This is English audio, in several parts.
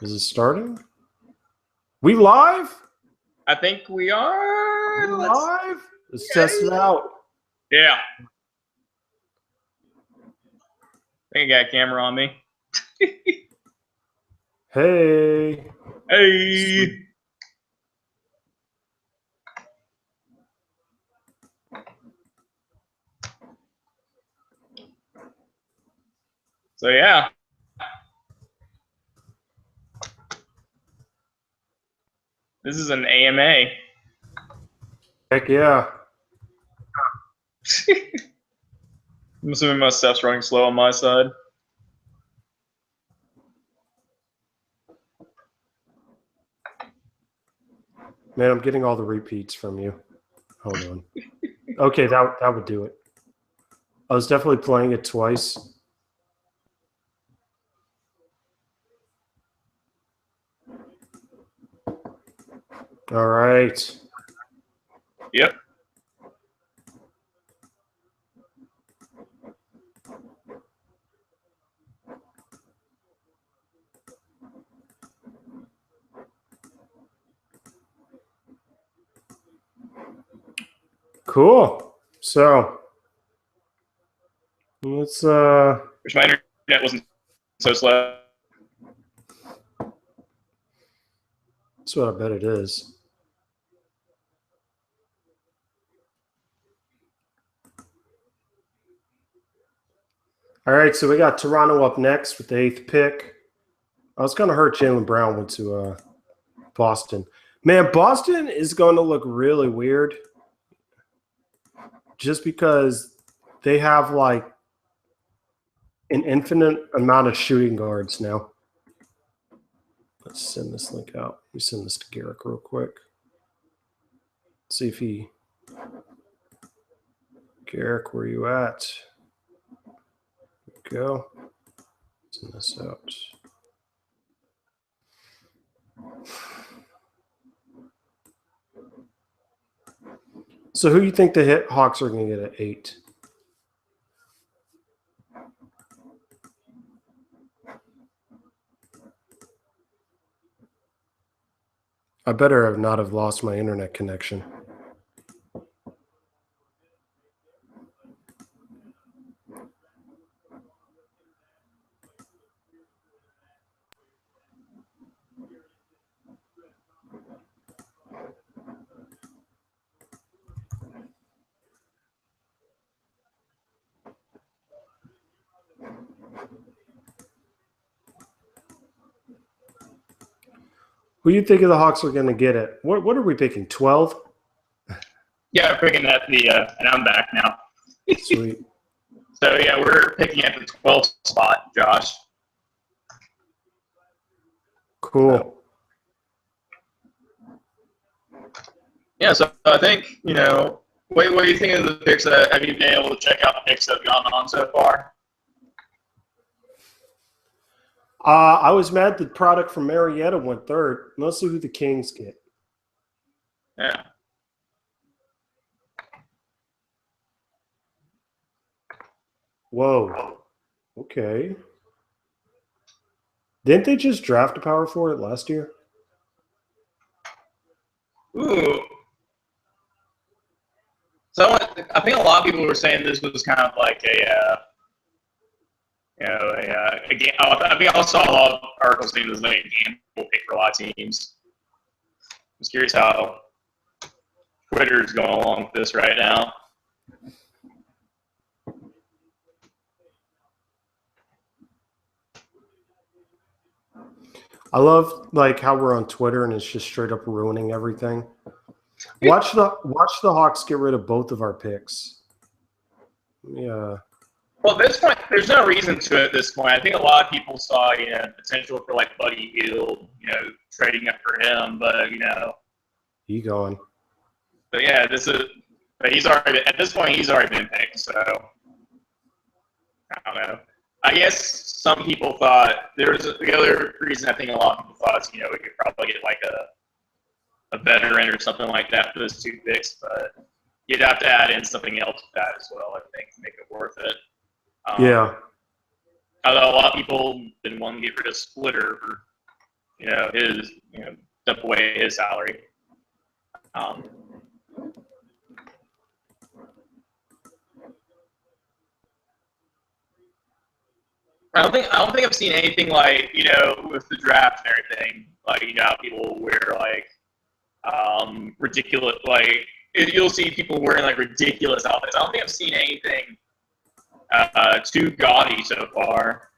Is it starting? We live? I think we are live. Let's test it out. Yeah. I think I got a camera on me. Hey. Hey. So yeah. This is an AMA. Heck yeah. I'm assuming my stuff's running slow on my side. Man, I'm getting all the repeats from you. Hold on. Okay, that would do it. I was definitely playing it twice. All right. Yep. Cool. So let's Wish my internet wasn't so slow. that's what I bet it is. All right, so we got Toronto up next with the 8th pick. I was kind of hurt Jaylen Brown went to Boston. Man, Boston is going to look really weird just because they have like an infinite amount of shooting guards now. Let's send this link out. Let me send this to Garrick real quick. See if he... Garrick, where you at? There we go. Send this out. So who do you think the Hawks are going to get at 8? I better not have lost my internet connection. Who do you think of the Hawks are going to get it? What are we picking? 12? Yeah, we're picking at the and I'm back now. Sweet. So yeah, we're picking at the 12th spot, Josh. Cool. Yeah, so I think, what do you think of the picks? Have you been able to check out the picks that have gone on so far? I was mad the product from Marietta went 3rd. Let's see who the Kings get. Yeah. Whoa. Okay. Didn't they just draft a power forward last year? Ooh. So I think a lot of people were saying this was kind of like a game. I think I saw a lot of articles saying this was like a gamble pick for a lot of teams. I'm just curious how Twitter is going along with this right now. I love like how we're on Twitter and it's just straight up ruining everything. Watch the Hawks get rid of both of our picks. Yeah. Well, at this point, there's no reason to it at this point. I think a lot of people saw, potential for like Buddy Hield, trading up for him, but He going. But yeah, but he's already at this point he's already been picked, so I don't know. I guess some people thought the other reason I think a lot of people thought is, we could probably get like a veteran or something like that for those 2 picks, but you'd have to add in something else with that as well, I think, to make it worth it. Yeah. Although a lot of people didn't want to get rid of Splitter for his dump away his salary. I don't think I've seen anything like with the draft and everything. Like how people wear like ridiculous you'll see people wearing like ridiculous outfits. I don't think I've seen anything too gaudy so far.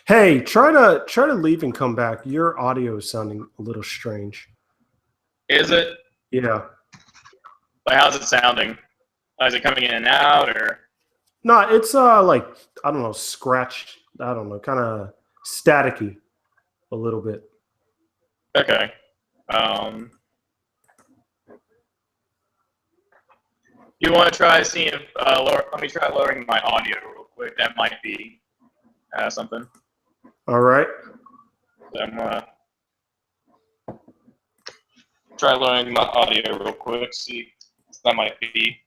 Hey, try to leave and come back. Your audio is sounding a little strange. Is it? Yeah. Like how's it sounding? Is it coming in and out or? No, it's like I don't know, scratched. I don't know, kind of staticky, a little bit. Okay. You want to try seeing if let me try lowering my audio real quick. That might be something. All right. So I'm gonna try lowering my audio real quick. See, that might be.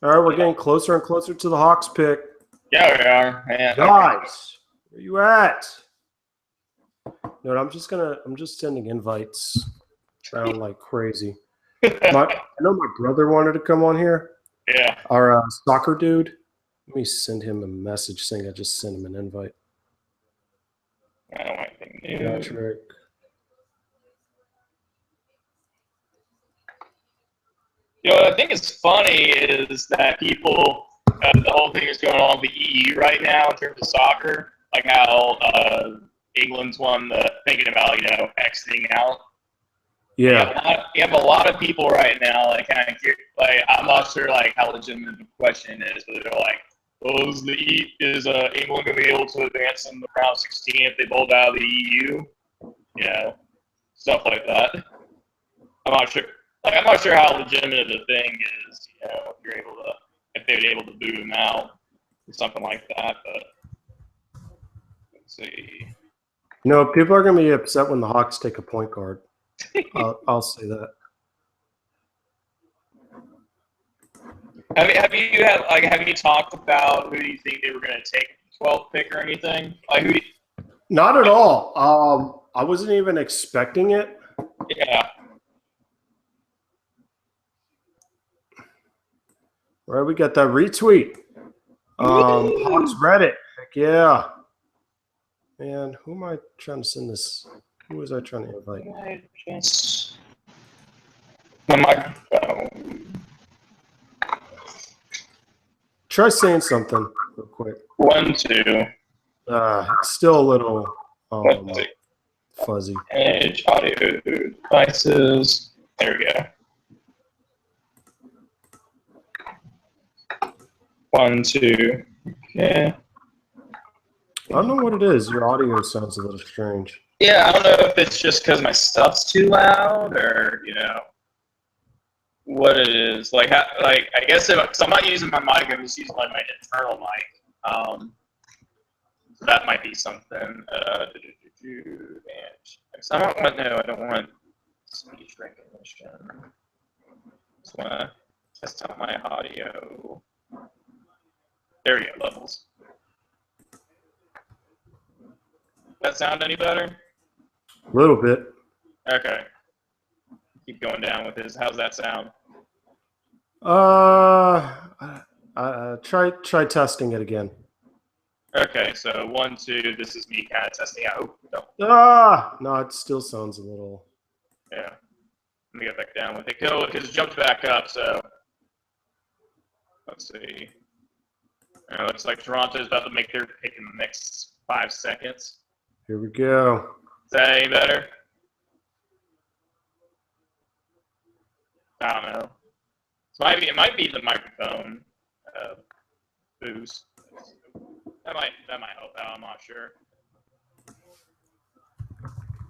All right, we're getting closer and closer to the Hawks pick. Yeah, we are. Man, guys, where you at? No, I'm just sending invites around like crazy. I know my brother wanted to come on here. Yeah. Our soccer dude. Let me send him a message saying I just sent him an invite. I don't want anything new. Patrick. What I think is funny is that people, the whole thing is going on with the EU right now in terms of soccer, like how England's thinking about exiting out. Yeah. You have a lot of people right now I'm not sure how legitimate the question is, but they're like, "Oh, is England going to be able to advance in the round 16 if they pulled out of the EU?" Stuff like that. I'm not sure. I'm not sure how legitimate the thing is. If they'd be able to boot him out or something like that. But let's see. People are going to be upset when the Hawks take a point guard. I'll say that. Have you talked about who you think they were going to take 12th pick or anything? Not at all. I wasn't even expecting it. Yeah. Right, we got that retweet. Hawks Reddit. Heck yeah. Man, who am I trying to send this? Who was I trying to invite? My microphone. Try saying something real quick. 1, 2. It's still a little fuzzy. Edge audio devices. There we go. 1, 2. Okay. I don't know what it is. Your audio sounds a little strange. Yeah, I don't know if it's just because my stuff's too loud or what it is. I guess because I'm not using my mic, I'm just using my internal mic. So that might be something. I don't want speech recognition. Just want to test out my audio. There we go, levels. That sound any better? A little bit. Okay. Keep going down with this. How's that sound? Try testing it again. Okay, so 1, 2. This is me kind of testing out. No, it still sounds a little. Yeah. Let me get back down with it. Because it jumped back up, so. Let's see. Looks like Toronto's about to make their pick in the next 5 seconds. Here we go. Is that any better? I don't know. It might be the microphone boost. That might help out. I'm not sure.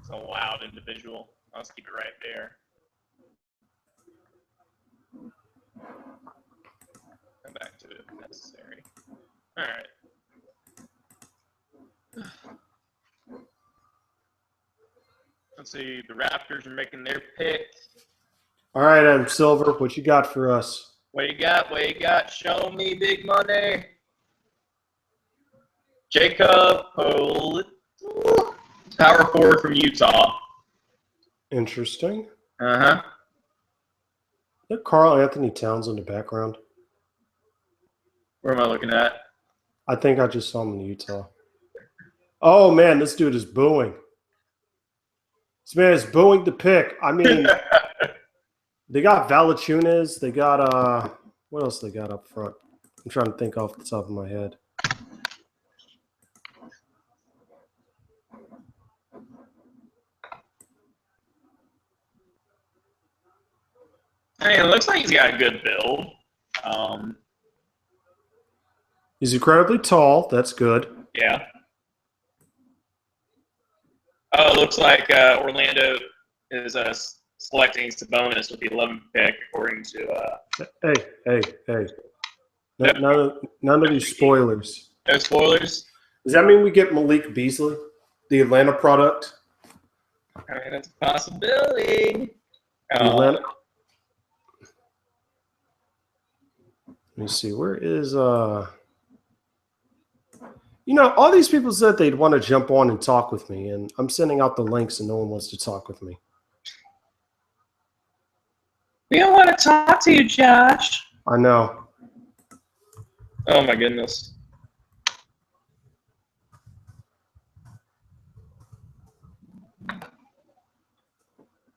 It's a loud individual. Let's keep it right there. Come back to it if necessary. All right. Let's see. The Raptors are making their pick. All right, Adam Silver, what you got for us? What you got? What you got? Show me big money. Jacob power forward from Utah. Interesting. Uh-huh. Is that Carl Anthony Towns in the background? Where am I looking at? I think I just saw him in Utah. Oh, man, this dude is booing. This man is booing the pick. I mean, they got Valachunas. They got, what else they got up front? I'm trying to think off the top of my head. I mean, it looks like he's got a good build. He's incredibly tall. That's good. Yeah. Oh, it looks like Orlando is selecting Sabonis with the 11th pick, according to. Hey. None of these spoilers. No spoilers? Does that mean we get Malik Beasley, the Atlanta product? I mean, that's a possibility. Atlanta. Let me see. Where is all these people said they'd want to jump on and talk with me, and I'm sending out the links and no one wants to talk with me. We don't want to talk to you, Josh. I know. Oh my goodness.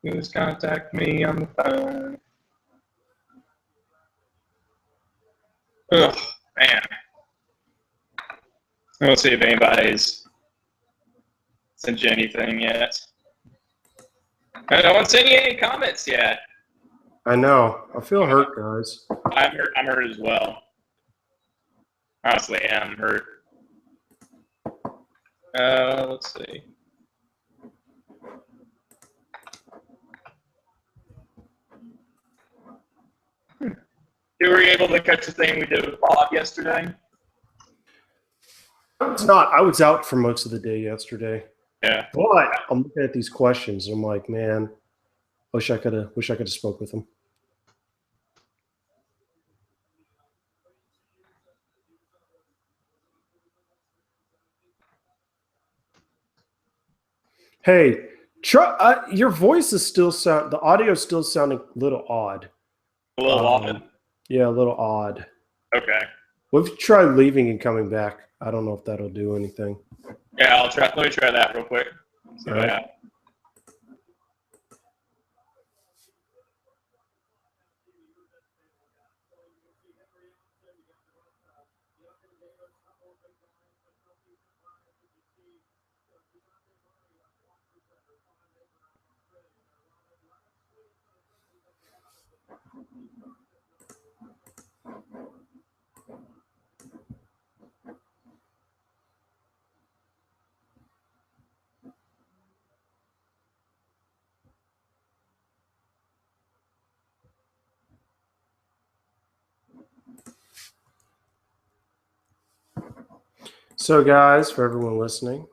Please contact me on the phone. Oh, man. Let's see if anybody's sent you anything yet. No one's sent you any comments yet. I know. I feel hurt, guys. I'm hurt as well. Honestly, yeah, I'm hurt. Let's see. You were able to catch the thing we did with Bob yesterday? It's not. I was out for most of the day yesterday. Yeah. But I'm looking at these questions and I'm like, man, wish I could have spoke with him. Hey, your voice is still the audio is still sounding a little odd. A little odd? Yeah, a little odd. Okay. What if you try leaving and coming back? I don't know if that'll do anything. Yeah, I'll try. Let me try that real quick. See what happens. So, guys, for everyone listening,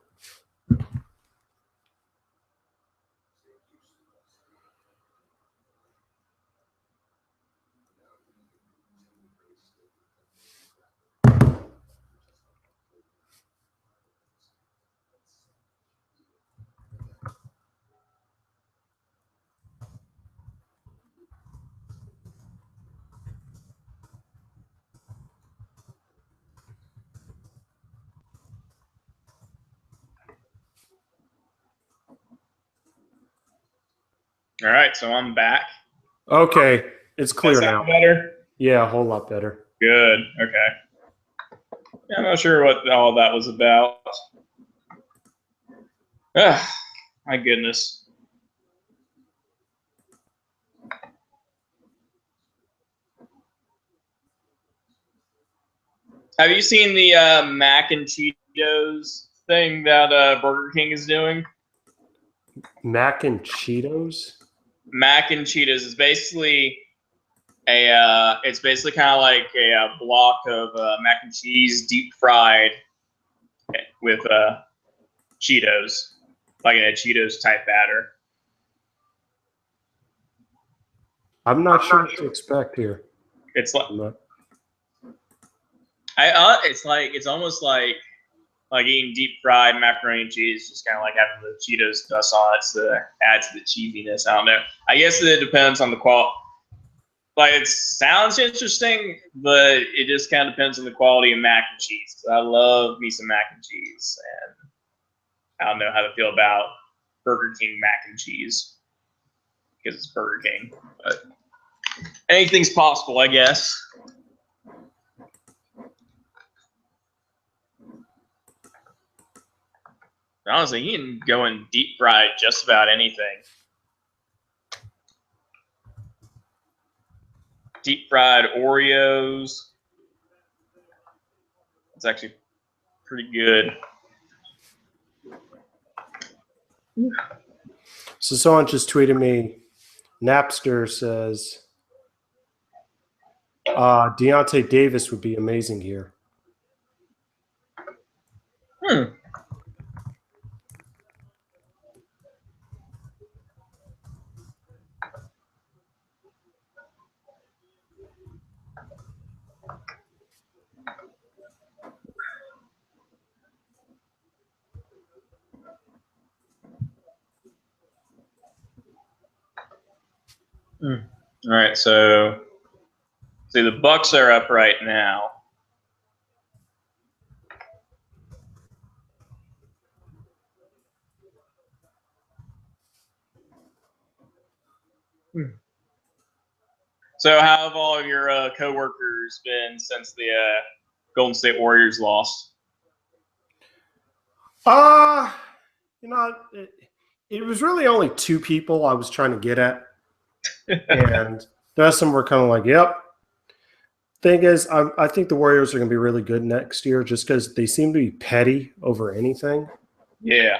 All right, so I'm back. okay, it's clear now. Better? Yeah, a whole lot better. Good. Okay. Yeah, I'm not sure what all that was about. My goodness. Have you seen the mac and Cheetos thing that Burger King is doing? Mac and Cheetos? Mac and Cheetos is basically it's basically kind of like a block of mac and cheese deep fried with Cheetos, like in a Cheetos type batter. I'm not sure what to expect here. It's like I'm not- it's almost like eating deep fried macaroni and cheese, just kind of like having the Cheetos dust on it to add to the cheesiness. I don't know. I guess it depends on the quality. Like, it sounds interesting, but it just kind of depends on the quality of mac and cheese. So I love me some mac and cheese, and I don't know how to feel about Burger King mac and cheese because it's Burger King. But anything's possible, I guess. Honestly, you can go in deep fried just about anything. Deep fried Oreos. It's actually pretty good. So someone just tweeted me. Napster says Deontay Davis would be amazing here. All right, so see, the Bucks are up right now. So how have all of your coworkers been since the Golden State Warriors lost? It was really only two people I was trying to get at. And the rest of them were kind of like, yep. Thing is, I think the Warriors are going to be really good next year just because they seem to be petty over anything. Yeah.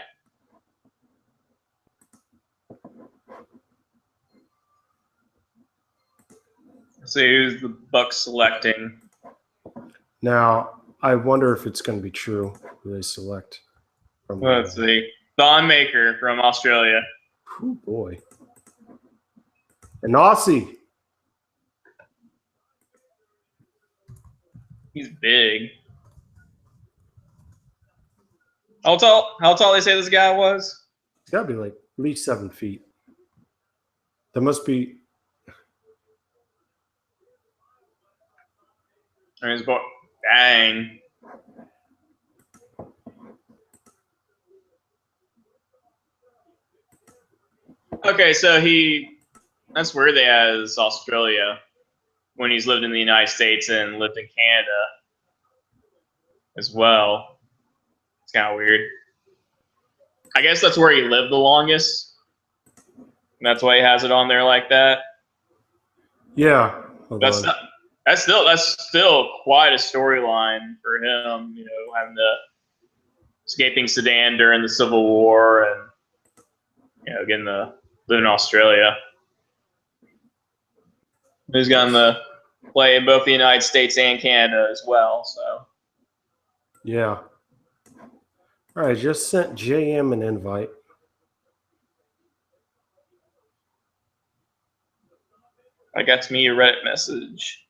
So who's the Bucks selecting? Now, I wonder if it's going to be true who they select. Let's see. Thon Maker from Australia. Oh, boy. An Aussie. He's big. How tall they say this guy was? It's got to be like at least 7 feet. That must be. Dang. Okay, so that's weird they has Australia when he's lived in the United States and lived in Canada as well. It's kind of weird. I guess that's where he lived the longest. That's why he has it on there like that. Yeah. That's still quite a storyline for him, having the escaping Sudan during the Civil War and getting to live in Australia. He's gotten to play in both the United States and Canada as well. So yeah. All right, just sent JM an invite. I got to me a Reddit message.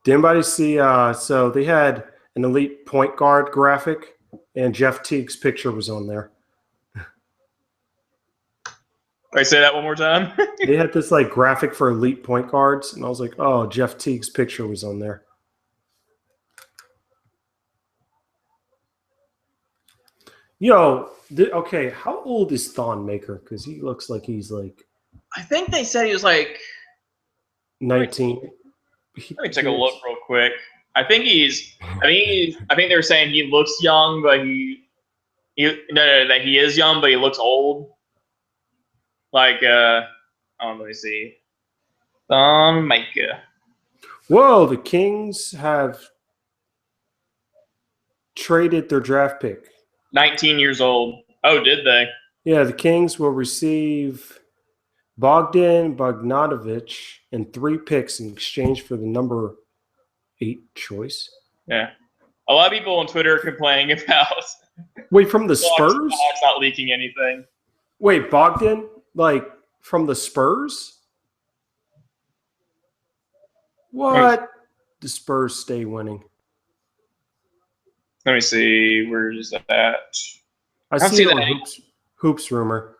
Did anybody see? So they had an elite point guard graphic, and Jeff Teague's picture was on there. Wait, say that one more time. They had this like graphic for elite point guards, and I was like, "Oh, Jeff Teague's picture was on there." Okay, how old is Thon Maker? Because he looks like he's like I think they said he was like 19. Let me take a look real quick. I think they were saying he looks young, but that he is young, but he looks old. Like, let me see. Thon Maker. Whoa, the Kings have traded their draft pick. 19 years old. Oh, did they? Yeah, the Kings will receive Bogdan Bogdanovic and 3 picks in exchange for the number 8 choice. Yeah. A lot of people on Twitter are complaining about. Wait, from the Spurs? It's not leaking anything. Wait, Bogdan? Like, from the Spurs? What? The Spurs stay winning. Let me see. Where's that? I don't see see it that on Hoops Rumor.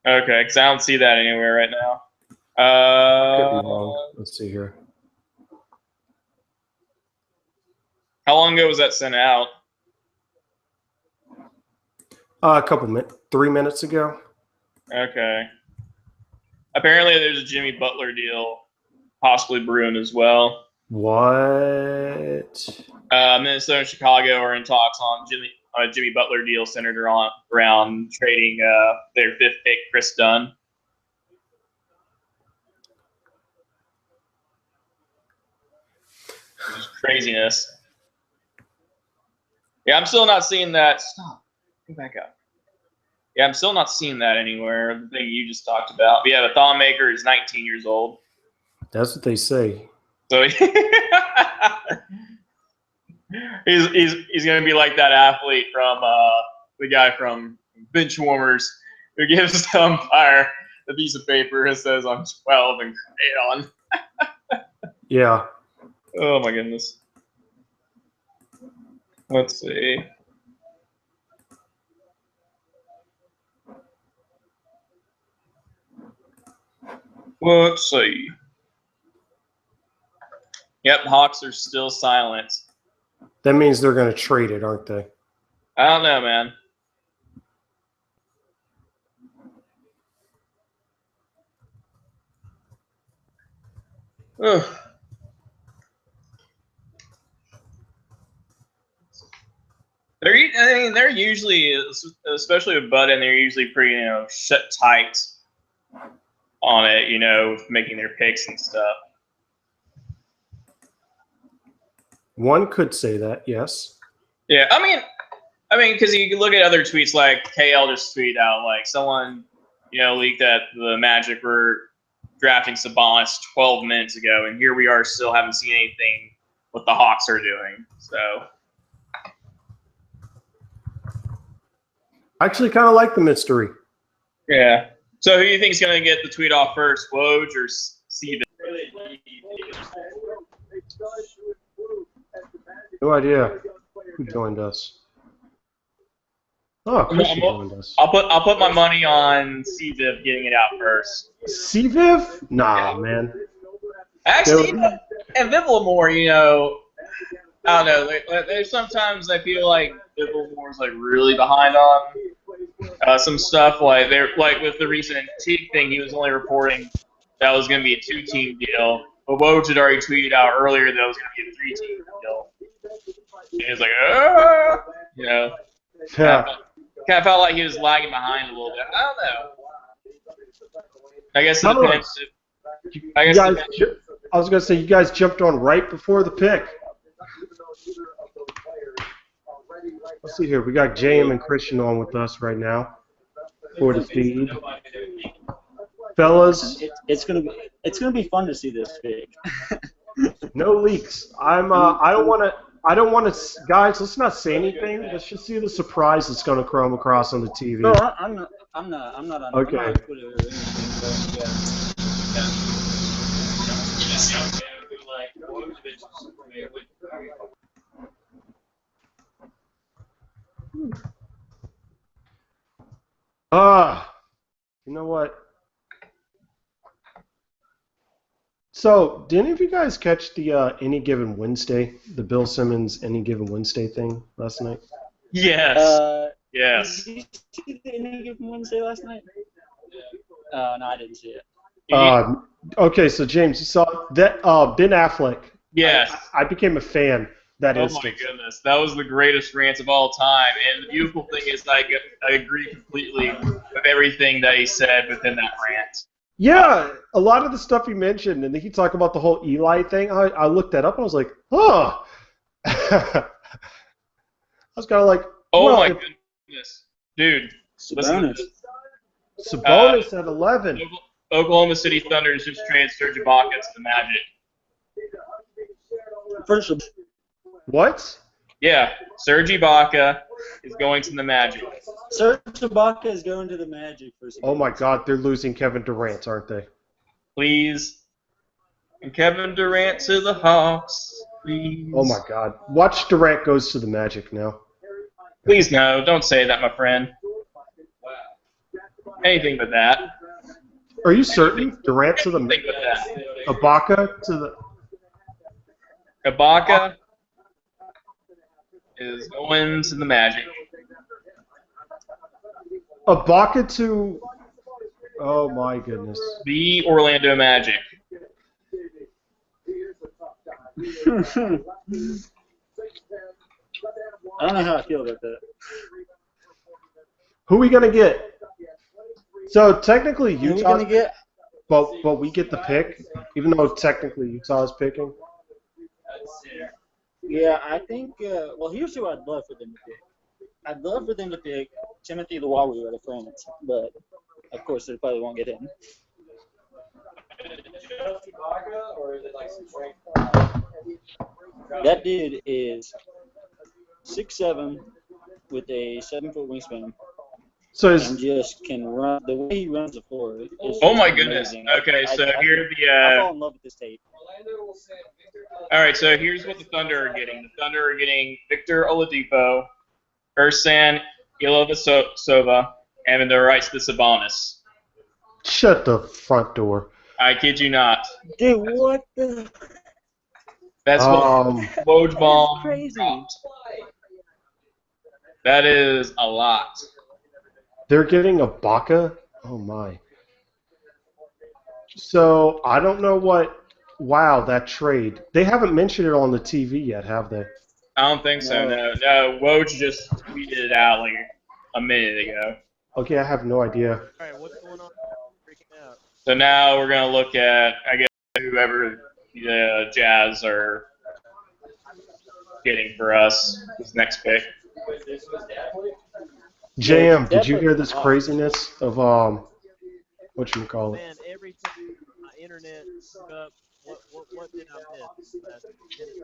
Okay, because I don't see that anywhere right now. Could be wrong. Let's see here. How long ago was that sent out? A couple minutes, 3 minutes ago. Okay. Apparently, there's a Jimmy Butler deal possibly brewing as well. What? Minnesota and Chicago are in talks on Jimmy Butler deal centered around trading their 5th pick, Chris Dunn. Just craziness. Yeah, I'm still not seeing that. Stop. Go back up. Yeah, I'm still not seeing that anywhere. The thing you just talked about. But yeah, the Thon Maker is 19 years old. That's what they say. So he's going to be like that athlete from the guy from Benchwarmers who gives the umpire a piece of paper that says I'm 12 and crayon. Yeah. Oh my goodness. Let's see. Let's see. Yep, Hawks are still silent. That means they're going to trade it, aren't they? I don't know, man. Ugh. They're usually, especially with Bud, and they're usually pretty, shut tight on it, making their picks and stuff. One could say that, yes. Yeah, I mean, because you can look at other tweets like KL just tweeted out like someone, leaked that the Magic were drafting Sabonis 12 minutes ago, and here we are still haven't seen anything what the Hawks are doing. So. I actually kind of like the mystery. Yeah. So who do you think is going to get the tweet off first, Woj or Steven? No idea who joined us. Oh, Christian joined us. I'll put my money on CViv getting it out first. CViv? Nah, man. Actually, and Vivlamore, I don't know. There's sometimes I feel like Vivlamore is like really behind on some stuff. Like with the recent Teague thing, he was only reporting that was going to be a 2-team deal. But Woj had already tweeted out earlier that it was going to be a 3-team deal. And he was like, Yeah. Kind of felt like he was lagging behind a little bit. I don't know. I guess it depends. I was going to say, you guys jumped on right before the pick. Let's see here. We got JM and Christian on with us right now for the feed. Fellas, it's gonna be fun to see this pick. No leaks. I don't want to, guys. Let's not say anything. Let's just see the surprise that's going to come across on the TV. No, I'm not on. Okay. I'm not on Twitter or anything, you know what? So, did any of you guys catch the Any Given Wednesday, the Bill Simmons Any Given Wednesday thing last night? Yes. Yes. Did you see the Any Given Wednesday last night? No, I didn't see it. Okay, so James, you saw that Ben Affleck. Yes. I became a fan that instant. Oh my goodness, that was the greatest rant of all time. And the beautiful thing is, I agree completely with everything that he said within that rant. Yeah, a lot of the stuff he mentioned, and then he talked about the whole Eli thing. I looked that up and I was like, oh. I was kind of like, oh my goodness, dude. Sabonis. Sabonis at 11. Oklahoma City Thunder has just traded Serge Ibaka to the Magic. First of What? Yeah, Serge Ibaka is going to the Magic. Serge Ibaka is going to the Magic for some Oh my God, they're losing Kevin Durant, aren't they? Please. And Kevin Durant to the Hawks, please. Oh my God! Watch Durant goes to the Magic now. Please no, don't say that, my friend. Anything but that. Are you certain Durant to the Anything but that. Ibaka to the? Ibaka is going to the Magic. Ibaka to? Oh my goodness! The Orlando Magic. I don't know how I feel about that. Who are we gonna get? So technically Who are we Utah, gonna get? but we get the pick, even though technically Utah is picking. Yeah, I think. Well, here's who I'd love for them to pick. I'd love for them to pick Timothy Luwawu out of France, but of course they probably won't get him. That dude is 6'7" with a 7-foot wingspan, So and is just can run. The way he runs the floor is Oh my just goodness. amazing. Okay, so here I the fall in love with this tape. all right, so here's what the Thunder are getting. The Thunder are getting Victor Oladipo, Ersan Ilyasova, and the rights to Sabonis. shut the front door. I kid you not. Dude, what the? That's what Wojball That's crazy. dropped. That is a lot. They're getting Ibaka. Oh my. So I don't know what. Wow, that trade. They haven't mentioned it on the TV yet, have they? I don't think so. No. Woj just tweeted it out like a minute ago. Okay, I have no idea. All right, what's going on? Freaking out. So now we're gonna look at, I guess, whoever the Jazz are getting for us this next pick. JM, did you hear this craziness of what you call it? Man, everything my internet screwed up. What did I miss? Last minute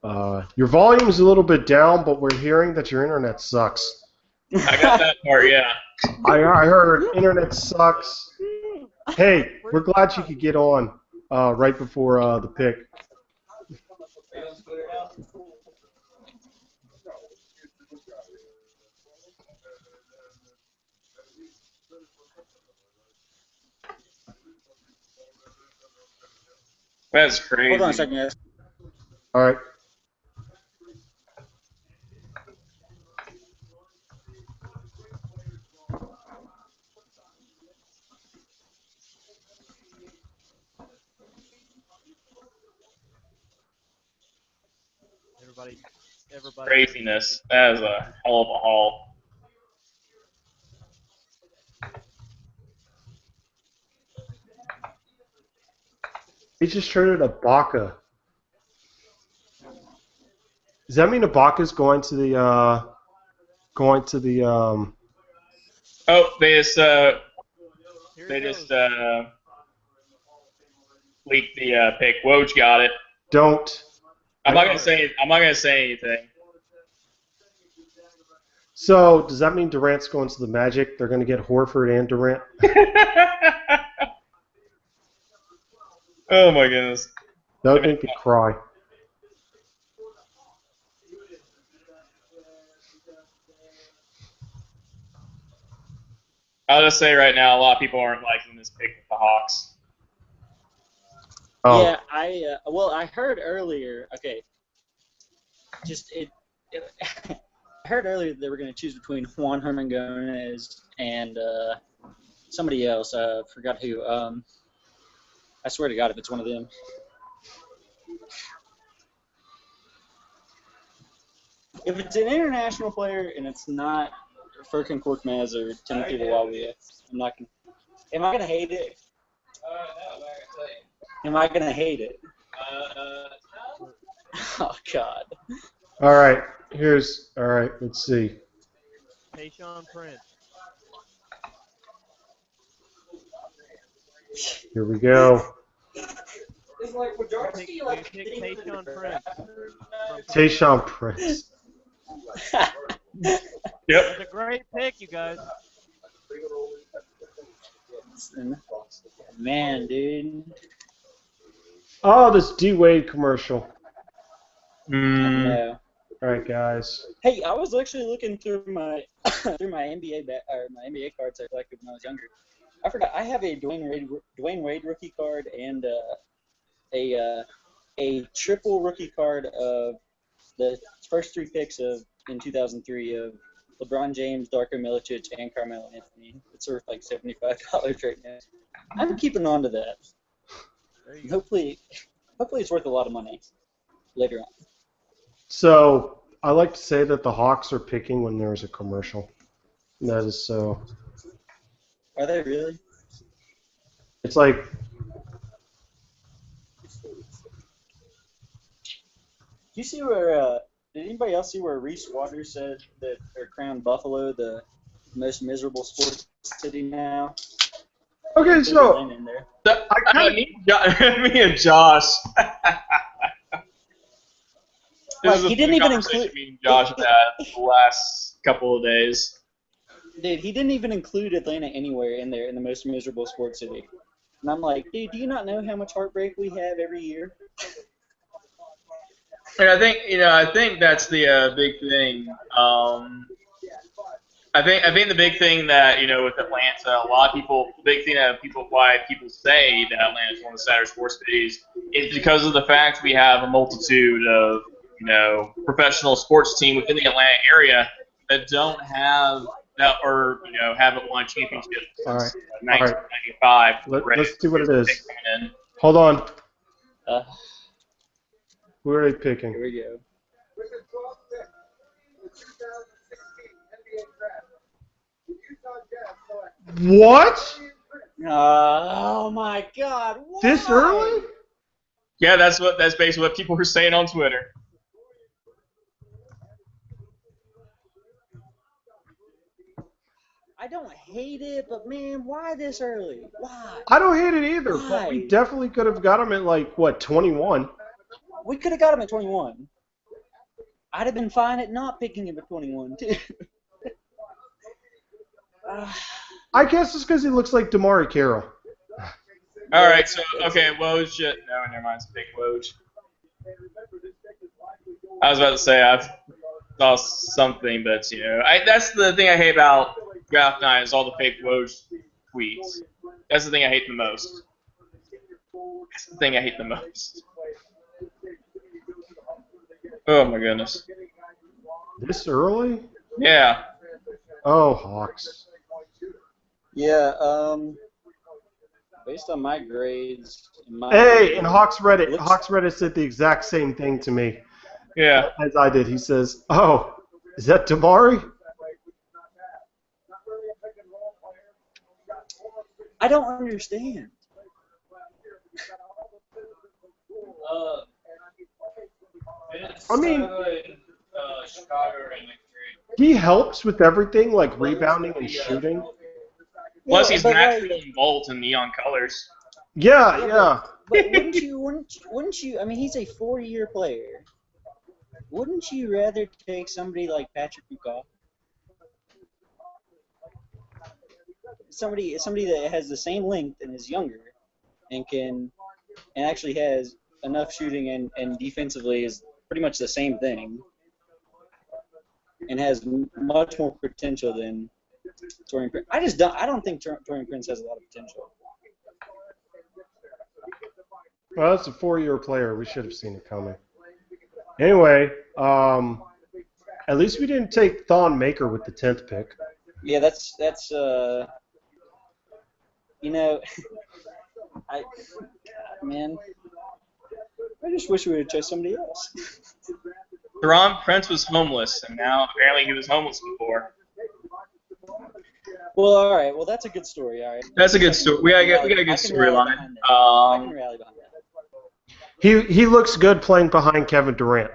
and a half? Your volume's a little bit down, but we're hearing that your internet sucks. I got that part, yeah. I heard internet sucks. Hey, we're glad you could get on right before the pick. That's crazy. Hold on a second, guys. All right. Everybody. Craziness. That is a hell of a haul. He just traded Ibaka. Does that mean Ibaka's going to the Oh, they just Here it leaked the pick. Woj got it. don't. I'm not gonna say anything. So does that mean Durant's going to the Magic? They're going to get Horford and Durant. Oh my goodness. That would make me cry. I'll just say right now, a lot of people aren't liking this pick with the Hawks. Oh. Yeah, I heard earlier. Okay, I heard earlier that they were going to choose between Juan Hernan Gomez and somebody else. I forgot who. I swear to God, if it's one of them. If it's an international player and it's not Furkan Korkmaz or Timothy Luwawu, I'm not gonna. Am I gonna hate it? Am I gonna hate it? Oh God. All right. All right. Let's see. Tayshaun Prince. Here we go. Pick Tayshaun Prince. Tayshaun Prince. Yep. That's a great pick, you guys. Man, dude. Oh, this D Wade commercial. No. All right, guys. Hey, I was actually looking through my through my my NBA cards I collected when I was younger. I forgot I have a Dwayne Wade rookie card and a triple rookie card of the first 3 picks in 2003 of LeBron James, Darko Milicic, and Carmelo Anthony. It's worth like $75 right now. I'm keeping on to that. There you And go. hopefully it's worth a lot of money later on. So I like to say that the Hawks are picking when there's a commercial. That is so. Are they really? It's like Do you see where? Did anybody else see where Reese Waters said that or crowned Buffalo the most miserable sports city now? okay. There's a So line in there. Me and Josh. Like, he didn't even include. Me and Josh had the last couple of days. Dude, he didn't even include Atlanta anywhere in there in the most miserable sports city. And I'm like, dude, do you not know how much heartbreak we have every year? And I think that's the big thing. I think the big thing that with Atlanta, a lot of people, the big thing that why people say that Atlanta is one of the sadder sports cities is because of the fact we have a multitude of professional sports teams within the Atlanta area that don't have that or haven't won a championship all since right. 1995. Let's see what it is. Hold on. Who are they picking? Here we go. What? Oh my God! Why? This early? Yeah, that's basically what people were saying on Twitter. I don't hate it, but man, why this early? Why? I don't hate it either, but we Why? definitely could have got him at like what 21. We could have got him at 21. I'd have been fine at not picking him at 21 too. I guess it's because he looks like Damari Carroll. All right, so okay, Woj. No, never mind. It's big Woj. I was about to say I saw something, but that's the thing I hate about draft night is all the fake Woj tweets. That's the thing I hate the most. That's the thing I hate the most. Oh my goodness. This early? Yeah. Oh, Hawks. Yeah, based on my grades. Hey, and Hawks Reddit said the exact same thing to me. Yeah. As I did. He says, "Oh, is that Damari?" I don't understand. I mean, he helps with everything, like rebounding and shooting. Plus, he's but naturally involved in neon colors. Yeah. But wouldn't you? I mean, he's a 4-year player. Wouldn't you rather take somebody like Patrick Buchaw? Somebody that has the same length and is younger, and actually has enough shooting and defensively is pretty much the same thing, and has much more potential than Taurean Prince. I don't think Taurean Prince has a lot of potential. Well, that's a 4-year player. We should have seen it coming. Anyway, at least we didn't take Thon Maker with the 10th pick. Yeah, that's man, I just wish we would have chose somebody else. Taurean Prince was homeless, and now apparently he was homeless before. Well, all right. Well, that's a good story. All right. That's a good story. We got a good storyline. I can rally behind that. He looks good playing behind Kevin Durant.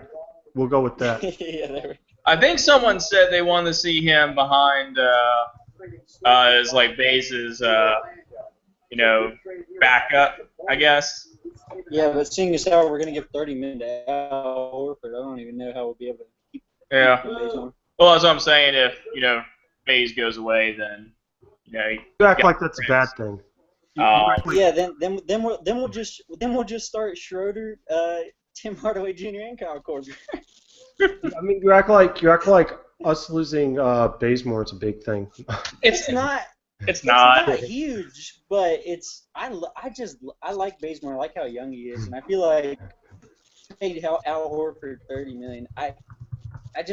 We'll go with that. Yeah, there we go. I think someone said they wanted to see him behind as like Baze's backup, I guess. Yeah, but seeing as how we're gonna give 30 minutes to Al Horford, I don't even know how we'll be able to keep. Yeah. Baze on. Well, that's what I'm saying. If Baze goes away, then You act like that's a bad thing. Yeah, then we'll just start Schroeder, Tim Hardaway Jr. and Kyle Korver. I mean, you act like us losing Bazemore is a big thing. It's not. It's It's not. not huge, but it's. I like Bazemore. I like how young he is, and I feel like paid Al Horford $30 million. I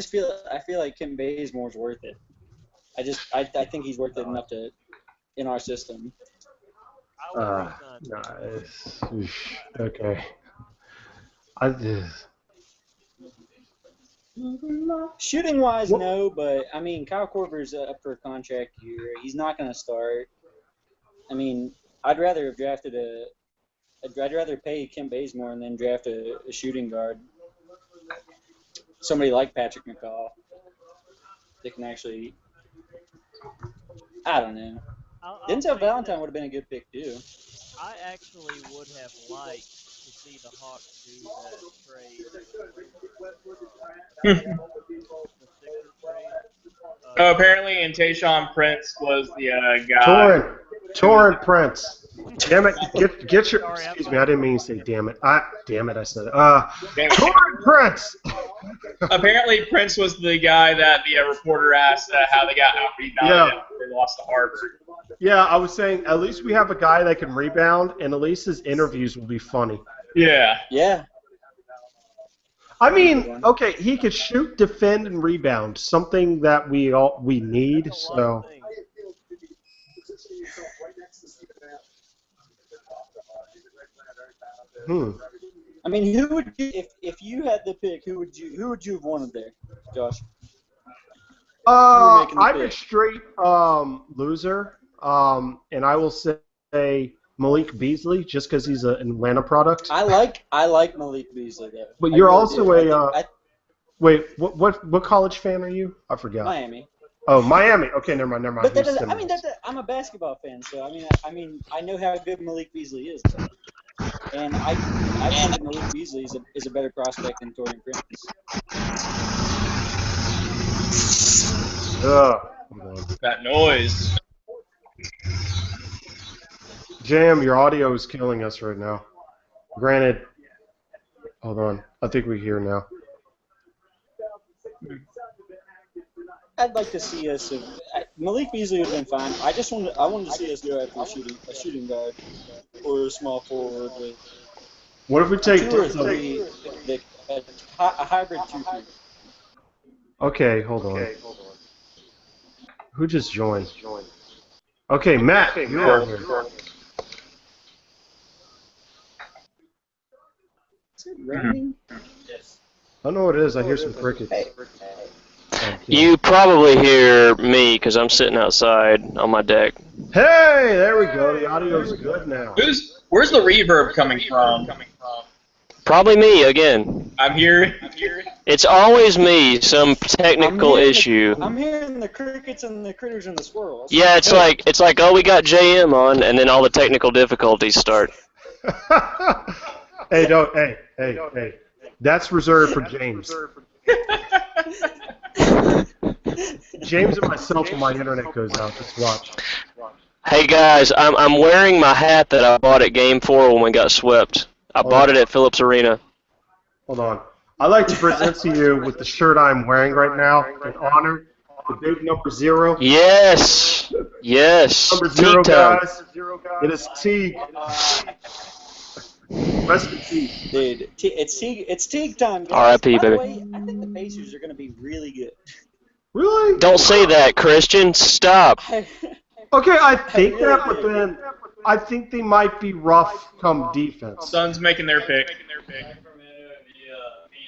feel like Kim Bazemore's worth it. I think he's worth it enough to in our system. I would resign. Okay. Shooting wise, no, but I mean Kyle Korver's up for a contract year. He's not going to start. I mean, I'd rather pay Kim Bazemore and then draft a shooting guard. Somebody like Patrick McCaw that can actually. I don't know. I'll Denzel say Valentine this. would have been a good pick too. I actually would have liked to see the Hawks do that trade with the Sixers trade. Apparently, and Tayshaun Prince was the guy. Torrent Prince. Damn it! Get your. Sorry, Excuse me, I didn't mean to say damn it. Damn it! I said it. Damn it. Torrent Prince. Apparently, Prince was the guy that the reporter asked how they got out rebounded Yeah. after they lost to Harvard. Yeah, I was saying at least we have a guy that can rebound, and at least his interviews will be funny. Yeah. Yeah. I mean, okay, he could shoot, defend, and rebound. Something that we need. That's a lot of So. things. I mean, who would you if you had the pick? Who would you have wanted there, Josh? making the I'm a pick. straight loser, and I will say Malik Beasley just because he's an Atlanta product. I like Malik Beasley though. But I you're really also do. a wait. What college fan are you? I forgot. Miami. Oh, Miami. Okay, never mind. But that He's doesn't, I mean, similar. I'm a basketball fan, so I know how good Malik Beasley is, and I think that Malik Beasley is a better prospect than Torian Prince. Ugh. Hold on. That noise. Jam, your audio is killing us right now. Granted, hold on. I think we're here now. I'd like to see us. Malik Beasley would have been fine. I wanted to see us go after a shooting guard or a small forward with What if we take? two or three, a hybrid 2-3. Okay, hold on. Who just joined? Okay, Matt, you're on here. Is it raining? I know what it is. I hear some crickets. Hey. You probably hear me because I'm sitting outside on my deck. Hey, there we go. The audio's good now. Where's the reverb coming from? Probably me again. I'm here. It's always me, some technical issue. I'm hearing the crickets and the critters and the squirrels. Yeah, it's like oh, we got JM on, and then all the technical difficulties start. Hey, don't. Hey. That's reserved for James. James and myself when my internet goes out. Just watch. Hey guys, I'm wearing my hat that I bought at Game 4 when we got swept. I bought it at Phillips Arena. Hold on. I'd like to present to you with the shirt I'm wearing right now in honor the big number 0. Yes. Number 0, Teague time. guys. It is Teague. Rest in peace. Dude, it's Teague time. Guys. R.I.P., By the baby. way, I think the Pacers are going to be really good. Really? Don't say that, Christian. Stop. Okay, I think really that, but do. then I think they might be rough come defense. Suns making their pick.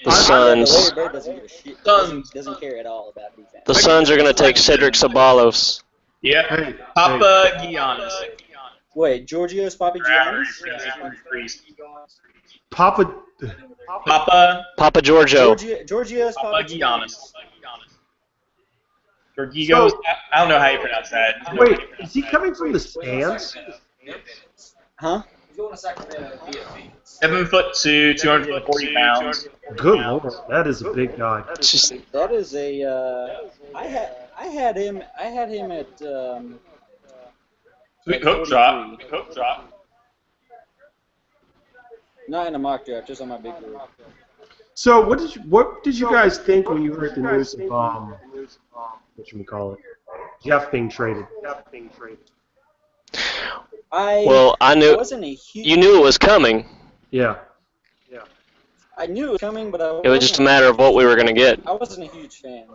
The Suns. Larry Bird doesn't give a shit. Doesn't care at all about defense. The Suns are going to take Cedric Sabalos. Yep. Hey, Papa Giannis. Wait, Giorgio's Papi Giannis? Papa. Papa Giorgio. Giorgio's Papa Papi Giannis. Georgigos. I don't know how you pronounce that. Wait, is he coming from the stands? Huh? 7'2", 240 pounds. Good lord, that is a big guy. It's just, That is a. I had him at. Sweet hook drop. Hook drop. Not in a mock draft, just on my big board. So what did you guys think when you heard the news of Jeff being traded? Well, I knew wasn't a huge. you knew it was coming. Yeah. I knew it was coming, but It was just a matter of what we were going to get. I wasn't a huge fan.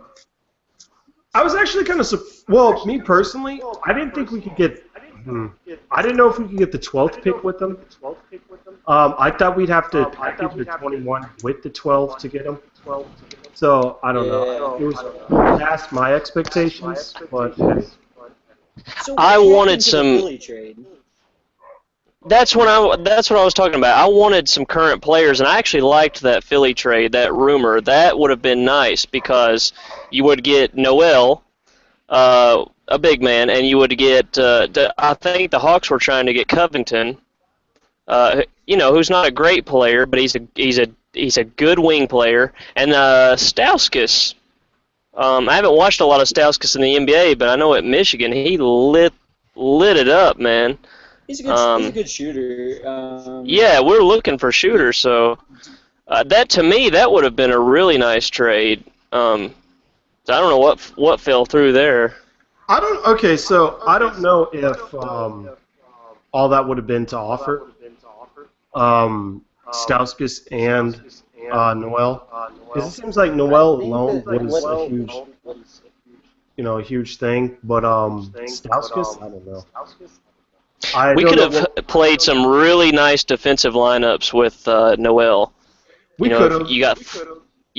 I was actually kind of well, me personally, I didn't think we could get. I didn't know if we could get the 12th pick with them. I thought we'd have to package the 21 with the 12 to get them. So I don't know. It was past my expectations, but So I what wanted happened to the some- Philly trade? That's what I was talking about. I wanted some current players, and I actually liked that Philly trade, that rumor. That would have been nice because you would get Noel, a big man, and you would get. I think the Hawks were trying to get Covington, who's not a great player, but he's a good wing player, and Stauskas. I haven't watched a lot of Stauskas in the NBA, but I know at Michigan he lit it up, man. He's a good shooter. Yeah, we're looking for shooters, so that to me that would have been a really nice trade. So I don't know what fell through there. So I don't know if all that would have been to offer. Stauskas and Noel. Because it seems like Noel alone was a huge thing, but Stauskas, I don't know. We could have played some really nice defensive lineups with Noel. We could have. You got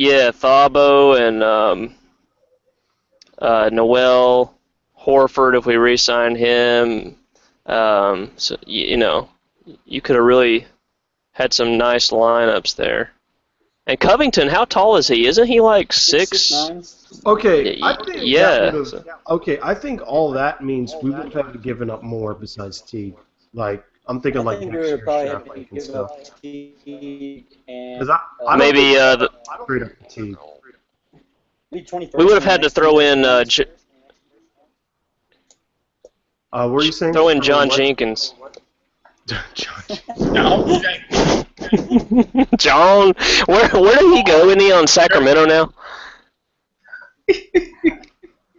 Thabo and Noel, Horford if we re-signed him. So you could have really had some nice lineups there. And Covington, how tall is he? Isn't he like 6'9"? Okay, I think yeah. I think all that means we would have had to given up more besides Teague. Like I'm thinking like next year's draft pick and stuff. Maybe straight up Teague. We would have had to throw in. What were you saying? Throw in John Jenkins. No. John, where did he go? Isn't he on Sacramento now?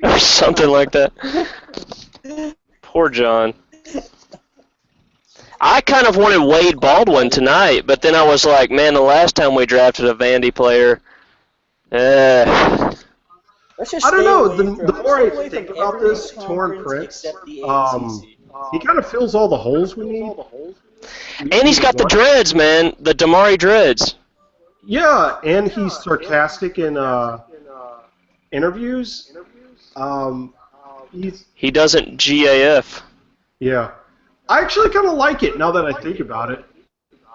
Or something like that. Poor John. I kind of wanted Wade Baldwin tonight, but then I was like, man, the last time we drafted a Vandy player, I don't know. The more I think about this, Torn Prince, he kind of fills all the holes we need. And he's got the dreads, man. The Damari dreads. Yeah, and he's sarcastic in interviews. He doesn't GAF. Yeah. I actually kind of like it now that I think about it.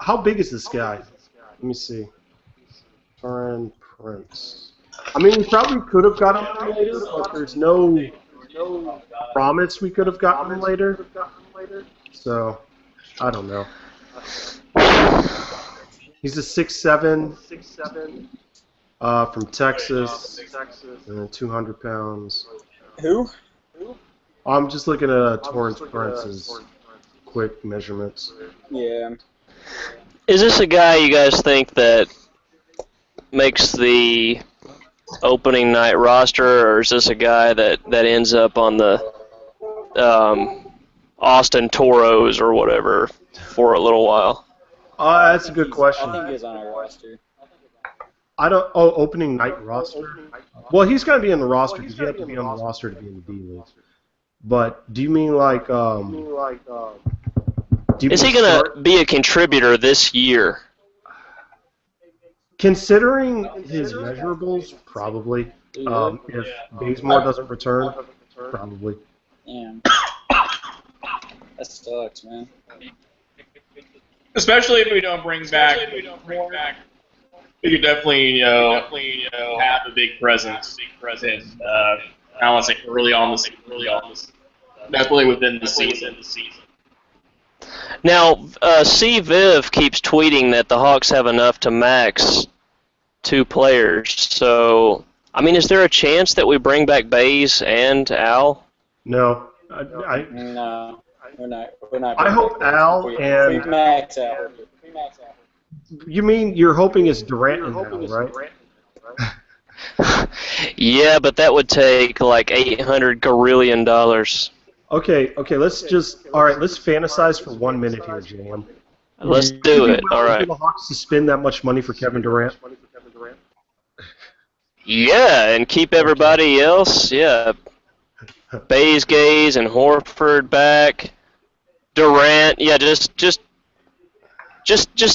How big is this guy? Let me see. Torn Prince. I mean, we probably could have gotten him later, but there's no promise we could have gotten him later. So, I don't know. He's a 6'7", from Texas, 200 pounds. Who? I'm just looking at Torrance Prince's quick measurements. Yeah. Is this a guy you guys think that makes the opening night roster, or is this a guy that ends up on the Austin Toros or whatever for a little while? That's a good question. I think he's on our roster. Opening night roster? Well, he's going to be in the roster because you have to be on the roster to be in the D-League. But do you mean like... is he going to be a contributor this year? Considering his measurables, probably. If Bazemore doesn't return, probably. Damn. That sucks, man. Especially if we don't bring back. We could definitely, have a big presence. I don't want to say early on this. Definitely within the season. Now, C. Viv keeps tweeting that the Hawks have enough to max 2 players. So, I mean, is there a chance that we bring back Baze and Al? No. No. We're not. We're not. I hope Al we and max out. you mean you're hoping it's Durant and Al, right? Yeah, but that would take like $800 gorillion. Okay, let's fantasize for 1 minute here, Jalen. Let's Would do you it. be All willing right. for the Hawks to spend that much money for Kevin Durant? Yeah, and keep everybody else. Yeah, Bays, Gaze, and Horford back. Durant. Yeah, just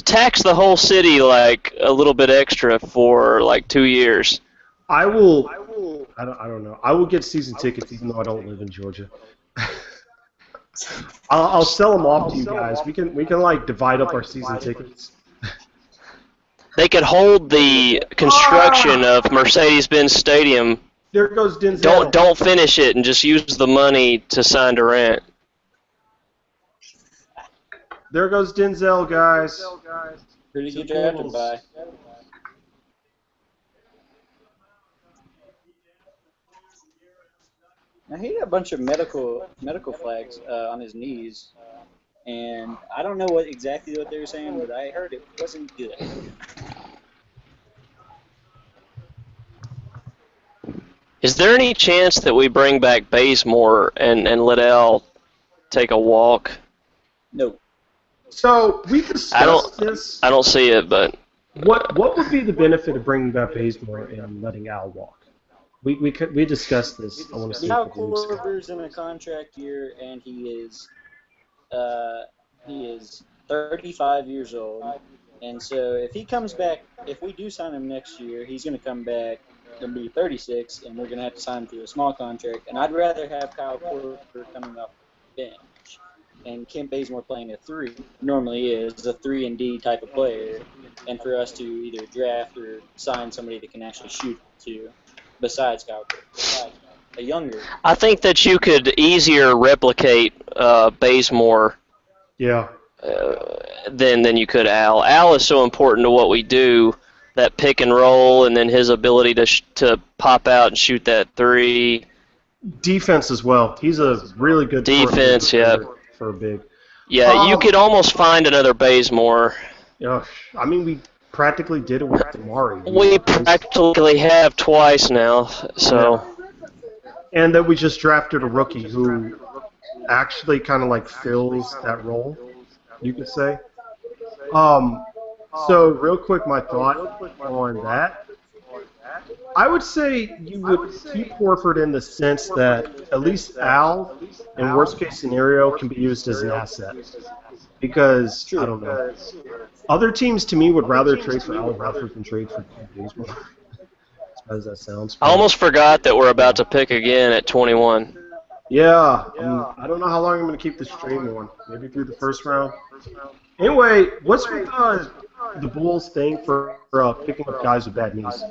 tax the whole city like a little bit extra for like 2 years. I will. I don't know. I will get season tickets even though I don't live in Georgia. I'll sell them off to you guys. We can like divide up our season tickets. They could hold the construction of Mercedes-Benz Stadium. There goes Denzel. Don't finish it and just use the money to sign Durant. There goes Denzel, guys. Who did you get drafted by? Now he had a bunch of medical flags on his knees, and I don't know exactly what they were saying, but I heard it wasn't good. Is there any chance that we bring back Bazemore and let Al take a walk? No. So we discussed this. I don't see it, but What would be the benefit of bringing back Bazemore and letting Al walk? We discussed this. I want to see. Al Korver's in a contract year, and he is 35 years old, and so if he comes back, if we do sign him next year, he's going to come back and be 36, and we're going to have to sign him to a small contract. And I'd rather have Kyle Korver coming off the bench and Kent Bazemore playing a 3. Normally is a 3 and D type of player, and for us to either draft or sign somebody that can actually shoot to. Besides Kyle Korver, a younger. I think that you could easier replicate Bazemore Yeah. than you could Al. Al is so important to what we do, that pick and roll, and then his ability to pop out and shoot that 3. Defense as well. He's a really good Defense, yeah. For a big. Yeah, you could almost find another Bazemore. Yeah, I mean we practically did it with Damari. We practically have twice now, so. And then we just drafted a rookie who actually kind of like fills that role, you could say. So real quick, my thought on that. I would say you would keep Horford in the sense that at least Al, in worst case scenario, can be used as an asset. Because, I don't know. Other teams, to me, would rather trade for Al Radford than trade for Kent Bazemore. As bad as that sounds. I almost forgot that we're about to pick again at 21. Yeah. I don't know how long I'm going to keep this stream on. Maybe through the first round. Anyway, what's with the Bulls thing for picking up guys with bad knees?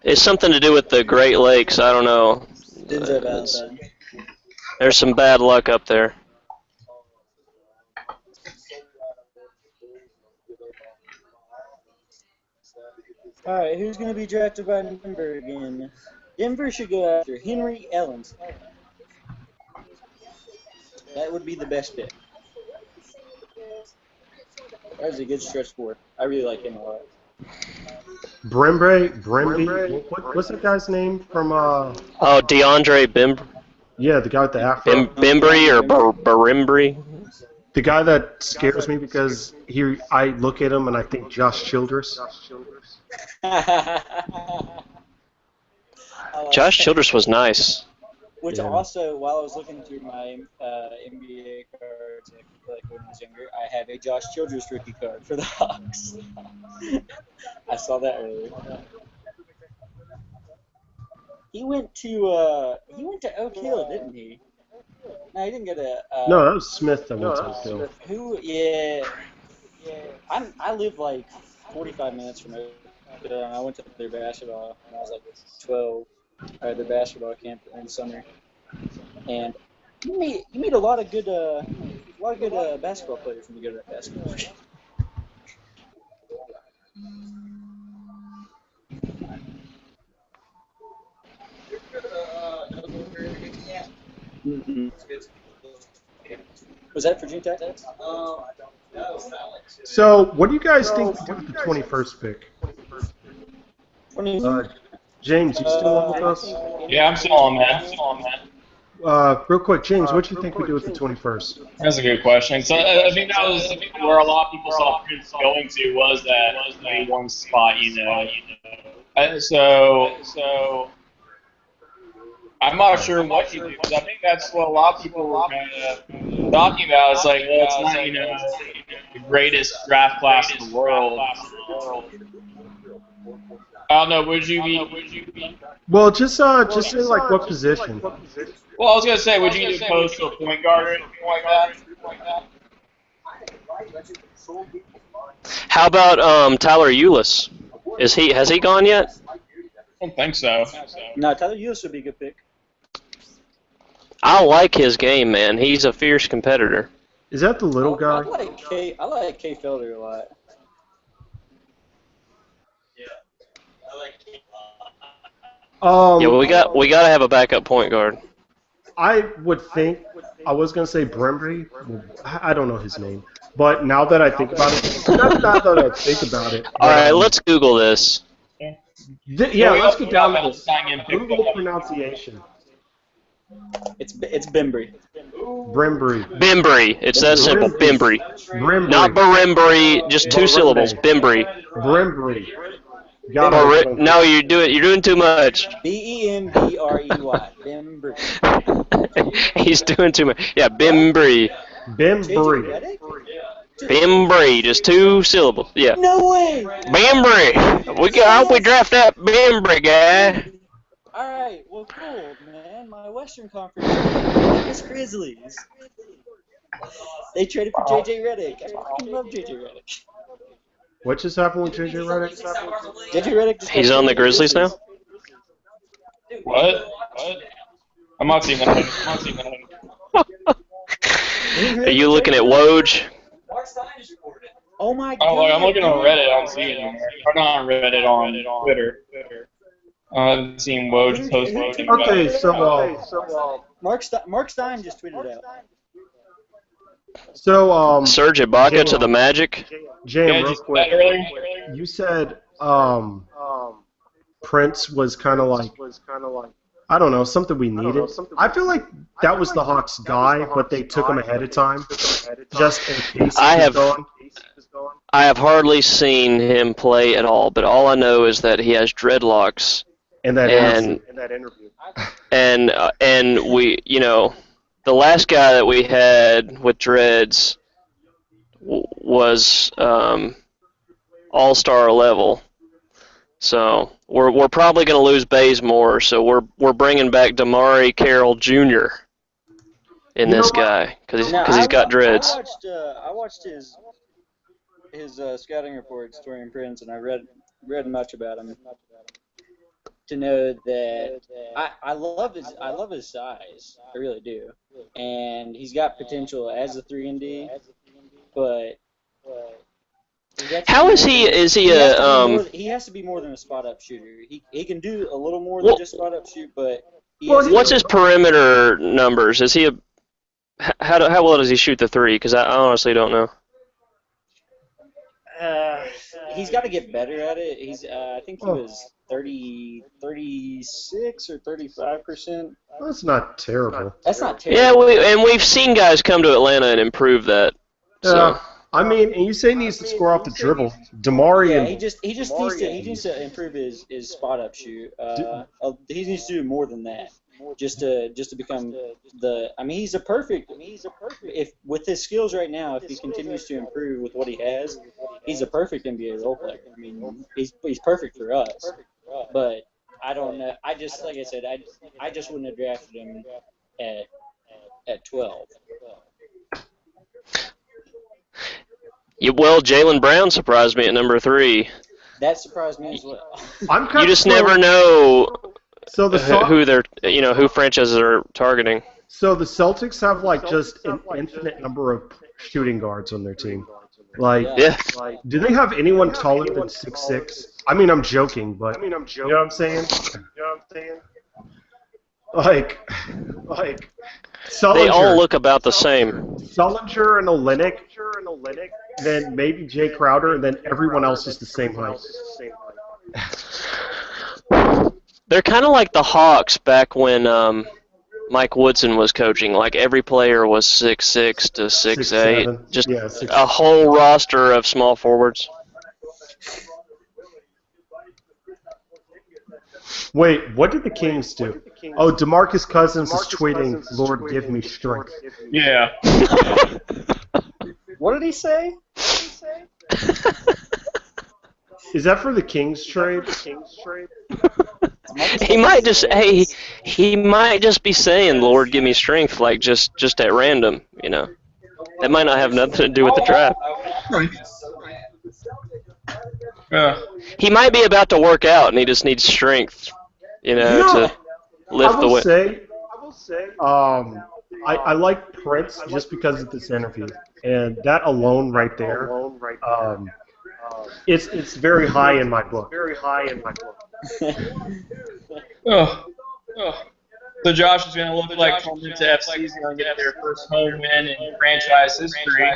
It's something to do with the Great Lakes. I don't know. There's some bad luck up there. All right, who's going to be drafted by Denver again? Denver should go after Henry Ellens. That would be the best pick. That was a good stretch forward. I really like him a lot. Brimby? What's that guy's name from? Oh, DeAndre Bembry. Yeah, the guy with the afro. Bembry or Barimbry. The guy that scares me because I look at him and I think Josh Childress. Josh Childress was nice. Which also, while I was looking through my NBA cards, like when I was younger, I have a Josh Childress rookie card for the Hawks. I saw that earlier. He went to Oak Hill, didn't he? No, he didn't go to. No, that was Smith that went to Oak Hill. Who? Yeah. I live like 45 minutes from Oak Hill, and I went to their basketball when I was like 12. Their basketball camp in the summer, and you meet a lot of good basketball players when you go to that basketball camp. Mm-mm. Was that Virginia Tech? So, what do you guys think we do with the 21st pick? 20, James, you still on with us? Yeah, I'm still on that. Real quick, James, what do you think we do with the 21st? That's a good question. So I think that was where a lot of people saw Prince going to was that 21 spot, So I'm not sure what you do because I think that's what a lot of people were kind of talking about. It's like, well, it's not the greatest draft class in the world. I don't know. Would you be? Well, just say like what position. Well, I was gonna say, would you either post to a point guard or anything like that? How about Tyler Eulis? Has he gone yet? I don't think so. No, Tyler Eulis would be a good pick. I like his game, man. He's a fierce competitor. Is that the little guy? I like K Felder a lot. Yeah, well, we got to have a backup point guard. I would think I was gonna say Brembry. I don't know his name, but now that I think about it, All right, let's Google this. Yeah, let's get down to this. Google pronunciation. It's Bembry. Brembry. Bimbry. It's that simple. Bimbry. Brembry. Not Barimbry. Just two syllables. Bimbry. Brembry. No, you're doing too much. Bembrey. Bembry. He's doing too much. Yeah, Bimbry. Bembry. Bimbry. Just two syllables. Yeah. No way. Bimbry. I hope we draft that Bimbry guy. All right. Well, cool, man. My Western Conference Vegas Grizzlies. They traded for JJ Redick. I fucking love JJ Redick. What just happened with JJ Redick? JJ Redick. He's on the Grizzlies now? What? I'm not seeing that. Are you looking at Woj? Oh my god. Oh, I'm looking on Reddit. I'm seeing it. Or not on Reddit, on Twitter. I haven't seen Woj post anything about Okay, it. so Mark Stein just tweeted it out. Serge Ibaka to the Magic? Jam, real quick. You said Prince was kind of like, I don't know, something we needed. I feel like that was the Hawks guy, but they took him ahead of time, just in case he was gone. I have hardly seen him play at all, but all I know is that he has dreadlocks. In that interview. And we, the last guy that we had with dreads was all-star level. So we're probably going to lose Bazemore. So we're bringing back Damari Carroll Jr. in this guy because he's got dreads. I watched his scouting reports, Torian Prince, and I read much about him. To know that I love his size, I really do, and he's got potential as a 3-and-D, but how is he? Is he a? He has to be more than a spot up shooter. He can do a little more than just spot up shoot, but what's his perimeter numbers? Is he a? How well does he shoot the three? Because I honestly don't know. He's got to get better at it. I think he was 36 or 35%. That's not terrible. That's not terrible. Yeah, we've seen guys come to Atlanta and improve that. So. I mean, and you say he needs to score off the dribble. Damari he just needs to improve his spot up shoot. He needs to do more than that. Just to become he's a perfect. If with his skills right now, if he continues to improve with what he has, he's a perfect NBA role player. I mean, he's perfect for us. But I don't know. I just like I said, I just wouldn't have drafted him at 12. Yeah, well, Jaylen Brown surprised me at number 3. That surprised me as well. You just never know. So who franchises are targeting. So the Celtics have just an infinite number of shooting guards on their team. Do they have anyone taller than 6'6"? I mean, I'm joking, but you know what I'm saying? They all Sullinger. look about the same. Sullinger and Olenek, then maybe Jay Crowder, and then everyone else is the same height. They're kind of like the Hawks back when Mike Woodson was coaching. Like every player was 6'6" to 6'8". 6'7". Just Yeah, 6'7". a whole roster of small forwards. Wait, what did the Kings do? Oh, DeMarcus Cousins is tweeting, "Lord, give me strength." Yeah. What did he say? Is that for the Kings trade? He might just he might just be saying, "Lord, give me strength," like just at random, you know. That might not have nothing to do with the draft. He might be about to work out and he just needs strength, you know, to lift the weight. I will say, I like Prince just because of this interview, and that alone right there, it's very high in my book. So Josh is going to look like Tormenta FC is going to get their first home win in franchise history.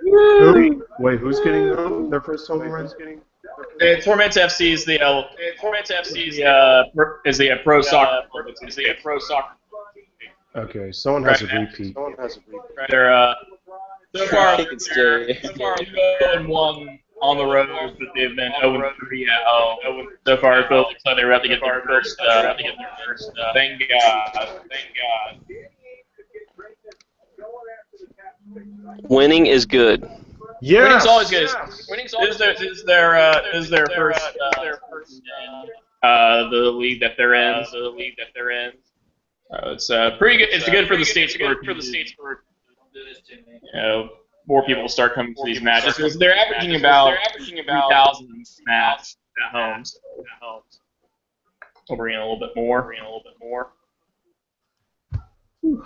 Who? Wait, who's getting their first home win? Tormenta FC is the pro soccer. Okay, someone has a repeat. They're so far I think it's Jay. 2-1 on the road, but they've been 0-3 at home. So far, it looks like they're about to get their first. Thank God. Winning is good. Yes. Winning's always good. This is their first in the league that they're in. It's pretty good. It's good for the states. You know, more people will start coming to these matches because they're averaging about 3,000 match at homes. We'll bring in a little bit more.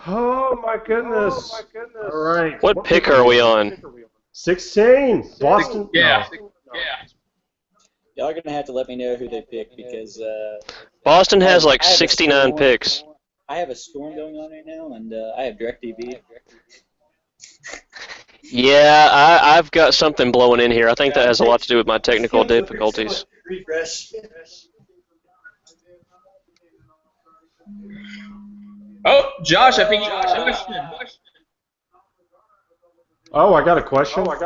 Oh my goodness! All right. What pick are we on? 16. Boston. Yeah. Y'all are gonna have to let me know who they pick because Boston has like I have a 69 storm- picks. I have a storm going on right now, and I have DirecTV. Yeah, I've got something blowing in here. I think that has a lot to do with my technical difficulties. Refresh. Oh, Josh, I think you got a question. Oh, I got a question. Let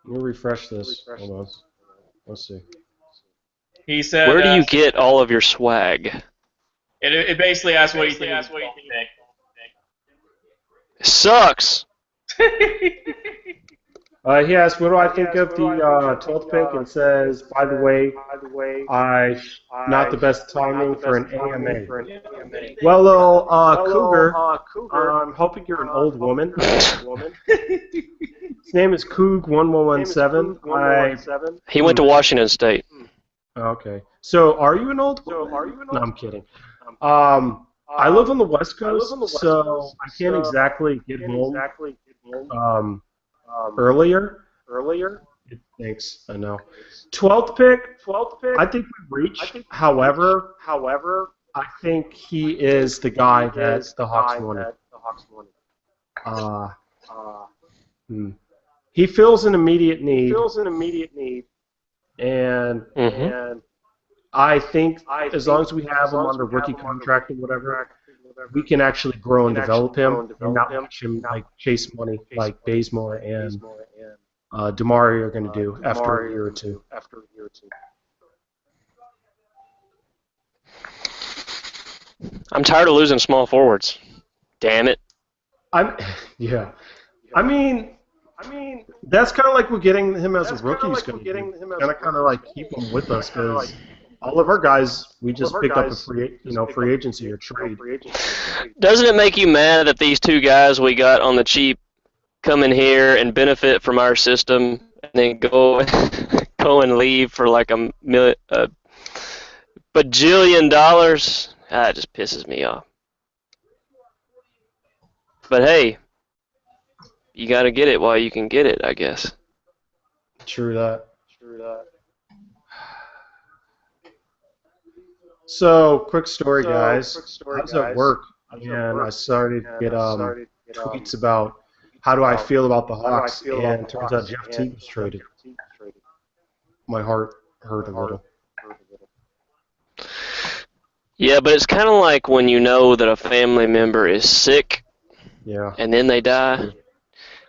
me refresh this. Hold on. Let's see. He said. Where do you get all of your swag? It basically asks what you think. Sucks. He asked, "What do I think of the 12th pick?" And says, "By the way, not the best timing for an AMA." Well, little Cougar, I'm hoping you're an old woman. His name is Coog1117. He went to Washington State. Okay. So, are you an old woman? No, I'm kidding. I live on the West Coast, so I can't exactly get home earlier. Thanks, I know. 12th pick. I think we reached. However, I think he is the guy that the Hawks wanted. He fills an immediate need. And I think as long as we have him on the rookie contract or whatever, we can actually grow and develop him and not watch him like chase money like Bazemore and Damari are going to do after a year or two. I'm tired of losing small forwards. Damn it. Yeah. I mean, that's kind of like we're getting him as a rookie. Kind of like keep him with us because all of our guys we just picked up a free agency or trade. Doesn't it make you mad that these two guys we got on the cheap come in here and benefit from our system and then go and leave for like a bajillion dollars? It just pisses me off. But hey, you got to get it while you can get it, I guess. True that. So, quick story, guys. How's that work? and I started to get tweets about how do I feel about the Hawks, and turns out Jeff Teague was traded. My heart hurt a little. Yeah, but it's kind of like when you know that a family member is sick Yeah. and then they die.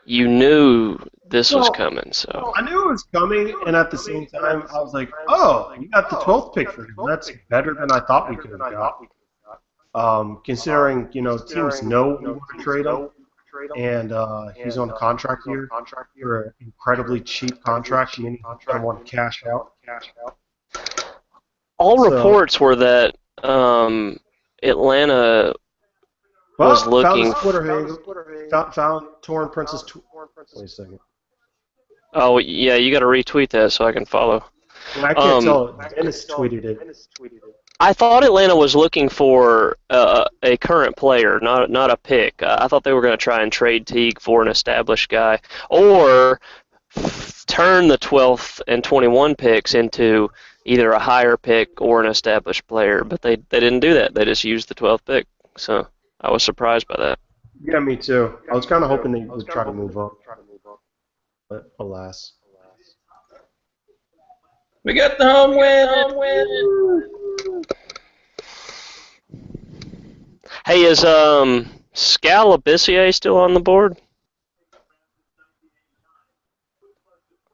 You knew this was coming, so. I knew it was coming, and at the same time, I was like, oh, we got the 12th pick for him. That's better than I thought we could have got. Considering, teams know we want to trade him, and he's on a contract here for an incredibly cheap contract, meaning he's going to want to cash out. All reports were that Atlanta was looking. Found Torn Princess. Wait a second. Oh yeah, you got to retweet that so I can follow. Well, I can't tell. Dennis tweeted it. I thought Atlanta was looking for a current player, not a pick. I thought they were going to try and trade Teague for an established guy, or turn the 12th and 21 picks into either a higher pick or an established player. But they didn't do that. They just used the 12th pick. So I was surprised by that. Yeah, me too. I was kind of hoping they would try to move up, but alas. We got the home win. Hey, is Scalabissier still on the board?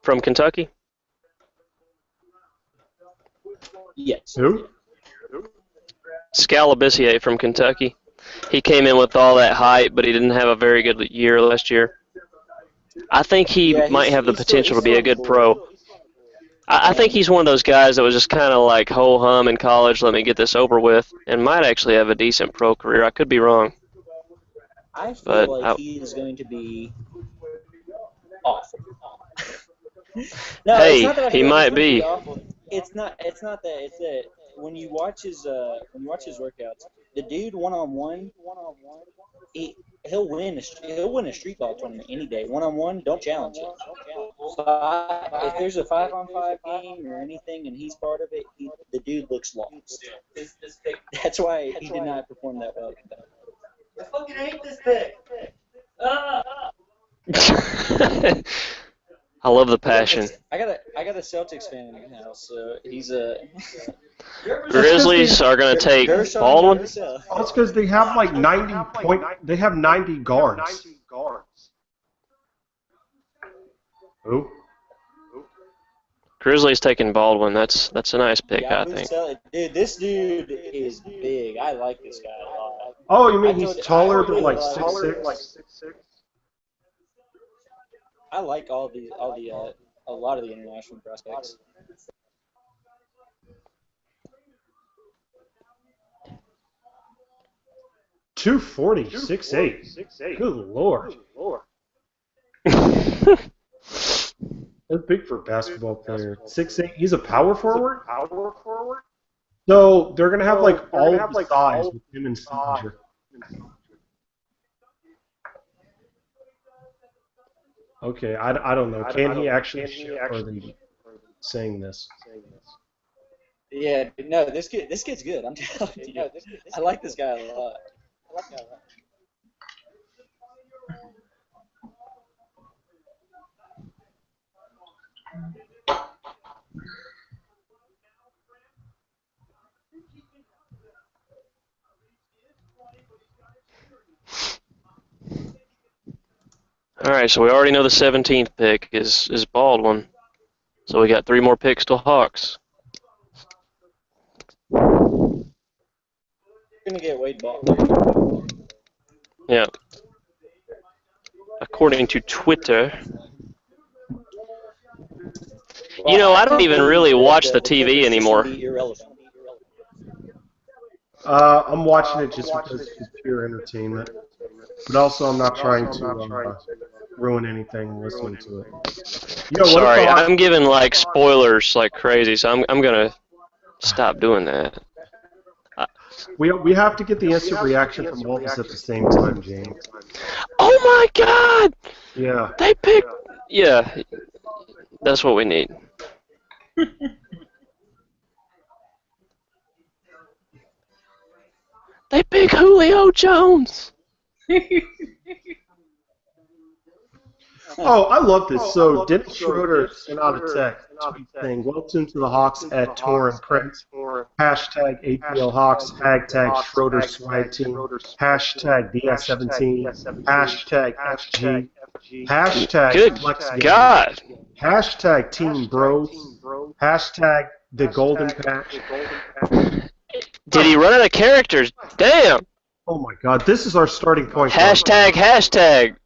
From Kentucky? Yes. Who? Scalabissier from Kentucky. He came in with all that hype, but he didn't have a very good year last year. I think he might have the potential to be a good pro. I think he's one of those guys that was just kind of like ho-hum in college, let me get this over with, and might actually have a decent pro career. I could be wrong. I feel like he is going to be awful. No, hey, it's not that he might be. It's not that. It's that when you watch his workouts, the dude one-on-one, he'll win a street ball tournament any day. One-on-one, don't challenge it. If there's a 5-on-5 game or anything and he's part of it, the dude looks lost. That's why he did not perform that well. I fucking hate this pick. I love the passion. I got a Celtics fan in the house, so he's a. Grizzlies are going to take Baldwin. Oh, it's because they have like 90 guards. Who? Grizzlies taking Baldwin. That's a nice pick, Yeah, I think. Dude, this dude is big. I like this guy a lot. Oh, you mean he's taller than like 6'6"? I like a lot of the international prospects. .240, 6'8". Good lord. That's big for a basketball player. 6'8". He's a power forward? So they're gonna have like all of the size with him and Seager. Okay, I don't know. Can he actually shoot further than saying this? Yeah, no, this kid's good. I'm telling you. I like this guy a lot. All right, so we already know the 17th pick is Baldwin. So we got 3 more picks to Hawks. You're gonna get Wade Butler. Yeah. According to Twitter. You know, I don't even really watch the TV anymore. I'm watching it just because it's pure entertainment. But also, I'm not trying to ruin anything listening to it. Sorry, I'm giving like spoilers like crazy, so I'm gonna stop doing that. We have to get the instant reaction from all of us at the same time, James. Oh my God! Yeah. They picked. Yeah, that's what we need. They pick Julio Jones. Oh, I love this. So Dennis Schroeder sent out a text tweet saying, "Welcome to the Hawks at Torrent Prince. Hashtag ATL Hawks. Hashtag Schroeder Swag Team. Hashtag DS17. Hashtag FG. Hashtag Good Flex Game. God. Hashtag Team Bros. Hashtag the Golden Patch." Did he run out of characters? Damn. Oh my God, this is our starting point. Hashtag.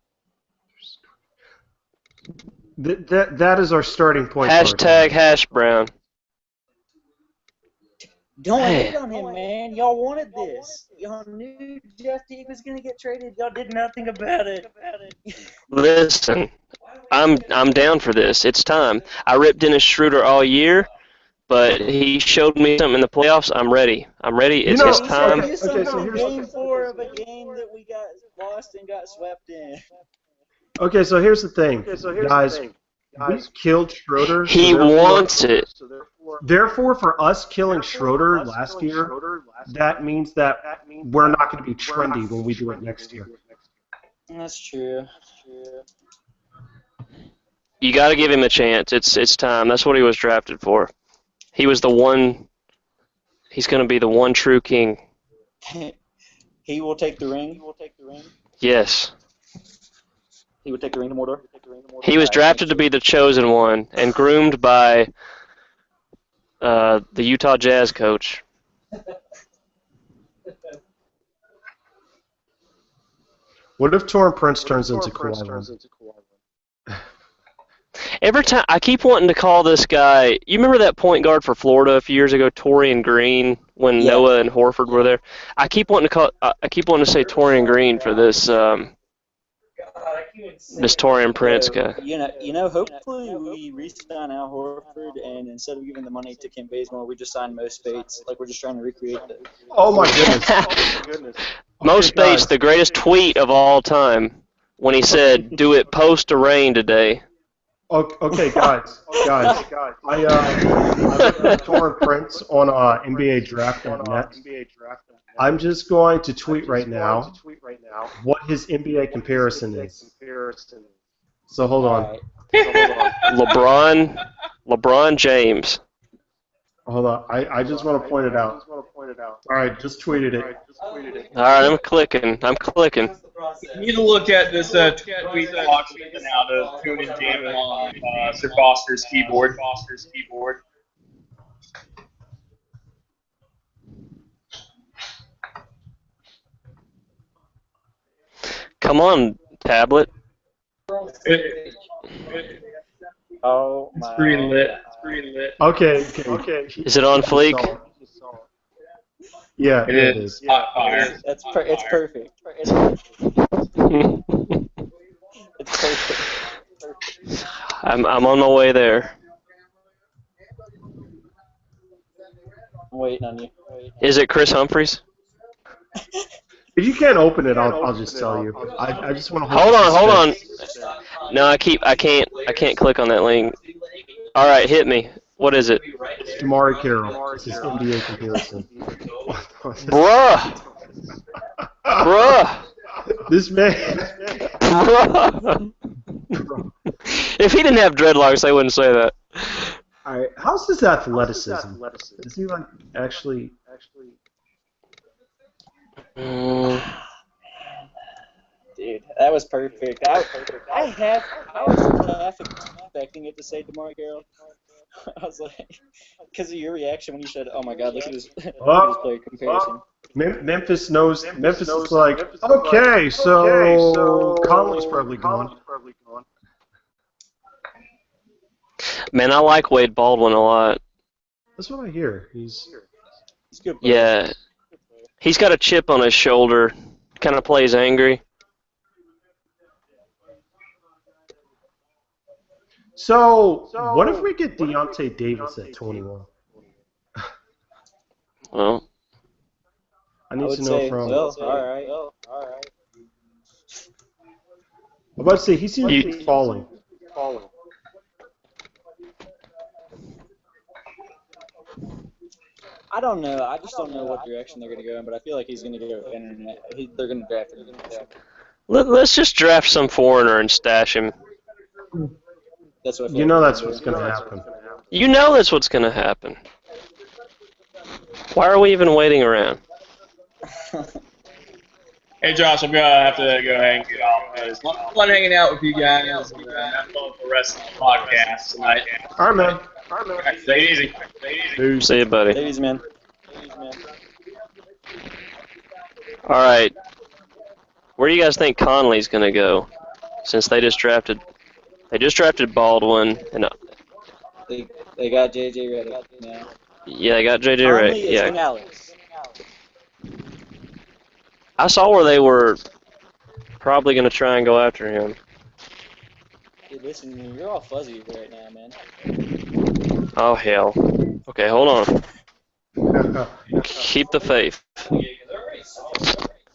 That is our starting point. Hashtag hash brown. Don't Man. hate on him, man. Y'all wanted this. Y'all knew Jeff Teague was gonna get traded. Y'all did nothing about it. Listen, I'm down for this. It's time. I ripped Dennis Schroeder all year, but he showed me something in the playoffs. I'm ready. It's his time. You saw game 4 of a game that we got lost and got swept in. Okay, so here's the thing, guys. We killed Schroeder. He wants it. Therefore, for us killing Schroeder last year, that means that we're not going to be trendy when we do it next year. That's true. You got to give him a chance. It's time. That's what he was drafted for. He was the one. He's going to be the one true king. He will take the ring. Yes. He would take the ring to Mordor. He was drafted to be the chosen one and groomed by the Utah Jazz coach. What if Torrent Prince turns into Kawhi? Every time I keep wanting to call this guy. You remember that point guard for Florida a few years ago, Torian Green, when Noah and Horford were there. I keep wanting to say Torian Green for this. This Torian Prince guy. You know. Hopefully we re-sign Al Horford, and instead of giving the money to Kent Bazemore, we just sign Mo Spates. Like we're just trying to recreate that. Oh my goodness! Mo Spates, the greatest tweet of all time, when he said, "Do it post to rain today." Okay, guys. I looked at Torrent Prince on NBA Draft.net. I'm just going to tweet right now what his NBA comparison is. So hold on. LeBron James. Hold on. I just want to point it out. All right, just tweeted it. All right, I'm clicking. You need to look at this tweet that Hawks sent out to tune and jam on Sir Foster's keyboard. Come on, tablet. Oh It's my. pretty lit. Okay. Is it on fleek? Yeah, It is. Hot fire. It's perfect. It's perfect. I'm on my way there. I'm waiting on you. Is it Chris Humphries? If you can't open it, I'll just tell you. I just want to Hold on. No, I can't click on that link. All right, hit me. What is it? It's Damari Carroll. It's his NBA comparison. Bruh. This man. Bruh. If he didn't have dreadlocks, I wouldn't say that. All right. How's his athleticism? Is he actually? Dude, that was perfect. I was half expecting it to say DeMar Carroll. I was like, because of your reaction when you said, "Oh my God, look at his player comparison." Memphis knows. Memphis is like, okay, so Conley's probably gone. Man, I like Wade Baldwin a lot. That's what I hear. He's good. Yeah. He's got a chip on his shoulder. Kind of plays angry. So what if we get Deontay Davis at 21? Well, I need to know from. All right. I'm about to say he seems to be falling. I don't know. I just don't know what direction they're going to go in, but I feel like he's going to go internet. They're going to draft him. Let's just draft some foreigner and stash him. That's what I feel You like know they're that's gonna what's do. going to happen. You know that's what's going to happen. Why are we even waiting around? Hey Josh, I'm gonna have to go ahead and get off. It's fun hanging out with you guys. Have fun with the rest of the podcast tonight. All right, man. All right, stay easy. See you, buddy. Ladies, man. All right. Where do you guys think Conley's going to go? Since they just drafted Baldwin and They got JJ Redick now. yeah, they got JJ Conley Redick. is Yeah, in Alex. I saw where they were probably going to try and go after him. Dude, listen, you're all fuzzy right now, man. Oh hell. Okay, hold on. Keep the faith. All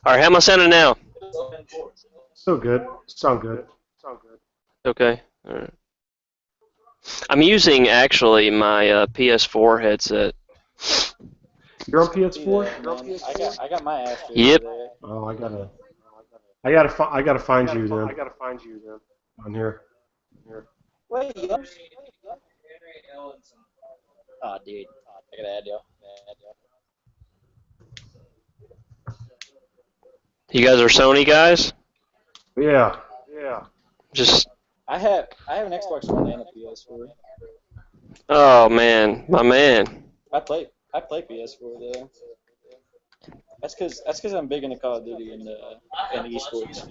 right, how am I sounding now? So good. Sound good. Okay. All right. I'm using actually my PS4 headset. You're on PS4? Man, I got my Astros Yep. there. Oh, I gotta find you then. On here. Wait, you Oh, dude. I gotta add y'all. You guys are Sony guys? Yeah. Just I have an Xbox One and a PS4. oh man, my man. I play PS4 though. That's cause I'm big into Call of Duty and esports.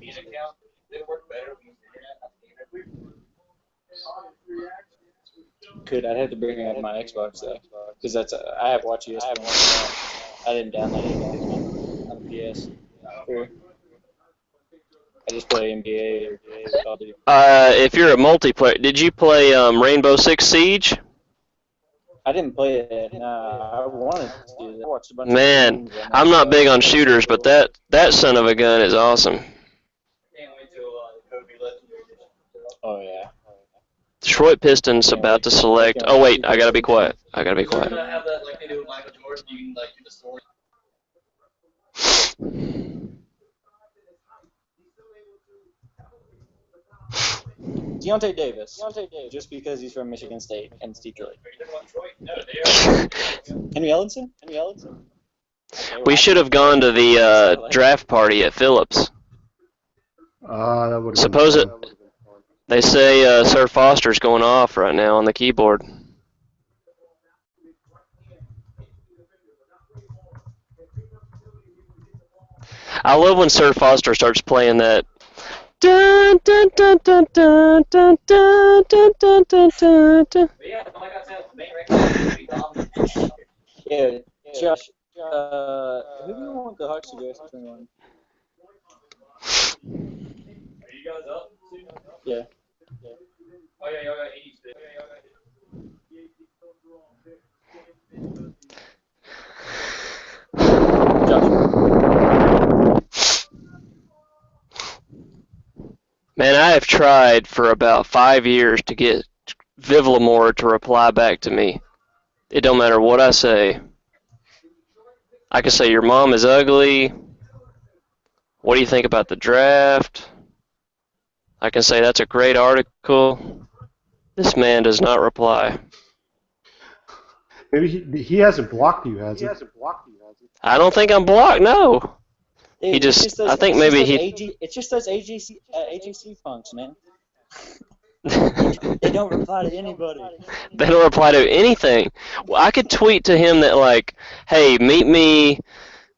I'd have to bring up my Xbox though, because I have Watch ESPN. I didn't download it on the PS. I just play NBA or Call of Duty. If you're a multiplayer, did you play Rainbow Six Siege? I didn't play it. Nah, I wanted to do that. I watched a bunch Man, of games I'm not big on shooters, but that son of a gun is awesome. Oh yeah. Detroit Pistons about to select. Oh wait, I gotta be quiet. Deontay Davis. Just because he's from Michigan State and it's Detroit. Henry Ellenson? We should have gone to the draft party at Phillips. That would. Suppose it. They say Sir Foster's going off right now on the keyboard. I love when Sir Foster starts playing that. Dun, dun, dun, dun, dun, dun, dun, dun, dun, dun, dun, dun. Yeah, Josh. Who do you want the Hawks to go to 21? Are you guys up? Yeah. Oh yeah, y'all got 86. Man, I have tried for about 5 years to get Viv Lamore to reply back to me. It don't matter what I say. I can say your mom is ugly. What do you think about the draft? I can say that's a great article. This man does not reply. Maybe he hasn't blocked you, has he? I don't think I'm blocked, no. Dude, He just I think maybe he... It's just those AJC punks, man. They don't reply to anybody. They don't reply to anything. Well, I could tweet to him that, like, hey, meet me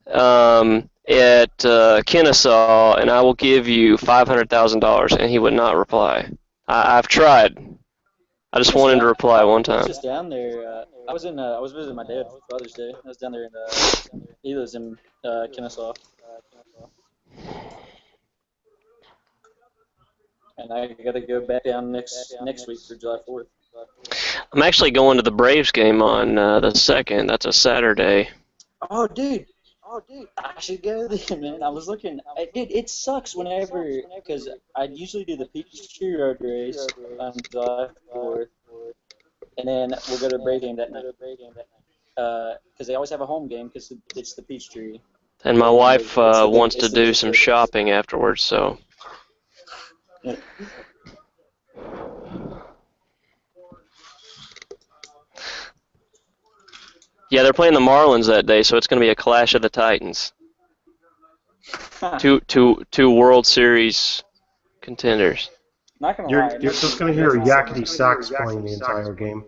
at Kennesaw, and I will give you $500,000, and he would not reply. I've tried. I just want him to reply one I was time. just down there. I was visiting my dad for Father's Day. I was down there he lives in Kennesaw. And I gotta go back down next week for July 4th. I'm actually going to the Braves game on the 2nd. That's a Saturday. Oh, dude, I should go then, man. I was looking. Dude, it sucks whenever, because I usually do the Peachtree Road race on July 4th, and then we'll go to the Brave game that night. because they always have a home game because it's the Peachtree. And my And wife it's the big- wants it's to the do big some circus. shopping afterwards, so. Yeah, they're playing the Marlins that day, so it's going to be a clash of the Titans. Two World Series contenders. Not gonna You're lie. just going to hear yakety sax playing the entire game.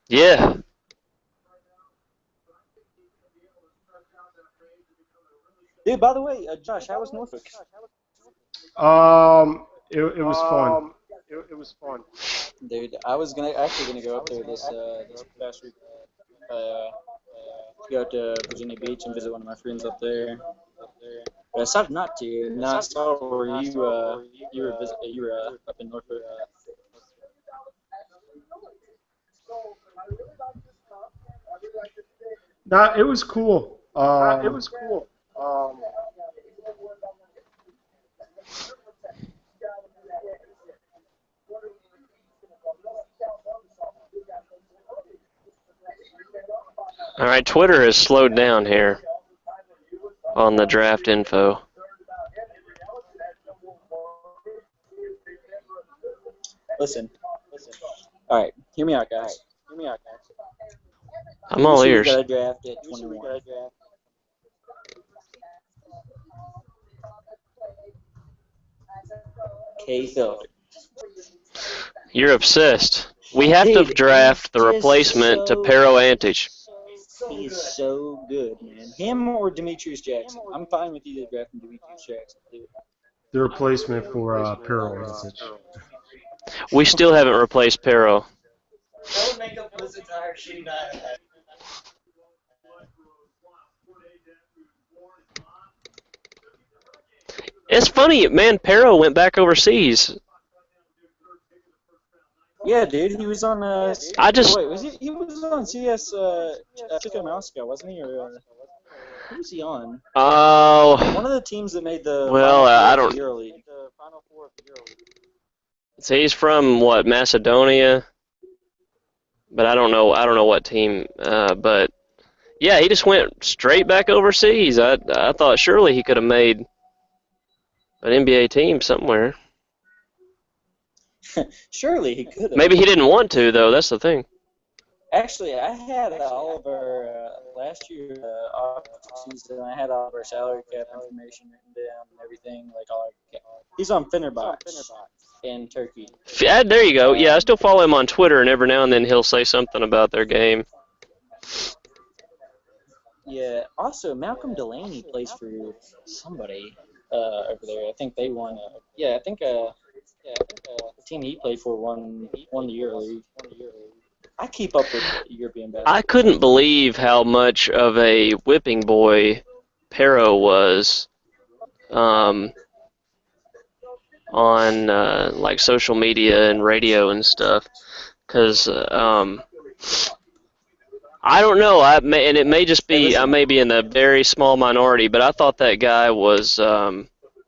Yeah. Dude, by the way, Josh, how was Norfolk? It was fun. It was fun. Dude, I was actually gonna go up there this past week. Go out to Virginia Beach and visit one of my friends up there. But I decided not to. And I saw where you were up in Norfolk. Nah, it was cool. All right, Twitter has slowed down here on the draft info. Listen. All right, hear me out, guys. I'm all ears. We got a draft at 21. K. Felder. You're obsessed. We have to Dude, draft the he's just replacement to so- Pero Antich. He is so good, man. Him or Demetrius Jackson. I'm fine with either drafting Demetrius Jackson, too. The replacement for Pero. We still haven't replaced Pero. That would make up this entire shitty night. It's funny, man. Pero went back overseas. Yeah, dude, he was on. I just- Wait, was he was on CS Chico Moscow, wasn't he? Or who was he on? Oh, One of the teams that made the Well, Final Four I of the don't- EuroLeague. The Final Four of the EuroLeague. so he's from what, Macedonia? But I don't know what team. But yeah, he just went straight back overseas. I thought surely he could have made an NBA team somewhere. Surely he could have. Maybe he didn't want to though. That's the thing. Actually, I had all of our last year off season. I had all of our salary cap information written down and everything. Like all our cap. He's on Fenerbahce in Turkey. There you go. Yeah, I still follow him on Twitter, and every now and then he'll say something about their game. Yeah. Also, Malcolm Delaney plays for somebody over there. I think they won. I think the team he played for won the EuroLeague. I keep up with European basketball. I couldn't believe how much of a whipping boy Pero was on like social media and radio and stuff. Because I don't know. And it may just be I may be in the very small minority, but I thought that guy was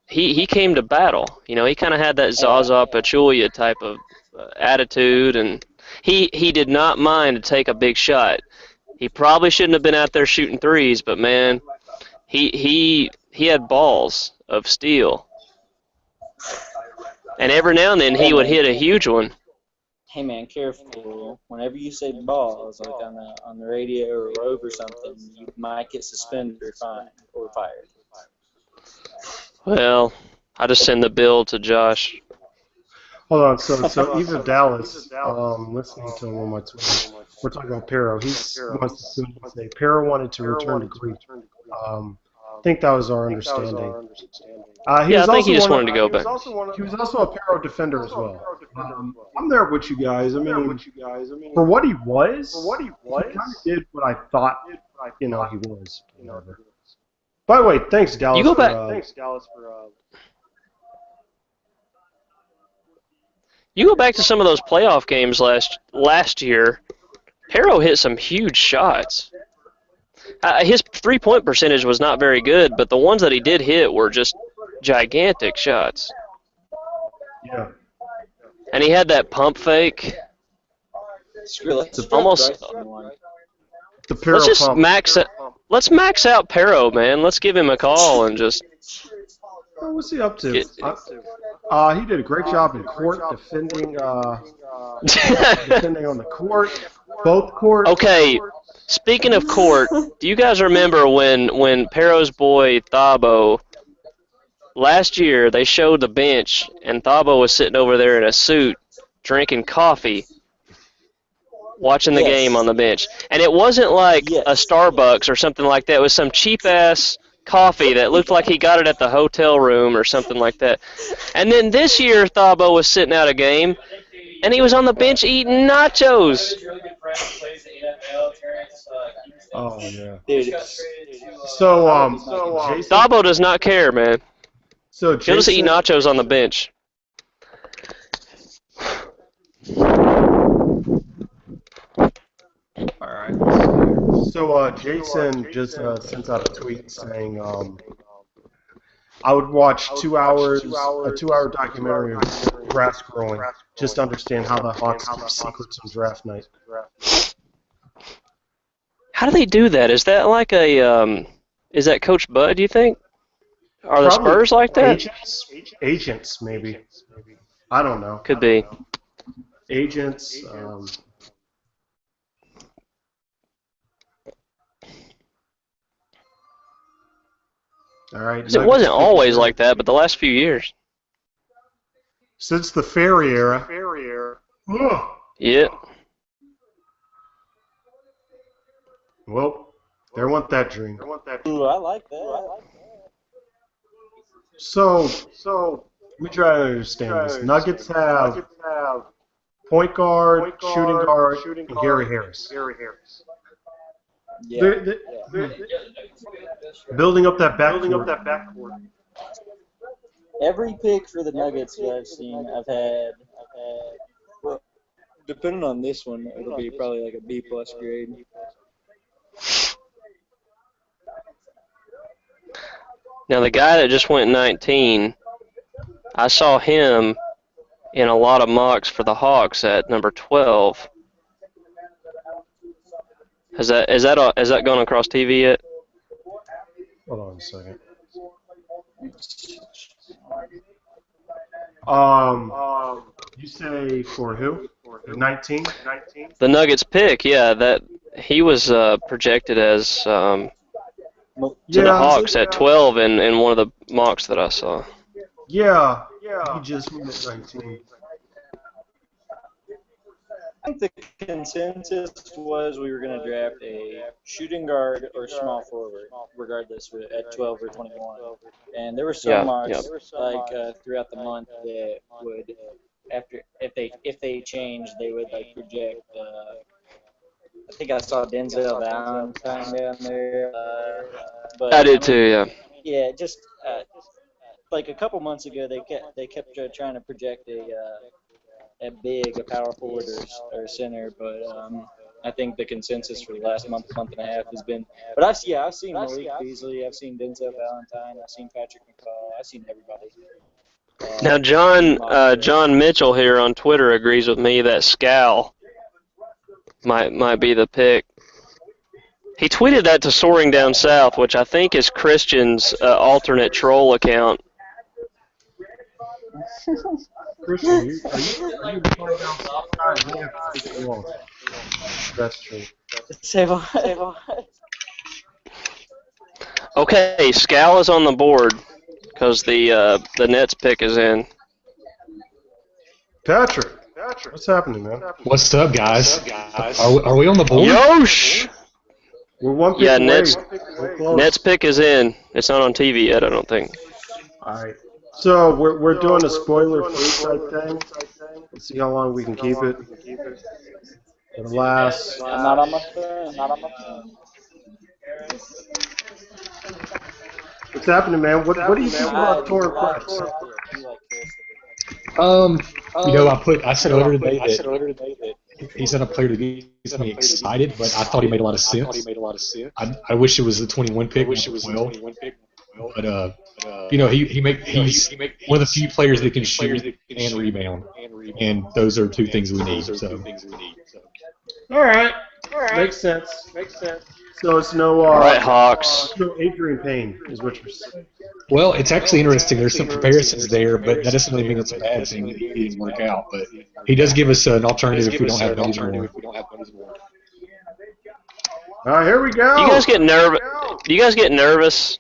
he came to battle. You know, he kind of had that Zaza Pachulia type of attitude, and he did not mind to take a big shot. He probably shouldn't have been out there shooting threes, but man, he had balls of steel. And every now and then he would hit a huge one. Hey man, careful. Whenever you say balls, like on the radio or over something, you might get suspended or fined or fired. Well, I just send the bill to Josh. Hold on. So Eva Dallas, listening to him on my Twitter, we're talking about Pero. He wants to say Pero wanted to return to Greece. I think that was our understanding. I think he just wanted to go back. He was also a Pero defender as well. I'm there with you guys. I mean, for what he was, he kind of did what I thought, he was. By the way, thanks Dallas. You go back. You go back to some of those playoff games last year. Pero hit some huge shots. His three-point percentage was not very good, but the ones that he did hit were just gigantic shots. Yeah. And he had that pump fake. It's almost The Piro Let's just pump. let's max out Pero, man. Let's give him a call and just. What's he up to? Get- He did a great job in court defending defending on the court, both courts. Okay, speaking of court, do you guys remember when Pero's boy Thabo last year they showed the bench and Thabo was sitting over there in a suit drinking coffee, watching the Yes. game on the bench, and it wasn't like Yes. a Starbucks or something like that. It was some cheap ass coffee that looked like he got it at the hotel room or something like that. And then this year Thabo was sitting out a game and he was on the bench eating nachos. Oh yeah. Dude, So Jason. Thabo does not care, man. So He'll just eat Jason. nachos on the bench. All right. So Jason just sent out a tweet saying I would watch 2 hours, a 2-hour documentary of grass growing, just to understand how the Hawks keep secrets on draft night. How do they do that? Is that like a is that Coach Bud, do you think? Are the Probably Spurs like that? Agents, maybe. I don't know. Could be. Agents. All right. It wasn't always like that, but the last few years. Since the fairy era. Ugh. Yeah. Well, there went that dream. ooh, I like that. So let me try to understand this. Nuggets have point guard, shooting guard, and Gary Harris. Yeah. They're building up that backcourt. Every pick for the Nuggets that I've seen, I've had. Well, depending on this one, it'll be probably like a B+ grade. Now the guy that just went 19, I saw him in a lot of mocks for the Hawks at number 12. Has that gone across TV yet? Hold on a second. You say for who? 19? The Nuggets pick, yeah, that he was projected as to the Hawks at 12 in one of the mocks that I saw. Yeah. He just went at 19. I think the consensus was we were going to draft a shooting guard or small forward, regardless at 12 or 21. And there were some mocks throughout the month that would, if they changed, they would like project. I think I saw Denzel Valentine down there. But I did too, yeah. Yeah, just like a couple months ago, they kept trying to project a power forward or center, but I think the consensus for the last month and a half has been. But I've seen Malik Beasley, I've seen Denzel Valentine, I've seen Patrick McCaw, I've seen everybody. Now John Mitchell here on Twitter agrees with me that Scal might be the pick. He tweeted that to Soaring Down South, which I think is Christian's alternate troll account. Christian, are you playing outside? That's true. Save on. Okay, Scal is on the board because the Nets pick is in. Patrick, what's happening, man? What's up, guys? Are we on the board? Yosh! We're one pick Yeah, away. We're close. Nets pick is in. It's not on TV yet, I don't think. All right. So we're doing a spoiler-free type thing. Let's see how long we can keep it. It'll last. I'm not on my phone. What's happening, man? What do you think about Torrey Prince? I said earlier today that he's not a player that gets me excited, but I thought he made a lot of sense. I wish it was the 21 pick. But he's one of the few players that can shoot and rebound, and those are two things we need. So. All right. Makes sense. So it's no All right, Hawks. no Adrian Payne is what you're saying. Well, it's actually interesting. There's some comparisons there, but that doesn't really mean it's a bad thing that he didn't work out. But he does give us an alternative if we don't have those more. All right, here we go. Do you guys get nervous? Do you guys get nervous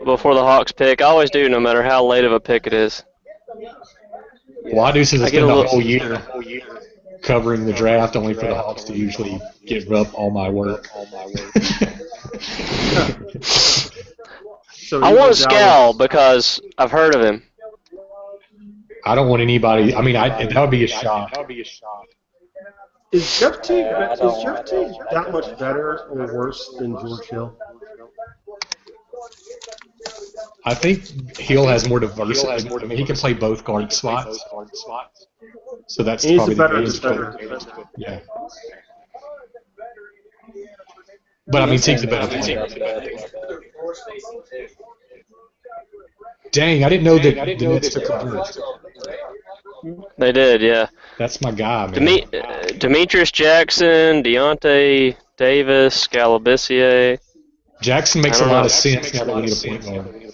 before the Hawks pick? I always do, no matter how late of a pick it is. Well, I do since I I get spend a the little- whole year covering the draft, only for the Hawks to usually give up all my work. So I he want was Scal because I've heard of him. I don't want anybody. I mean, that would be a shock. Is Jeff Teague I is don't Jeff want Teague that. that much better or worse than George Hill? I think Hill has more diversity. I mean, he can play both guard spots. So that's He's probably a better the defender. Yeah. But I mean, Teague's a better player. Dang, I didn't know that the Nets took LeVert. They did, yeah. That's my guy, man. Demetrius Jackson, Deontay Davis, Scalabissier. Jackson makes I a don't lot know. of sense now that we need a point guard.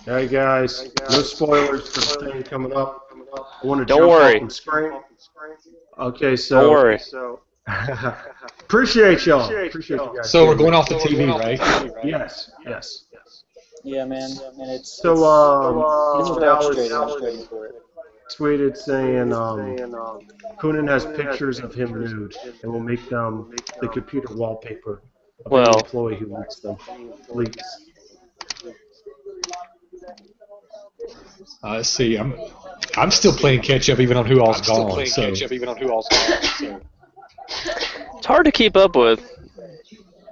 Hey guys, no spoilers for the thing coming up. I want to Don't jump worry. off and scream. Okay, so Don't worry. appreciate y'all. Appreciate you guys. So we're going off the TV, right? Yes. Yeah, man. And it's So it's Mr. frustrating. Dallas I'm just waiting for it. tweeted saying Coonan has pictures of him nude and will make them the computer wallpaper of Well. any employee who leaks them. Leaks. Let's see. I'm still playing catch up even on who all's gone. So It's hard to keep up with.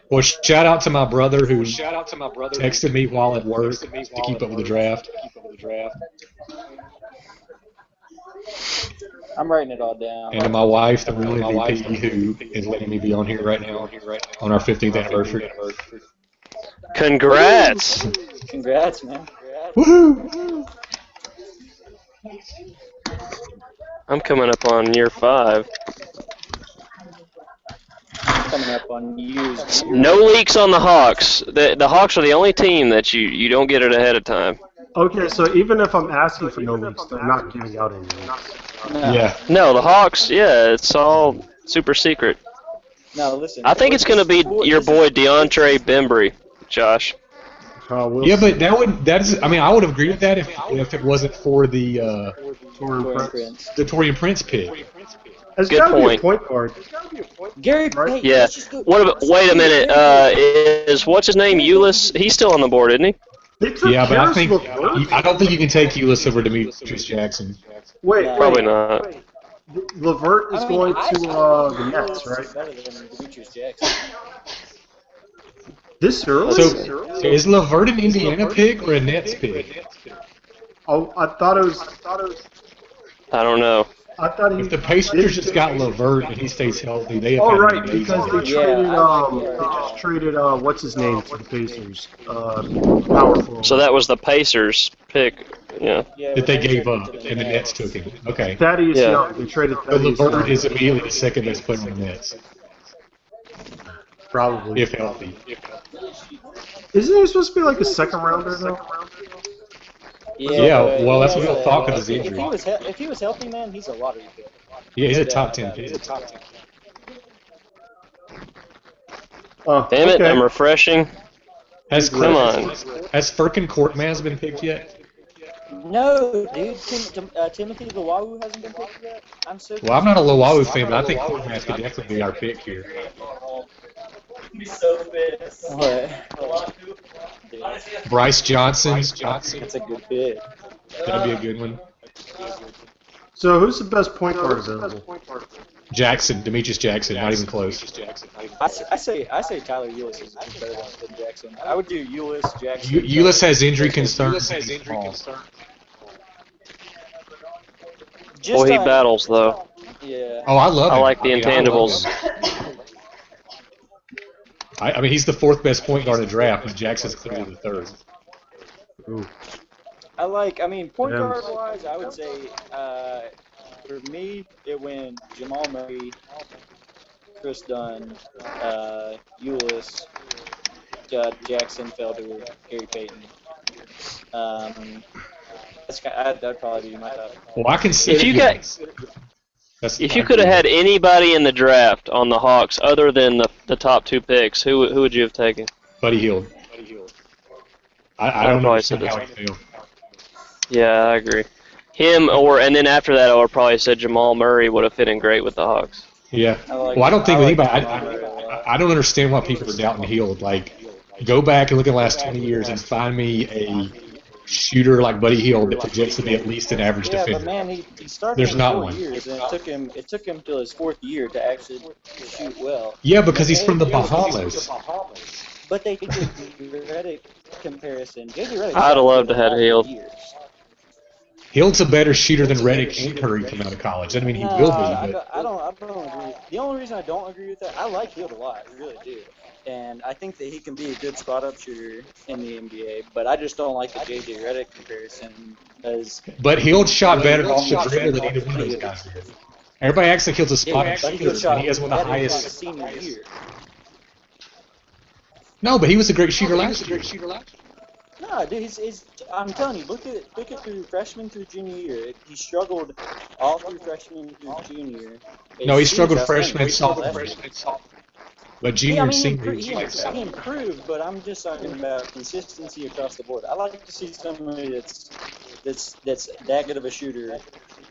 well, shout out to my brother who texted me while at work to keep up with the draft. I'm writing it all down. And to my wife, the real MVP, who is letting me be on here right now on our 15th anniversary. Congrats. Congrats, man. Woohoo! I'm coming up on year 5. Coming up on used. No leaks on the Hawks. The Hawks are the only team that you don't get it ahead of time. Okay, so even if I'm asking for no leaks, they're not giving out any leaks. No. Yeah. No, the Hawks, yeah, it's all super secret. No, listen. I think it's going to be your boy DeAndre Bembry, Josh. We'll Yeah, see. but I mean, I would agree with that if it wasn't for the Torian Prince. Torian Prince pick. It's Good got to be a point. point guard. Gary, Right? hey, Yeah. let's just go- What about, wait a minute. Is what's his name? Ulyss? He's still on the board, isn't he? They took Yeah, but I Karis think LeVert? I don't think you can take Ulyss over Demetrius Jackson. Wait, No. Probably wait. not. LeVert is I mean, going I to think the Ulyss Nets, is right? better than Demetrius Jackson. This early? So is LeVert an Indiana pick or a Nets pick? Oh, I thought it was. I don't know. I thought he. If the Pacers just got LeVert and he stays healthy, they have Oh had right, an amazing because they year. traded. I like They that. just traded. What's his name to the Pacers? Power forward. So that was the Pacers pick. Yeah. Yeah, that they but gave traded up to the and the Nets. Nets took him. Okay. Thaddeus Yeah. Young. They traded But Thaddeus LeVert Young. is immediately the second best player on the Nets, Probably. if healthy. Isn't he supposed to be like a second rounder though? Yeah, but well, that's he what has we'll talk a- of his if injury. if he was healthy, man, he's a lottery pick. Yeah, he's a No top doubt 10 about pick. it. Oh, Damn it, okay. I'm refreshing. Has Come on. Has Furkan Korkmaz been picked yet? No, dude. Timothy Luau hasn't been picked yet. I'm so. Well, I'm not a Loahu fan, but I think Korkmaz could definitely be our pick here. What? Dude, Bryce Johnson, that's a good pick. that'd be a good one. So who's the best point guard available? Jackson, Demetrius Jackson, not even close. I say Tyler Ulyss is better than Jackson. I would do Ulyss, Jackson. Ulyss has injury concerns. Just, Well, he battles, though. Yeah. Oh, I love him. I like the mean, I love intangibles. him. I mean, he's the fourth best point guard in the draft, but Jackson's clearly the third. Ooh. I mean, point Yeah. guard wise, I would say for me, it went Jamal Murray, Chris Dunn, Eulis, Jackson Felder, Gary Payton. That'd probably be my top. Well, I consider If you yeah, got, that's, if I you could have agree had with anybody in the draft on the Hawks other than the top 2 picks, who would you have taken? Buddy Hield. I I'd don't probably said understand how this. he failed. Yeah, I agree. Him and then after that, I would probably said Jamal Murray would have fit in great with the Hawks. Yeah. Well, I don't think anybody. I don't understand why people are doubting Hield. Like, go back and look at the last 20 years and find me a shooter like Buddy Hield that projects to be at least an average Yeah, defender. but man, he started There's for not 4 one. years, and it took him till his 4th year to actually shoot well. Yeah, because he's from the Bahamas. But they did the Redick comparison. JJ Redick. I'd have loved to have Hield. Hield's a better shooter than Redick and Curry came out of college. I mean, he will be. But I don't agree. The only reason I don't agree with that, I like Hield a lot, I really do, and I think that he can be a good spot-up shooter in the NBA. But I just don't like the JJ Redick comparison because. But Hield shot better off the dribble than either one of those guys did. Everybody acts like Hield's a spot-up shooter, and he has one of the highest. Senior year. No, but he was a great shooter last year. No, dude, I'm telling you, look at through freshman through junior year. He struggled all through freshman through junior. No, he struggled freshman and sophomore. But junior and senior, he improved, but I'm just talking about consistency across the board. I like to see somebody that's that good of a shooter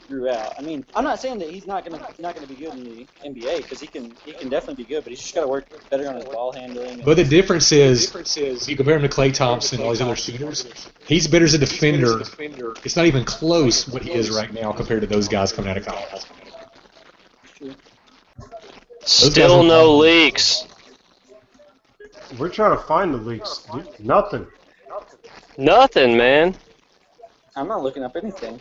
throughout. I mean, I'm not saying that he's not gonna be good in the NBA because he can definitely be good, but he's just got to work better on his ball handling. But the difference is, if you compare him to Klay Thompson and all these other shooters, he's better as a defender. It's not even close what he is right now compared to those guys coming out of college. Still no leaks. We're trying to find the leaks. Dude, nothing. Nothing, man. I'm not looking up anything.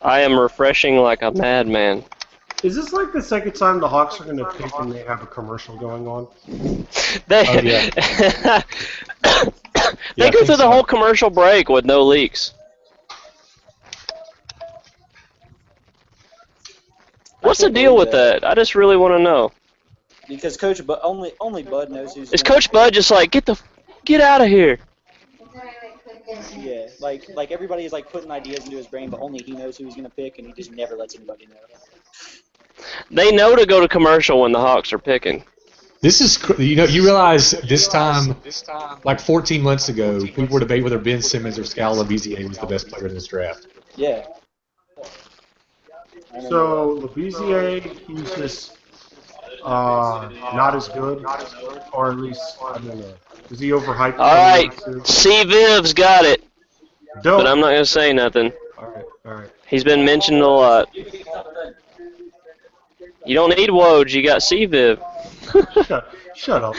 I am refreshing like a madman. Is this like the second time the Hawks are going to pick and they have a commercial going on? They, Oh, yeah. they I go think through the so. whole commercial break with no leaks. What's the deal with that? I just really want to know. Because only Bud knows who's. Is Coach Bud just like get out of here? Yeah, like everybody is like putting ideas into his brain, but only he knows who he's gonna pick, and he just never lets anybody know. They know to go to commercial when the Hawks are picking. This is, you realize this time, like 14 months ago, people were debating whether Ben Simmons or Scala Labissiere was the best player in this draft. Yeah. So Labissiere, he's just not as good, or at least I don't know. Is he overhyped? All right, C. Viv's got it, Dope. but I'm not gonna say nothing. All right. He's been mentioned a lot. You don't need Woj, you got C. Viv. Shut up.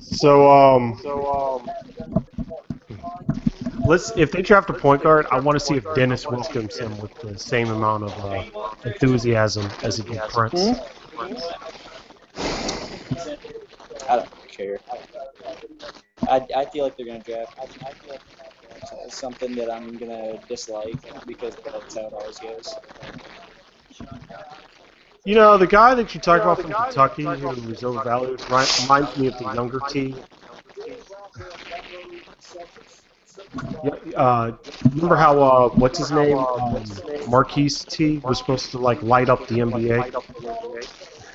So if they draft a point guard, I want to see if Dennis welcomes him with the same amount of enthusiasm as he did Prince. I don't care. I feel like they're gonna draft something that I'm gonna dislike because that's how it always goes. You know, the guy that you talked about from Kentucky who was overvalued reminds me of the younger T. Remember how what's his name, Marquise T was supposed to like light up the NBA?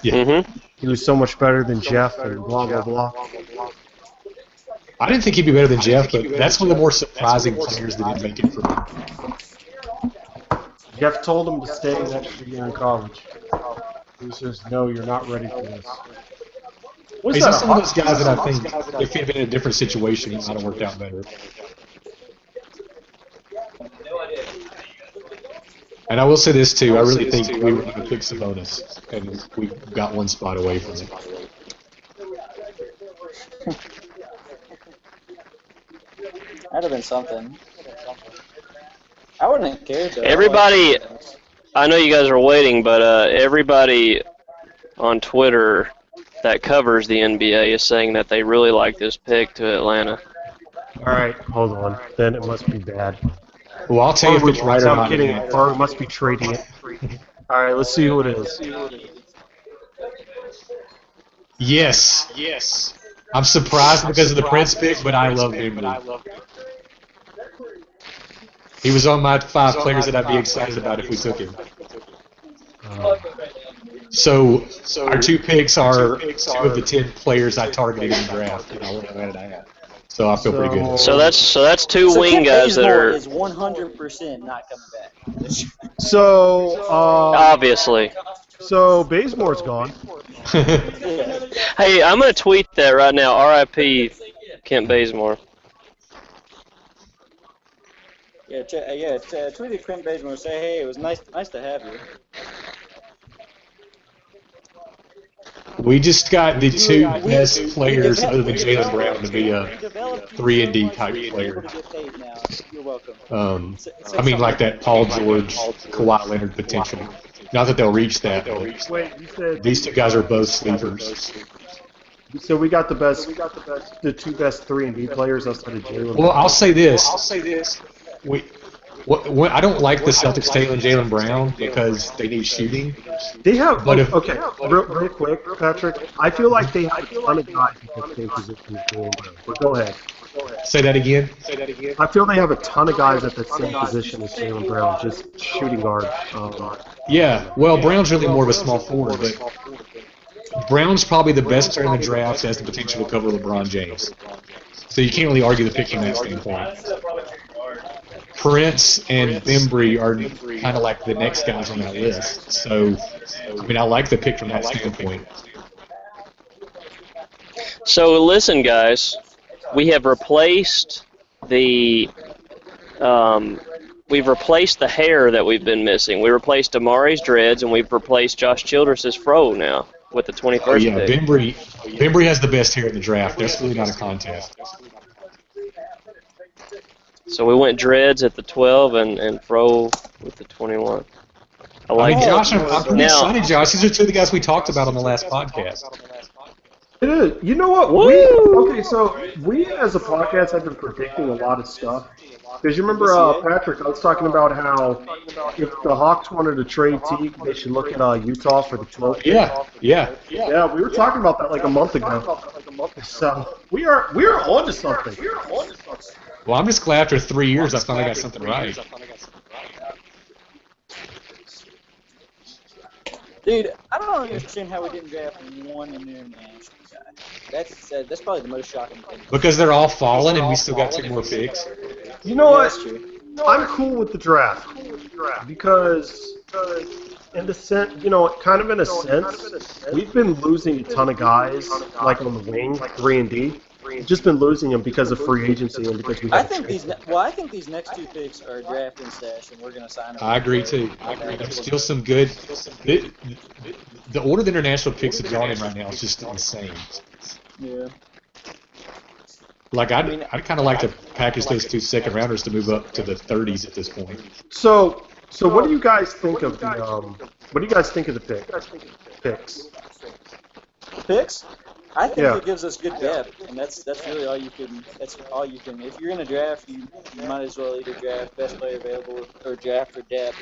Yeah. Mm-hmm. He was so much better than Jeff and blah blah blah. I didn't think he'd be better than Jeff, but that's one of the more surprising players that didn't make it for me. Jeff told him to stay an extra year in college. He says, "No, you're not ready for this." He's just one of those guys that I think if he had been in a different situation, he might have worked out better. And I will say this too, I really think we were going to pick Sabonis, and we got one spot away from it. That'd have been something. I wouldn't have cared though. Everybody, I know you guys are waiting, but everybody on Twitter that covers the NBA is saying that they really like this pick to Atlanta. All right, hold on. Then it must be bad. Well, I'll tell you if it's right or I'm not. kidding. Man. Or must be trading it. All right, let's see who it is. Yes. I'm surprised because of the Prince pick, but I love Bembry. He was on my 5 players that I'd be excited about if we took him. So our 2 picks are 2 of the 10 players I targeted in the draft, and I would have had. So I feel pretty good. So that's 2 wing Kent guys that Bazemore are is 100% not coming back. So, obviously. so Bazemore's gone. Hey, I'm gonna tweet that right now. R.I.P. Kent Bazemore. Tweet at Clint Bazemore. Say, hey, it was nice to have you. We just got the 2 best players other than Jaylen Brown to be a 3-and-D type player. You're welcome. I mean, like that Paul George, Kawhi Leonard potential. Not that they'll reach that, but Wait, you said these 2 guys are both sleepers. so we got the 2 best 3-and-D players outside of Jalen. Well, I'll say this. I don't like the Celtics taking Jaylen Brown because they need shooting. They have, But if- real quick, Patrick. I feel like they have a ton of guys in the same position as Jalen Brown. But go ahead. Say that again. I feel they have a ton of guys at the same position as Jalen Brown, just shooting guard. Yeah, well, Brown's really more of a small forward, but Brown's probably the best player in the draft that has the potential to cover LeBron James. So you can't really argue the pick from that standpoint. Prince and Bembry are kind of like the next guys on that list. So, I mean, I like the pick from that standpoint. So listen, guys, we have replaced the hair that we've been missing. We replaced Amari's dreads, and we've replaced Josh Childress's fro now with the 21st Oh, yeah, pick. Bembry has the best hair in the draft. That's really not a contest. So we went dreads at the 12 and fro with the 21. I I like mean, it. Josh, I'm pretty Now- excited, Josh. These are 2 of the guys we talked about on the last podcast. It is. You know what? So we as a podcast have been predicting a lot of stuff. Because you remember, Patrick, I was talking about how if the Hawks wanted to trade Teague, they should look at Utah for the 12th pick. Yeah. Yeah, we were talking about that like a month ago. So we are on to something. Well, I'm just glad after 3 years I finally got something right. Dude, I don't understand how we didn't draft one international guy. That's probably the most shocking thing. Because they're all fallen and we still got 2 more picks. You know what? That's true. I'm cool with the draft because, in the sense, kind of in a sense, we've been losing a ton of guys like on the wing, 3-and-D. Just been losing them because of free agency and because we. I think these next 2 picks are draft and stash, and we're gonna sign them. I agree too. There's still some good. The order the international picks have gone in right now is just insane. Yeah. Like I'd kind of like to package those 2 second rounders to move up to the 30s at this point. So what do you guys think of the What do you guys think of the picks? Picks? I think Yeah. it gives us good depth, and that's really all you can. That's all you can. If you're in a draft, you might as well either draft best player available or draft for depth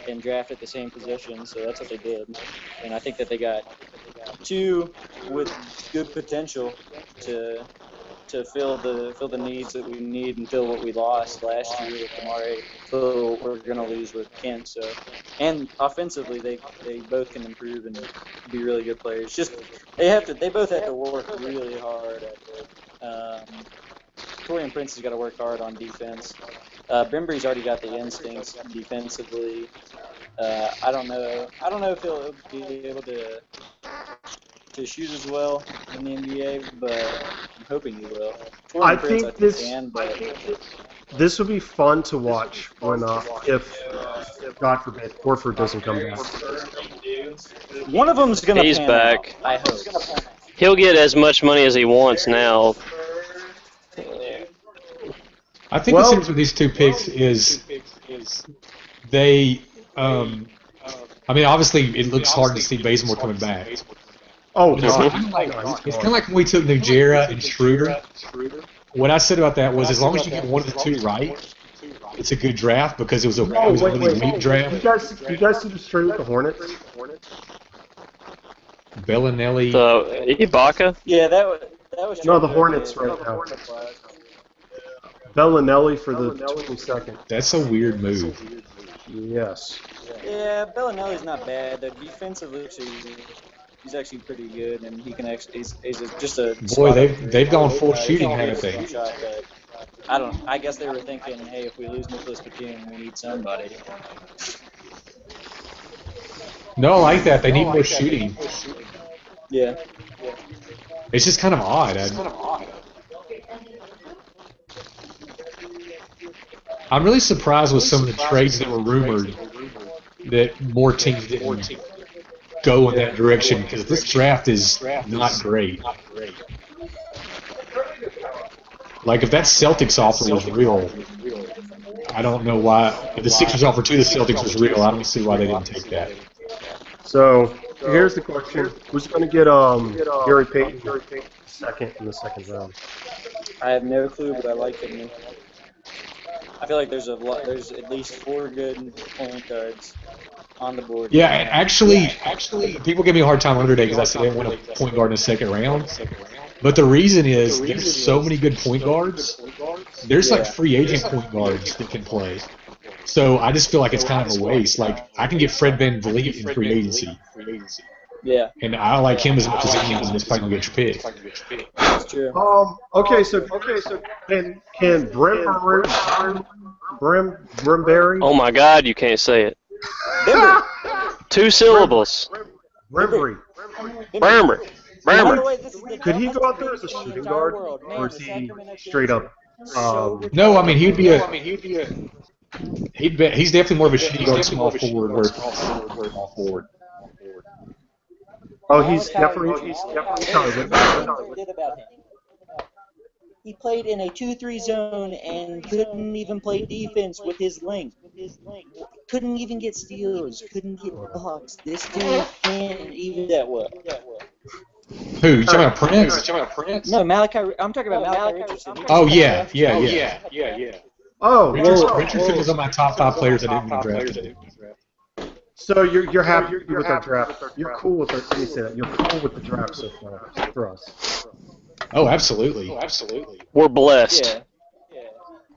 and draft at the same position. So that's what they did, and I think that they got 2 with good potential to fill the needs that we need and fill what we lost last year with Amari. Fill what we're gonna lose with Kent. So, and offensively, they both can improve and be really good players. Just they both have to work really hard at it. Torian Prince has got to work hard on defense. Bembry's already got the instincts defensively. I don't know if he'll be able to shoot as well in the NBA, but I'm hoping he will. I Torian Prince, think this. can, but This would be fun to watch when, if God forbid, Horford doesn't come back. one of them's gonna. He's pan back. out, I hope. He'll get as much money as he wants now. I think the difference with these 2 picks is they. I mean, obviously, it looks hard to see Bazemore coming back. Oh, It's kind of like when we took Nugera and Schroeder. What I said about that was, as long as you get one of the 2 right, it's a good draft because it was a Oh, wait. really weak You draft. guys see the trade with the Hornets? Bellinelli. The Ibaka. Yeah, that was. No, the Hornets right now. Bellinelli for the 22nd. That's a weird move. Yes. Yeah, Bellinelli's not bad. The defensively, he's actually pretty good, and he can actually. He's just a. Boy, they've gone full shooting, haven't they? I guess they were thinking, hey, if we lose Nicholas Batum, we need somebody. No, I like that. They need more shooting. Yeah. It's just kind of odd. I'm really surprised with some of the trades that were rumored that more teams didn't go in that direction because this draft is not great. Like, if that Celtics offer was real, I don't know why. If the Sixers offer to the Celtics was real, I don't see why they didn't take that. So here's the question: who's going to get Gary Payton second in the second round? I have no clue, but I like him. I feel like there's at least 4 good point guards on the board. Yeah, actually, people give me a hard time under day because I said they want a point guard in the second round. But the reason is there's so many good point guards. There's like free agent point guards that can play. So I just feel like it's kind of a waste. Like, I can get Fred VanVleet in free agency. Yeah. And I like him as much as anyone in this probably gets picked. That's true. Okay, so can Brimberry? Oh my God, you can't say it. 2 syllables. Brimberry. Burmer. Could he go out there as a shooting guard, or is he straight up? No, I mean he's definitely more of a shooting guard, small forward, where small forward. Oh, he's definitely. He played in a 2-3 zone and couldn't even play defense with his length. Couldn't even get steals. Couldn't get blocks. This dude can't even that well. Who? You talking about Prince? No, Malachi. I'm talking about Malachi Richardson. Oh yeah. Oh, Richardson was on my top 5 players I didn't even draft today. So you're happy with our draft? You're cool with it? Let me say that. You're cool with the draft so far for us? Oh, absolutely. We're blessed. Yeah.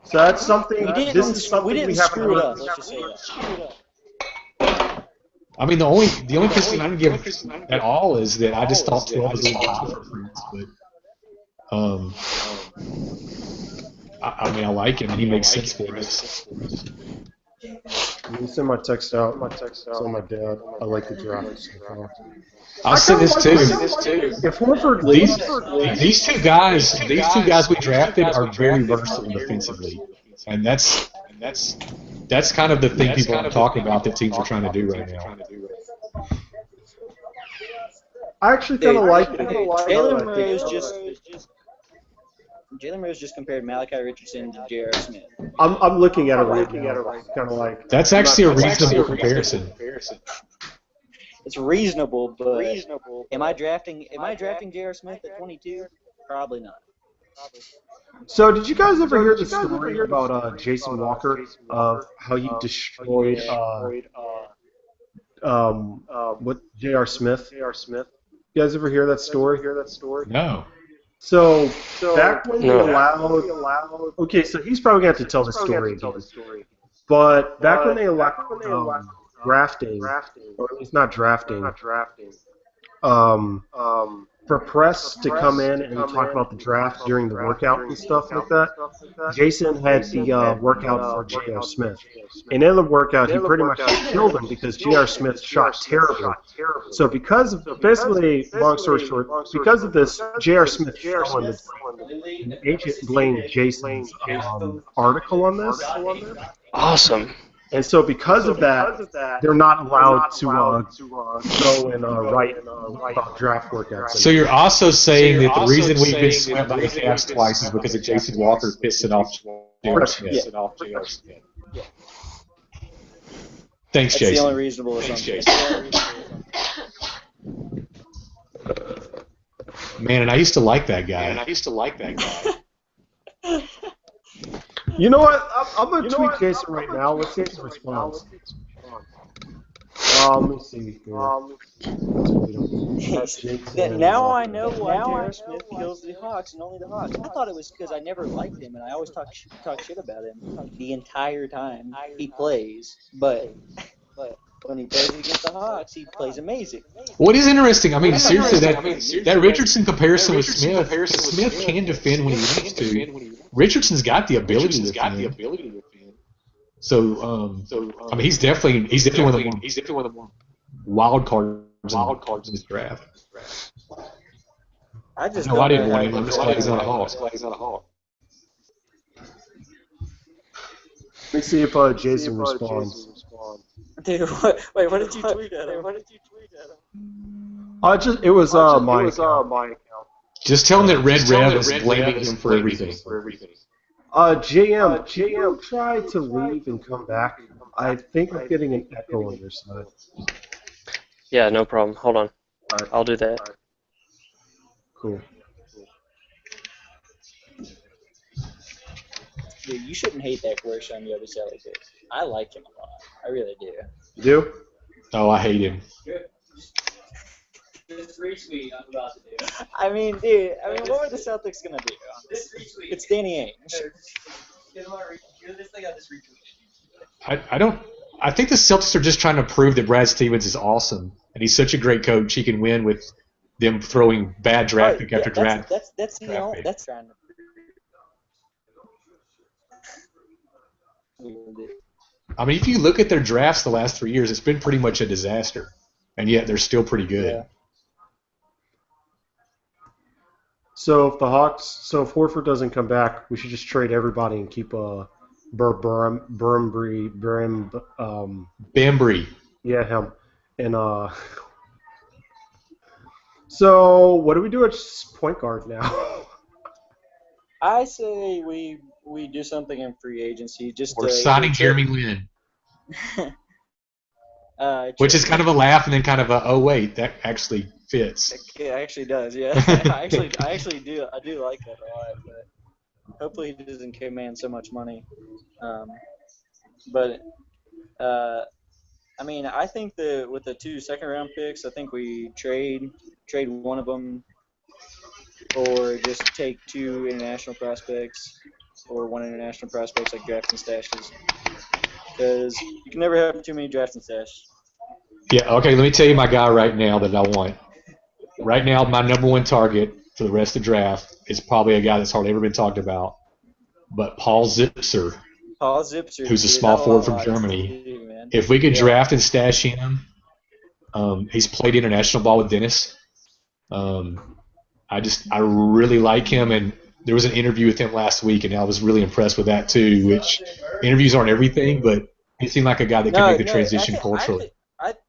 So that's something. This is something we didn't screw it up. Let's just say that. I mean, the only criticism I didn't give at all is that I just thought 12 was a little high for Prince, but I mean, I like him and he makes sense for us. You send my text out. So my dad. I like the draft so far. I'll send this too. If Horford These two guys we drafted are very versatile defensively, and that's kind of the thing people are talking about that teams are trying to do right now. I actually kind of like it. Jalen Rose just compared Malachi Richardson to J.R. Smith. I'm looking at it right now. Kind of like that's actually a reasonable comparison. It's reasonable, but am I drafting J.R. Smith at 22? Probably not. So did you guys ever hear the story about Jason Walker of how he destroyed what J.R. Smith? You guys ever hear that story? No. So back when they allowed, okay, so he's probably going to have to tell the story again. But back when they allowed drafting, or at least not drafting, for press to come in and talk about the draft during the workout and stuff like that, Jason had the workout for J.R. Smith. And in the workout, he pretty much killed him because J.R. Smith shot terribly. So because of, basically, long story short, because of this, J.R. Smith fell in the agent blamed Jason's article on this. Awesome. And so because of that, they're not allowed to go and write about draft workouts. So you're also saying that the reason we've been swept by the Cavs twice is because of Jason Walker pissing off J.R. Smith. Yeah. Thanks, That's Jason. the only reasonable assumption. Man, and I used to like that guy. You know what? I'm gonna tweet Jason right now. Let's see his response. Let me see here. Let's tweet him. Now I know why J.R. Smith kills the Hawks and only the Hawks. I thought it was because I never liked him and I always talk shit about him the entire time he plays. But when he plays against the Hawks, he plays amazing. What is interesting? I mean, seriously, that Richardson comparison with Smith. Smith can defend when he wants to. Richardson's got the ability to defend. So, I mean, he's definitely one of the more wild cards in this draft. I just No, I didn't want him. I'm just glad he's not a Hawk. Let me see if Jason responds. Dude, wait, what did you tweet at him? It was my account. Just tell him that Red Rev is blaming him for everything. JM tried to leave and come back. I think I'm getting an echo on your side. Yeah, no problem. Hold on. Alright. I'll do that. Cool. Dude, you shouldn't hate that coercion on the other side like this. I like him a lot. I really do. You do? Oh, I hate him. Just retweet. I'm about to do it. I mean, dude, what were the Celtics going to do? Just retweet. It's Danny Ainge. You're this thing I just retweeted. I think the Celtics are just trying to prove that Brad Stevens is awesome, and he's such a great coach. He can win with them throwing bad draft pick after draft. That's trying to. I mean, if you look at their drafts the last 3 years, it's been pretty much a disaster, and yet they're still pretty good. Yeah. So if Horford doesn't come back, we should just trade everybody and keep Bambry. Yeah, him. And so what do we do at point guard now? I say we do something in free agency. Or signing Jeremy Lin. Which is kind of a laugh and then kind of a, oh wait, that actually fits. It actually does, yeah. I do like that a lot, but hopefully he doesn't command so much money. I mean, I think that with the 2 second-round picks, I think we trade one of them, or just take 2 international prospects, or 1 international prospects like drafting stashes, because you can never have too many drafting stashes. Yeah, okay, let me tell you my guy right now that I want. Right now, my number 1 target for the rest of the draft is probably a guy that's hardly ever been talked about, but Paul Zipser. Paul Zipser, who's a small forward from Germany. If we could draft and stash him, he's played international ball with Dennis. I really like him, and there was an interview with him last week, and I was really impressed with that too. Which interviews aren't everything, but he seemed like a guy that can make the transition culturally.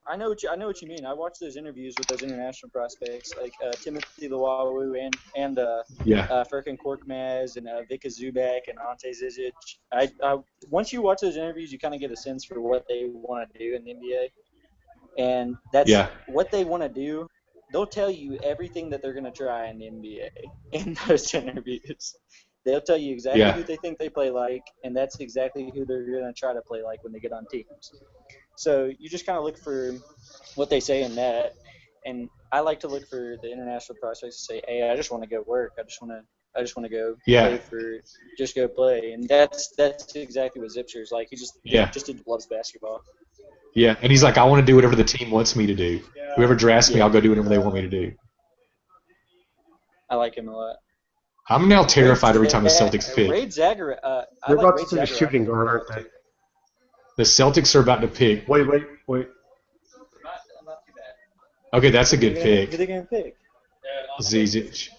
I know what you mean. I watched those interviews with those international prospects, like Timothy Luwawu and Furkan Korkmaz and Vika Zubac and Ante Zizic. Once you watch those interviews, you kind of get a sense for what they want to do in the NBA, and that's what they want to do. They'll tell you everything that they're going to try in the NBA in those interviews. They'll tell you exactly who they think they play like, and that's exactly who they're going to try to play like when they get on teams. So you just kind of look for what they say in that, and I like to look for the international prospects to say, "Hey, I just want to go work. I just want to go play." And that's exactly what Zipser's like. He just loves basketball. Yeah, and he's like, I want to do whatever the team wants me to do. Whoever drafts me, I'll go do whatever they want me to do. I like him a lot. I'm now terrified every time the Celtics pick. Raid Zagar. They're about to take a shooting guard, aren't they? The Celtics are about to pick. Wait. Not too bad. Okay, that's a good pick. Who they gonna pick? Zizic.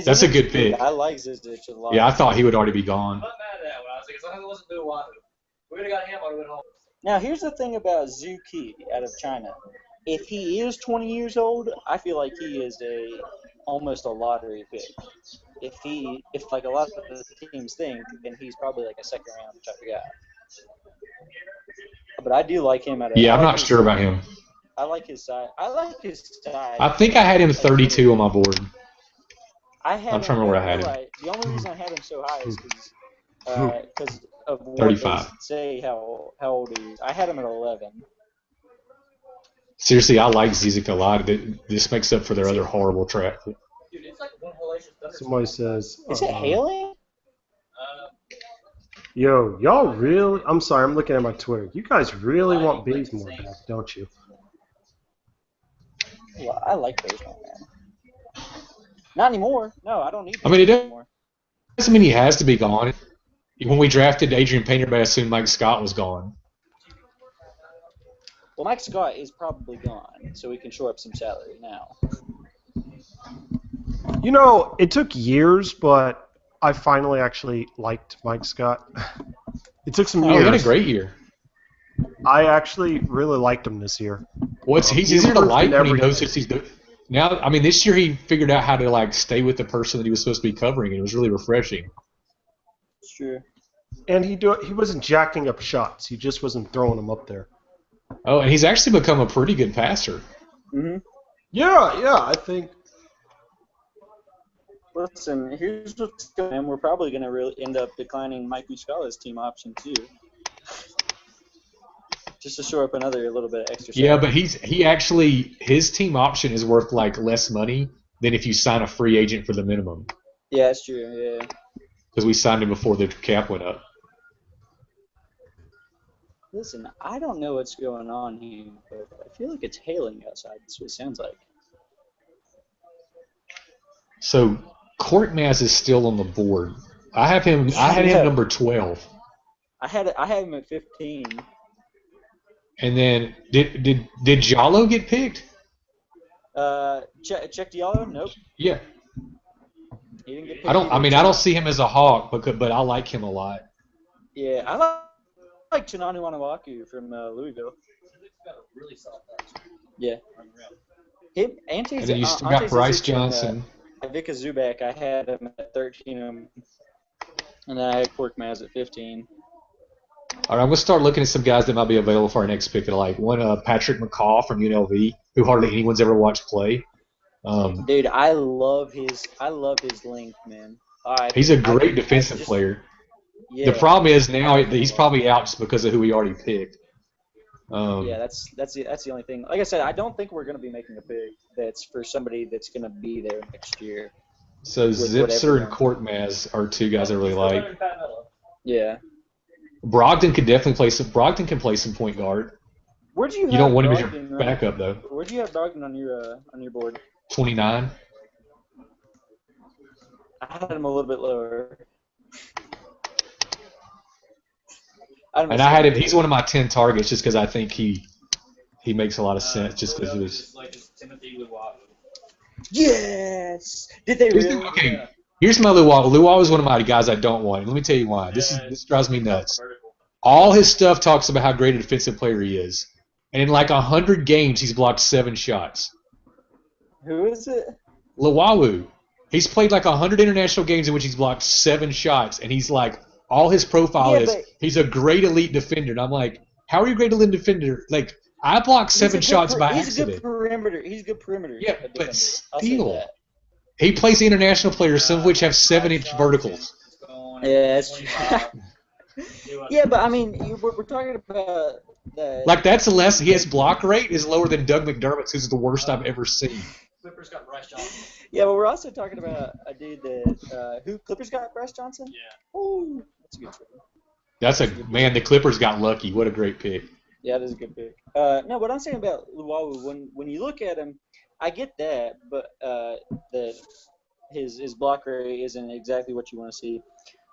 That's a good pick. I like Zizic a lot. Yeah, I thought he would already be gone. I'm not mad at that one. I was like, as long as it wasn't Luwawu. We would have got him, I would have went home. Now, here's the thing about Zuki out of China. If he is 20 years old, I feel like he is almost a lottery pick. If like a lot of the teams think, then he's probably like a second round type of guy. But I do like him out of. Yeah, I'm not sure about him. I like his side. I think I had him 32 on my board. I'm trying to remember where I had him. Right. The only reason I had him so high is because of what 35. they say how old he is. I had him at 11. Seriously, I like Zizek a lot. This makes up for their other horrible track. Dude, it's like one hellacious thunderstorm. Somebody says, Is it hailing? yo, y'all really? I'm sorry, I'm looking at my Twitter. You guys really want Bazemore back, don't you? Well, I like Bazemore, man. Not anymore. No, I don't need I mean, it anymore. doesn't mean he has to be gone. When we drafted Adrian Painter, I assumed Mike Scott was gone. Well, Mike Scott is probably gone, so we can shore up some salary now. You know, it took years, but I finally actually liked Mike Scott. It took some Oh, he had a years. great year. I actually really liked him this year. He's He easier to improved like in when he knows everything. what he's doing. Now, I mean, this year he figured out how to like stay with the person that he was supposed to be covering, and it was really refreshing. It's true. And he wasn't jacking up shots. He just wasn't throwing them up there. Oh, and he's actually become a pretty good passer. Mm-hmm. Yeah, I think. Listen, here's what's going on. We're probably going to really end up declining Mike Muscala's team option, too. Just to shore up another little bit of extra salary. Yeah, but his team option is worth like less money than if you sign a free agent for the minimum. Yeah, that's true, yeah. Because we signed him before the cap went up. Listen, I don't know what's going on here, but I feel like it's hailing outside. That's what it sounds like. So Korkmaz is still on the board. I had him number 12. I had him at 15. And then did Jallo get picked? Check Diallo? Nope. Yeah. He didn't get picked. I don't see him as a hawk, but I like him a lot. Yeah, I like Chinanu Anawaku from Louisville. Really soft touch. Yeah. Him, And then you still got Bryce Johnson. Vika Zubac, I had him at 13, and then I had Korkmaz at 15. All right, I'm going to start looking at some guys that might be available for our next pick that I like. One, Patrick McCaw from UNLV, who hardly anyone's ever watched play. Dude, I love his length, man. He's a great defensive player. Yeah. The problem is now he's probably out just because of who he already picked. Yeah, that's the only thing. Like I said, I don't think we're going to be making a pick that's for somebody that's going to be there next year. So Zipser and Korkmaz are two guys I really like. Yeah. Brogdon can definitely play some. Brogdon can play some point guard. Where'd you? You don't want him as Brogdon, your backup though. Where'd you have Brogdon on your board? 29. I had him a little bit lower. And I had him. He's one of my 10 targets just because I think he makes a lot of sense. Just because of his. Yes. Did they really? Okay. Here's my Luau. Luau is one of my guys I don't want. Let me tell you why. This drives me nuts. All his stuff talks about how great a defensive player he is, and in like 100 games he's blocked 7 shots. Who is it? Luau. He's played like 100 international games in which he's blocked 7 shots, and he's like. All his profile is he's a great elite defender. And I'm like, how are you a great elite defender? Like, I blocked 7 shots by accident. He's a good perimeter. He's a good perimeter. Yeah, but still. He plays international players, some of which have 7-inch verticals. Yeah, that's true. Yeah, but I mean, we're talking about the. Like, that's less. His block rate is lower than Doug McDermott's, who's the worst I've ever seen. Clippers got Bryce Johnson. Yeah, but we're also talking about a dude that who Clippers got Bryce Johnson. Yeah. Oh, that's a good trade. The Clippers got lucky. What a great pick. Yeah, that is a good pick. No, what I'm saying about Luau, when you look at him, I get that, but that his block rate isn't exactly what you want to see.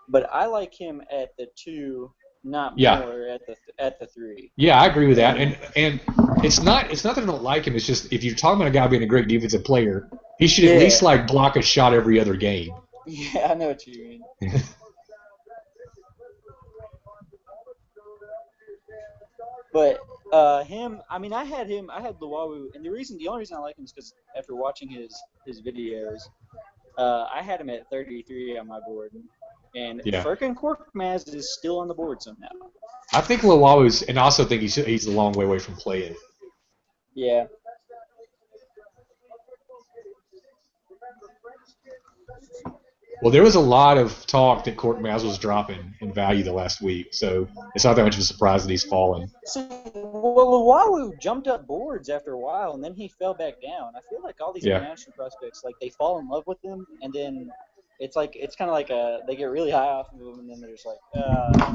But I like him at the 2, not more at the 3. Yeah, I agree with that. And it's not that I don't like him. It's just if you're talking about a guy being a great defensive player, he should at least like block a shot every other game. Yeah, I know what you mean. But him, I mean, I had Luau, and the only reason I like him is because after watching his videos, I had him at 33 on my board, and Furkan Korkmaz is still on the board somehow. I think Luau is, and I also think he's a long way away from playing. Yeah. Well, there was a lot of talk that Court Maz was dropping in value the last week, so it's not that much of a surprise that he's fallen. So, well, Luwawu jumped up boards after a while, and then he fell back down. I feel like all these international prospects, like they fall in love with them, and then it's kind of like they get really high off of them, and then they're just like,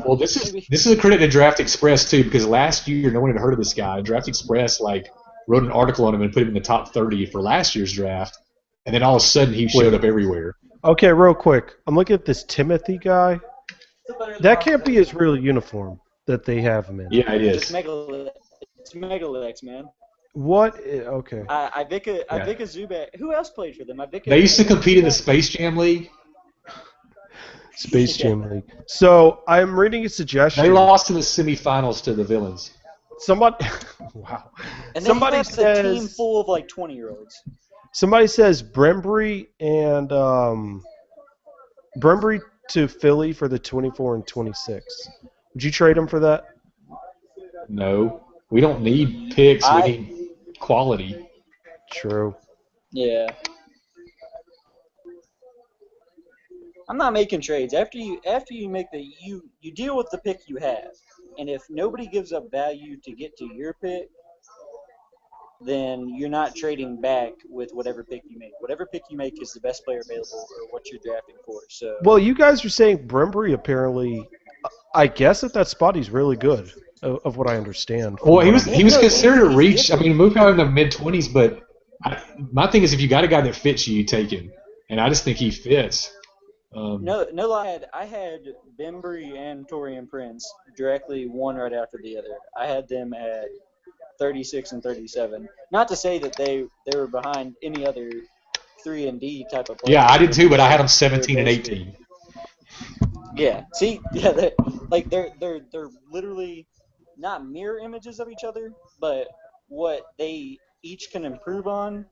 Well, this is a credit to Draft Express too, because last year no one had heard of this guy. Draft Express wrote an article on him and put him in the top 30 for last year's draft, and then all of a sudden he showed up everywhere. Okay, real quick. I'm looking at this Timothy guy. That can't be his real uniform that they have him in. Yeah, it is. It's Megalex, man. What? Okay. Ivica Zubat. Who else played for them? They used to compete in the Space Jam League. Space Jam League. So I'm reading a suggestion. They lost in the semifinals to the Villains. Somebody. Wow. And somebody have says a team full of like 20-year-olds. Somebody says Brembry and Brembry to Philly for the 24 and 26. Would you trade him for that? No, we don't need picks. We need quality. True. Yeah. I'm not making trades. After you make you deal with the pick you have, and if nobody gives up value to get to your pick, then you're not trading back with whatever pick you make. Whatever pick you make is the best player available or what you're drafting for. So. Well, you guys are saying Brembry apparently. I guess at that spot he's really good, of what I understand. Well, he was considered a reach. I mean, moved out in the mid-20s, but my thing is, if you got a guy that fits you, you take him, and I just think he fits. No lie. I had Bembry and Torian Prince directly one right after the other. I had them at 36 and 37. Not to say that they were behind any other 3-and-D type of players. Yeah, I did too, but I had them 17 and 18. Yeah. See, yeah, they're literally not mirror images of each other, but what they each can improve on,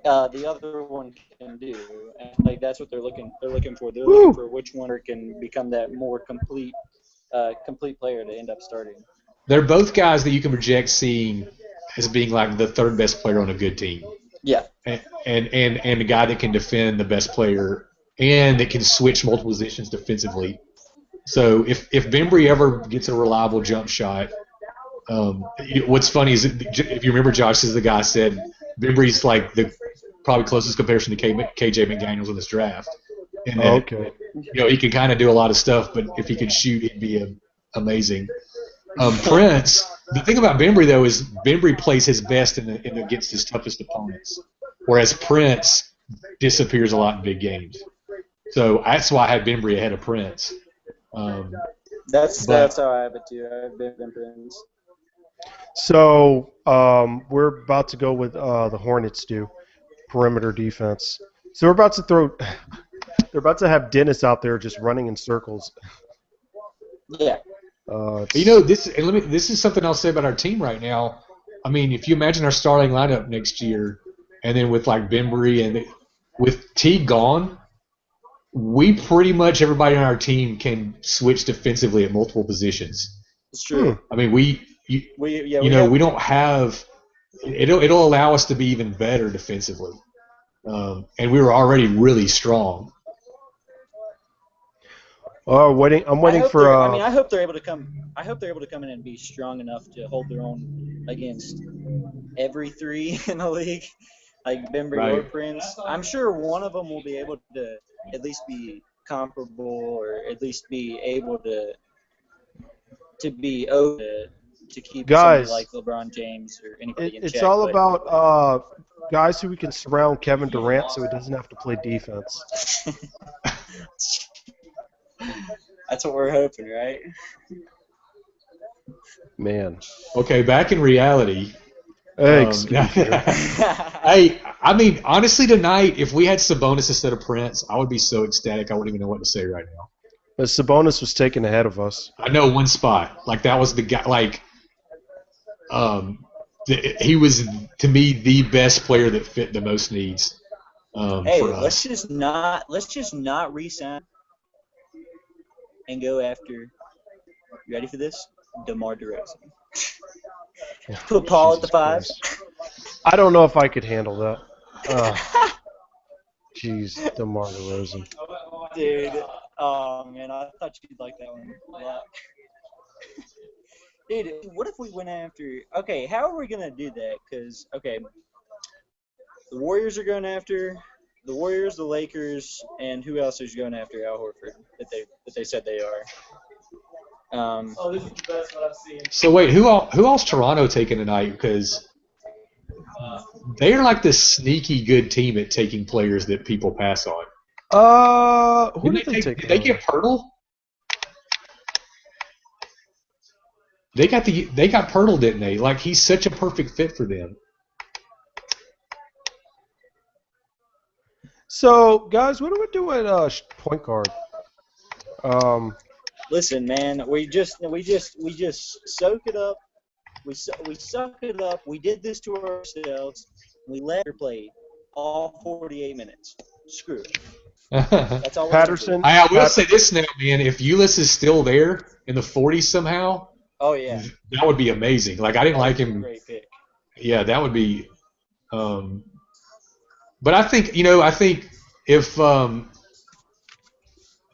the other one can do, and like that's what they're looking for. They're looking for which one can become that more complete player to end up starting. They're both guys that you can project seeing as being like the third best player on a good team. Yeah. And a guy that can defend the best player and that can switch multiple positions defensively. So if Bembry ever gets a reliable jump shot, what's funny is if you remember, Josh, as the guy said, Bembry's like the probably closest comparison to KJ McDaniels in this draft. And that, he can kind of do a lot of stuff, but if he could shoot, he'd be amazing. Prince, the thing about Bembry though is Bembry plays his best against his toughest opponents, whereas Prince disappears a lot in big games. So that's why I had Bembry ahead of Prince. That's how I have it too. I have Bembry Prince. So we're about to go with the Hornets do perimeter defense. So we're about to they're about to have Dennis out there just running in circles. Yeah. This is something I'll say about our team right now. I mean, if you imagine our starting lineup next year, and then with like Bembry and with T gone, we pretty much everybody on our team can switch defensively at multiple positions. It's true. I mean, we don't have. It'll allow us to be even better defensively, and we were already really strong. I'm waiting for. I hope they're able to come. I hope they're able to come in and be strong enough to hold their own against every three in the league, like Bembry or Prince. I'm sure one of them will be able to at least be comparable, or at least be able to be open to keep guys like LeBron James or anybody in check. It's all about guys who we can surround Kevin Durant so he doesn't have to play defense. That's what we're hoping, right? Man. Okay, back in reality. Hey, I mean, honestly, tonight, if we had Sabonis instead of Prince, I would be so ecstatic I wouldn't even know what to say right now. But Sabonis was taken ahead of us. I know one spot. Like, that was the guy, like, he was, to me, the best player that fit the most needs for us. Let's just not re-sign and go after, you ready for this? DeMar DeRozan. Put Paul at the 5. I don't know if I could handle that. Jeez, DeMar DeRozan. Dude, oh man, I thought you'd like that one a lot. Dude, what if we went after? Okay, how are we gonna do that? Because okay, the Warriors are going after the Warriors, the Lakers, and who else is going after Al Horford that they said they are? Oh, this is the best one I've seen. So wait, who else Toronto taking tonight? Because they are like this sneaky good team at taking players that people pass on. Who did they take? Did they get Pirtle? They got Pirtle, didn't they? Like he's such a perfect fit for them. So, guys, what do we do at point guard? Listen, man, we just soak it up. We suck it up. We did this to ourselves. We let her play all 48 minutes. Screw it. That's all. Patterson. I will say this now, man. If Ulyss is still there in the 40s somehow, oh yeah, that would be amazing. Like I didn't like him. Great pick. Yeah, that would be. But I think if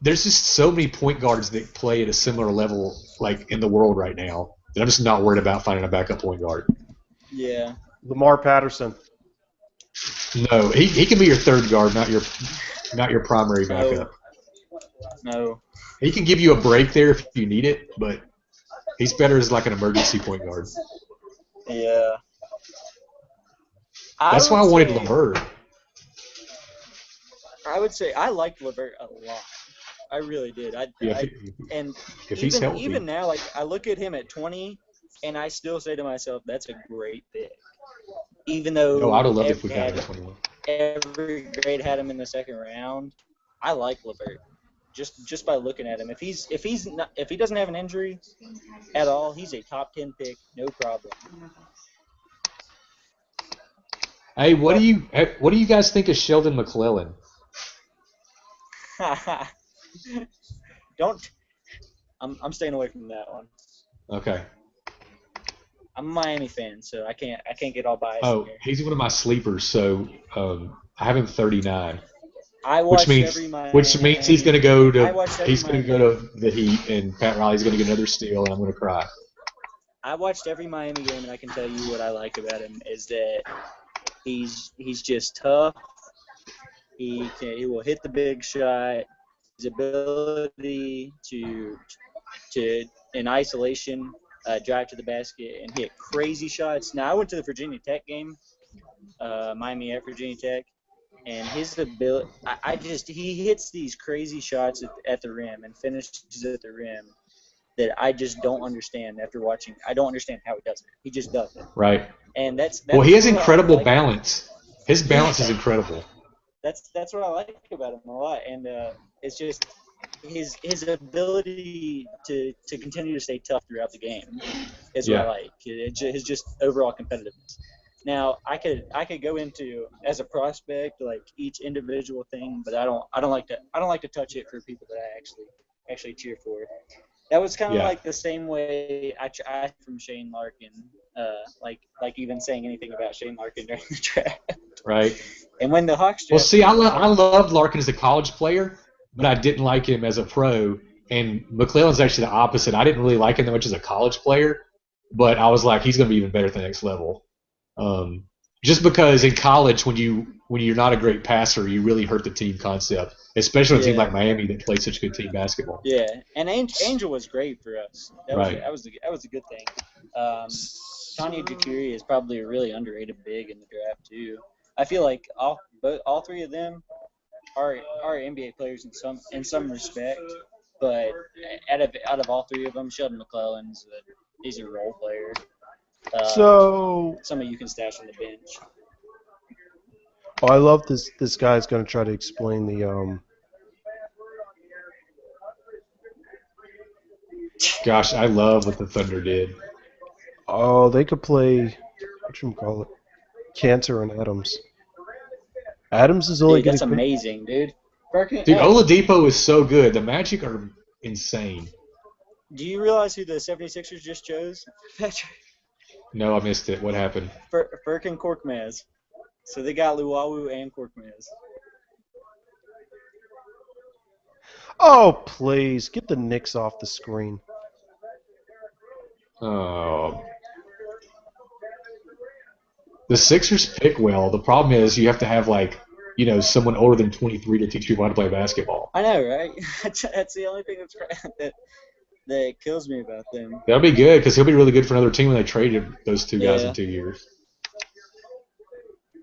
there's just so many point guards that play at a similar level, like in the world right now, that I'm just not worried about finding a backup point guard. Yeah. Lamar Patterson. No, he can be your third guard, not your primary backup. No. He can give you a break there if you need it, but he's better as like an emergency point guard. Yeah. That's why I wanted LeVert. I would say I liked LeVert a lot. I really did. If he's healthy. Even now, like I look at him at 20, and I still say to myself, "That's a great pick." Even though I'd have loved if we got him at 21. Every grade had him in the second round. I like LeVert just by looking at him. If he doesn't have an injury at all, he's a top 10 pick, no problem. Hey, what do you guys think of Sheldon McClellan? I'm staying away from that one. Okay. I'm a Miami fan, so I can't get all biased. Oh, here. he's one of my sleepers, so I have him 39. Which means he's going to go to the Heat, and Pat Riley's going to get another steal, and I'm going to cry. I watched every Miami game, and I can tell you what I like about him is that he's just tough. He will hit the big shot. His ability to in isolation drive to the basket and hit crazy shots. Now I went to the Virginia Tech game, Miami at Virginia Tech, and his ability. He hits these crazy shots at the rim and finishes at the rim that I just don't understand after watching. I don't understand how he does it. He just does it. Right. And that's he has incredible balance. His balance is incredible. That's what I like about him a lot, and it's just his ability to continue to stay tough throughout the game is what I like. His just overall competitiveness. Now I could go into as a prospect like each individual thing, but I don't like to touch it for people that I actually cheer for. That was kind of like the same way I from Shane Larkin, like even saying anything about Shane Larkin during the draft. Right. And when the Hawks draft, well, see, I loved Larkin as a college player, but I didn't like him as a pro. And McClellan's actually the opposite. I didn't really like him that much as a college player, but I was like, he's going to be even better at the next level. Just because in college, when you're not a great passer, you really hurt the team concept, especially a team like Miami that plays such good team basketball. Yeah, and Angel was great for us. That was a good thing. Tanya Jukuri is probably a really underrated big in the draft too. I feel like all three of them are NBA players in some respect, but out of all three of them, Sheldon McClellan's he's a role player. So some of you can stash on the bench. Oh, I love this. This guy's going to try to explain the Gosh, I love what the Thunder did. Oh, they could play. Whatchamacallit? Cantor and Adams. Adams is only. Dude, that's amazing, dude. Oladipo is so good. The Magic are insane. Do you realize who the 76ers just chose? No, I missed it. What happened? Furkan Korkmaz. So they got Luwawu and Korkmaz. Oh, please. Get the Knicks off the screen. Oh. The Sixers pick well. The problem is you have to have, like, someone older than 23 to teach people how to play basketball. I know, right? That's the only thing that kills me about them. That'll be good because he'll be really good for another team when they traded those two guys Yeah. in 2 years.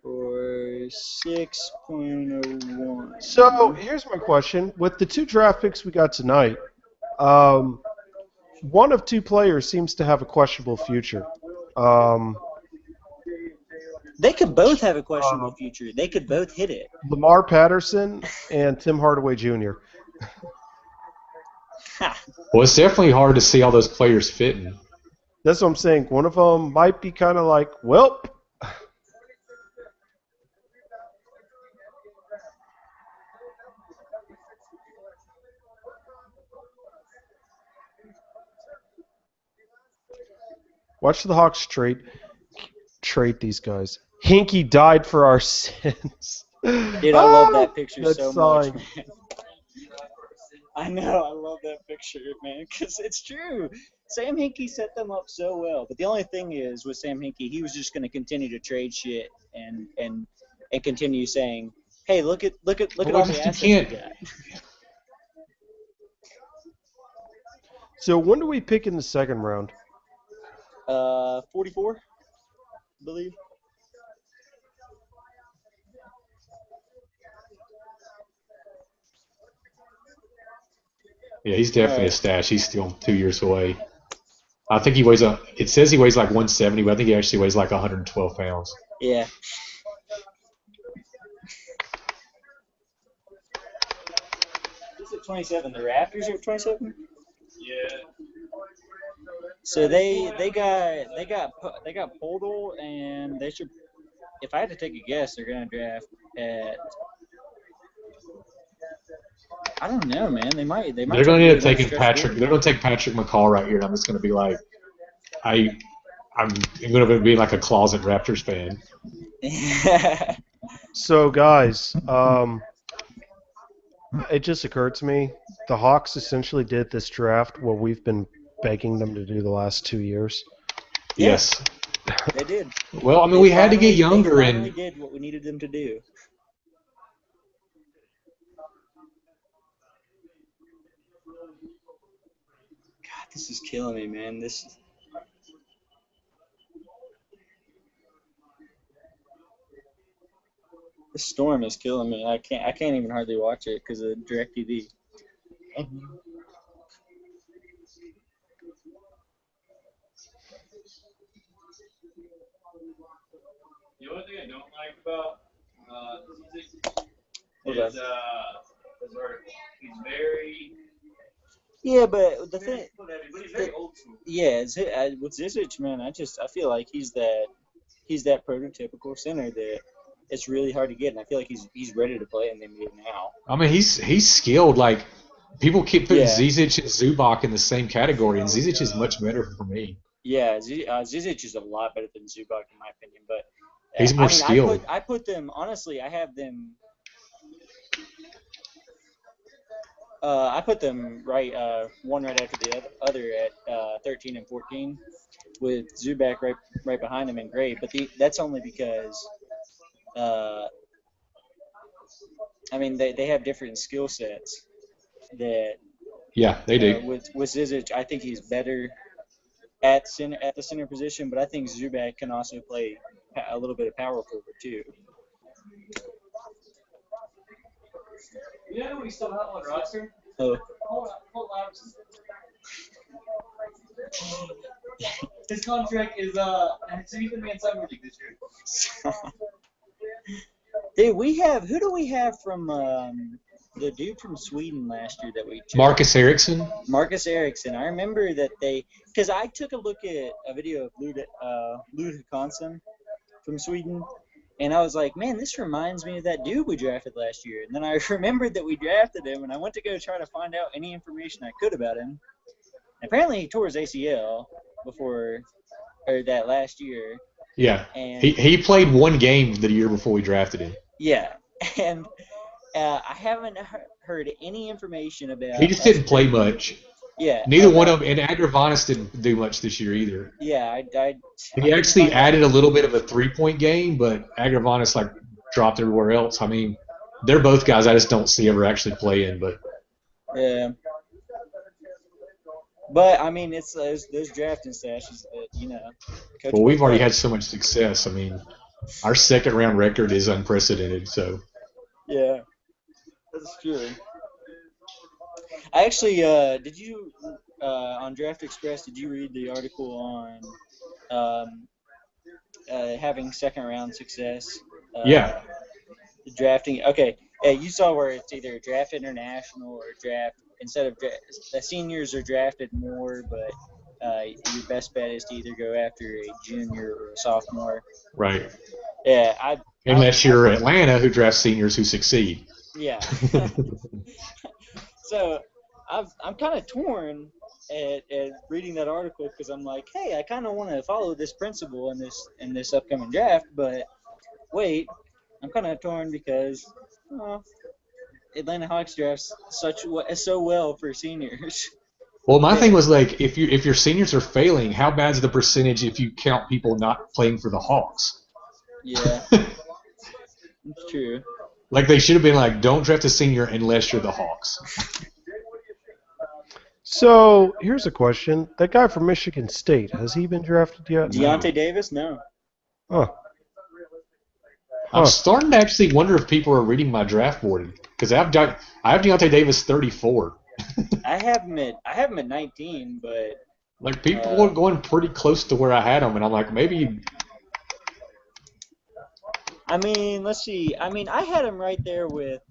For 6.01. So here's my question: with the 2 draft picks we got tonight, one of 2 players seems to have a questionable future. They could both have a questionable future. They could both hit it. Lamar Patterson and Tim Hardaway Jr. Well, it's definitely hard to see all those players fitting. That's what I'm saying. One of them might be kind of like, well. Watch the Hawks trade these guys. Hinkie died for our sins. Dude, I love that picture so much, sign. man. I know, I love that picture, man, because it's true. Sam Hinkie set them up so well. But the only thing is, with Sam Hinkie, he was just going to continue to trade shit and continue saying, "Hey, look at all the assets we got." So when do we pick in the second round? 44, I believe. Yeah, he's definitely a stash. He's still 2 years away. I think he weighs it says he weighs like 170, but I think he actually weighs like 112 pounds. Yeah. He's at 27. The Raptors are at 27. Yeah. So they got Poldel, and they should. If I had to take a guess, they're gonna draft at. I don't know, man. They might. They're going to end up taking Patrick. They're going to take Patrick McCall right here, and I'm just going to be like, I'm going to be like a closet Raptors fan. So guys, it just occurred to me, the Hawks essentially did this draft what we've been begging them to do the last 2 years. Yes. They did. Well, I mean, we had to get younger, they and did what we needed them to do. God, this is killing me, man. This storm is killing me. I can't even hardly watch it because of DirecTV. The only thing I don't like about What's is that? his article. He's very. Yeah, but the thing, But he's very old school. yeah, with Zizic, man, I feel like he's that prototypical center that it's really hard to get, and I feel like he's ready to play in the NBA now. I mean, he's skilled. Like, people keep putting Yeah. Zizic and Zubac in the same category, and Zizic is much better for me. Yeah, Zizic is a lot better than Zubac in my opinion, but He's more skilled. I put them honestly. I have them. I put them one right after the other at 13 and 14, with Zubac right behind him in grade. But that's only because, I mean, they have different skill sets. That Yeah, they do. with Zizic, I think he's better at the center position, but I think Zubac can also play a little bit of power forward too. You know who we still have on the roster? Oh. Hold on. His contract is so he's gonna be in summer league this year. Dude, who do we have from the dude from Sweden last year that we chose? Marcus Ericsson. Marcus Ericsson. I remember that because I took a look at a video of Lud Hansson from Sweden, and I was like, man, this reminds me of that dude we drafted last year. And then I remembered that we drafted him, and I went to go try to find out any information I could about him. Apparently, he tore his ACL that last year. Yeah, And he played one game the year before we drafted him. yeah, and I haven't heard any information about. He just didn't play much. Yeah. Neither one of them, and Agravanis didn't do much this year either. Yeah, He actually added a little bit of a 3-point game, but Agravanis like dropped everywhere else. I mean, they're both guys I just don't see ever actually playing. But yeah. But I mean, it's those drafting stashes that Coach well, we've already Buck- had so much success. I mean, our second round record is unprecedented. So Yeah, that's true. I actually did you on Draft Express? Did you read the article on having second round success? yeah, Drafting. Okay. Yeah, you saw where it's either draft international or draft instead of the seniors are drafted more, but your best bet is to either go after a junior or a sophomore. right. Yeah, Unless you're Atlanta, who drafts seniors who succeed. yeah. So I'm kind of torn at reading that article because I'm like, hey, I kind of want to follow this principle in this upcoming draft, but wait, I'm kind of torn because Atlanta Hawks drafts so well for seniors. Well, my thing was like, if your seniors are failing, how bad is the percentage if you count people not playing for the Hawks? Yeah, it's true. Like they should have been like, don't draft a senior unless you're the Hawks. So here's a question: that guy from Michigan State, has he been drafted yet? Deontay Davis? No. Huh. I'm starting to actually wonder if people are reading my draft board because I have Deontay Davis 34. I have him at 19, but like people are going pretty close to where I had him, and I'm like maybe. I mean, let's see. I mean, I had him right there with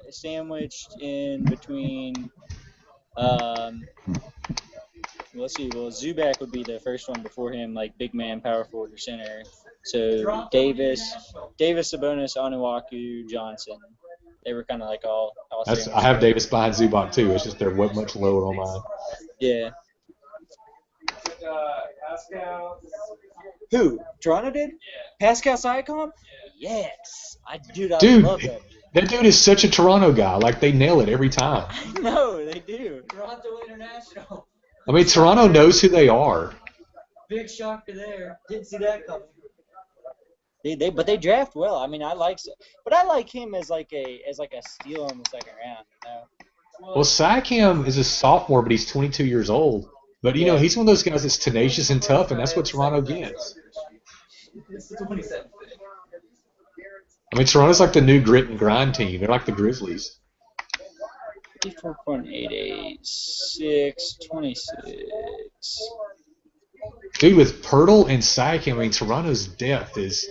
sandwiched in between. Let's see. Well, Zubac would be the first one before him, like big man, power forward, or center. So Davis, Sabonis, Onuaku, Johnson. They were kind of like all. I have Davis behind Zubac too. It's just they're much lower on mine. Yeah. Who? Toronto did? Yeah. Pascal Siakam? Yes. I love that. That dude is such a Toronto guy. Like they nail it every time. I know they do. Toronto International. I mean, Toronto knows who they are. Big shocker there. Didn't see that coming. But they draft well. I mean, I like him as like a steal in the second round. Well, Siakam is a sophomore, but he's 22 years old. But you know, he's one of those guys that's tenacious and tough, and that's what Toronto gets. It's the 27th. I mean, Toronto's like the new grit and grind team. They're like the Grizzlies. 54.886, 26. Dude, with Pirtle and Siakam, I mean, Toronto's depth is.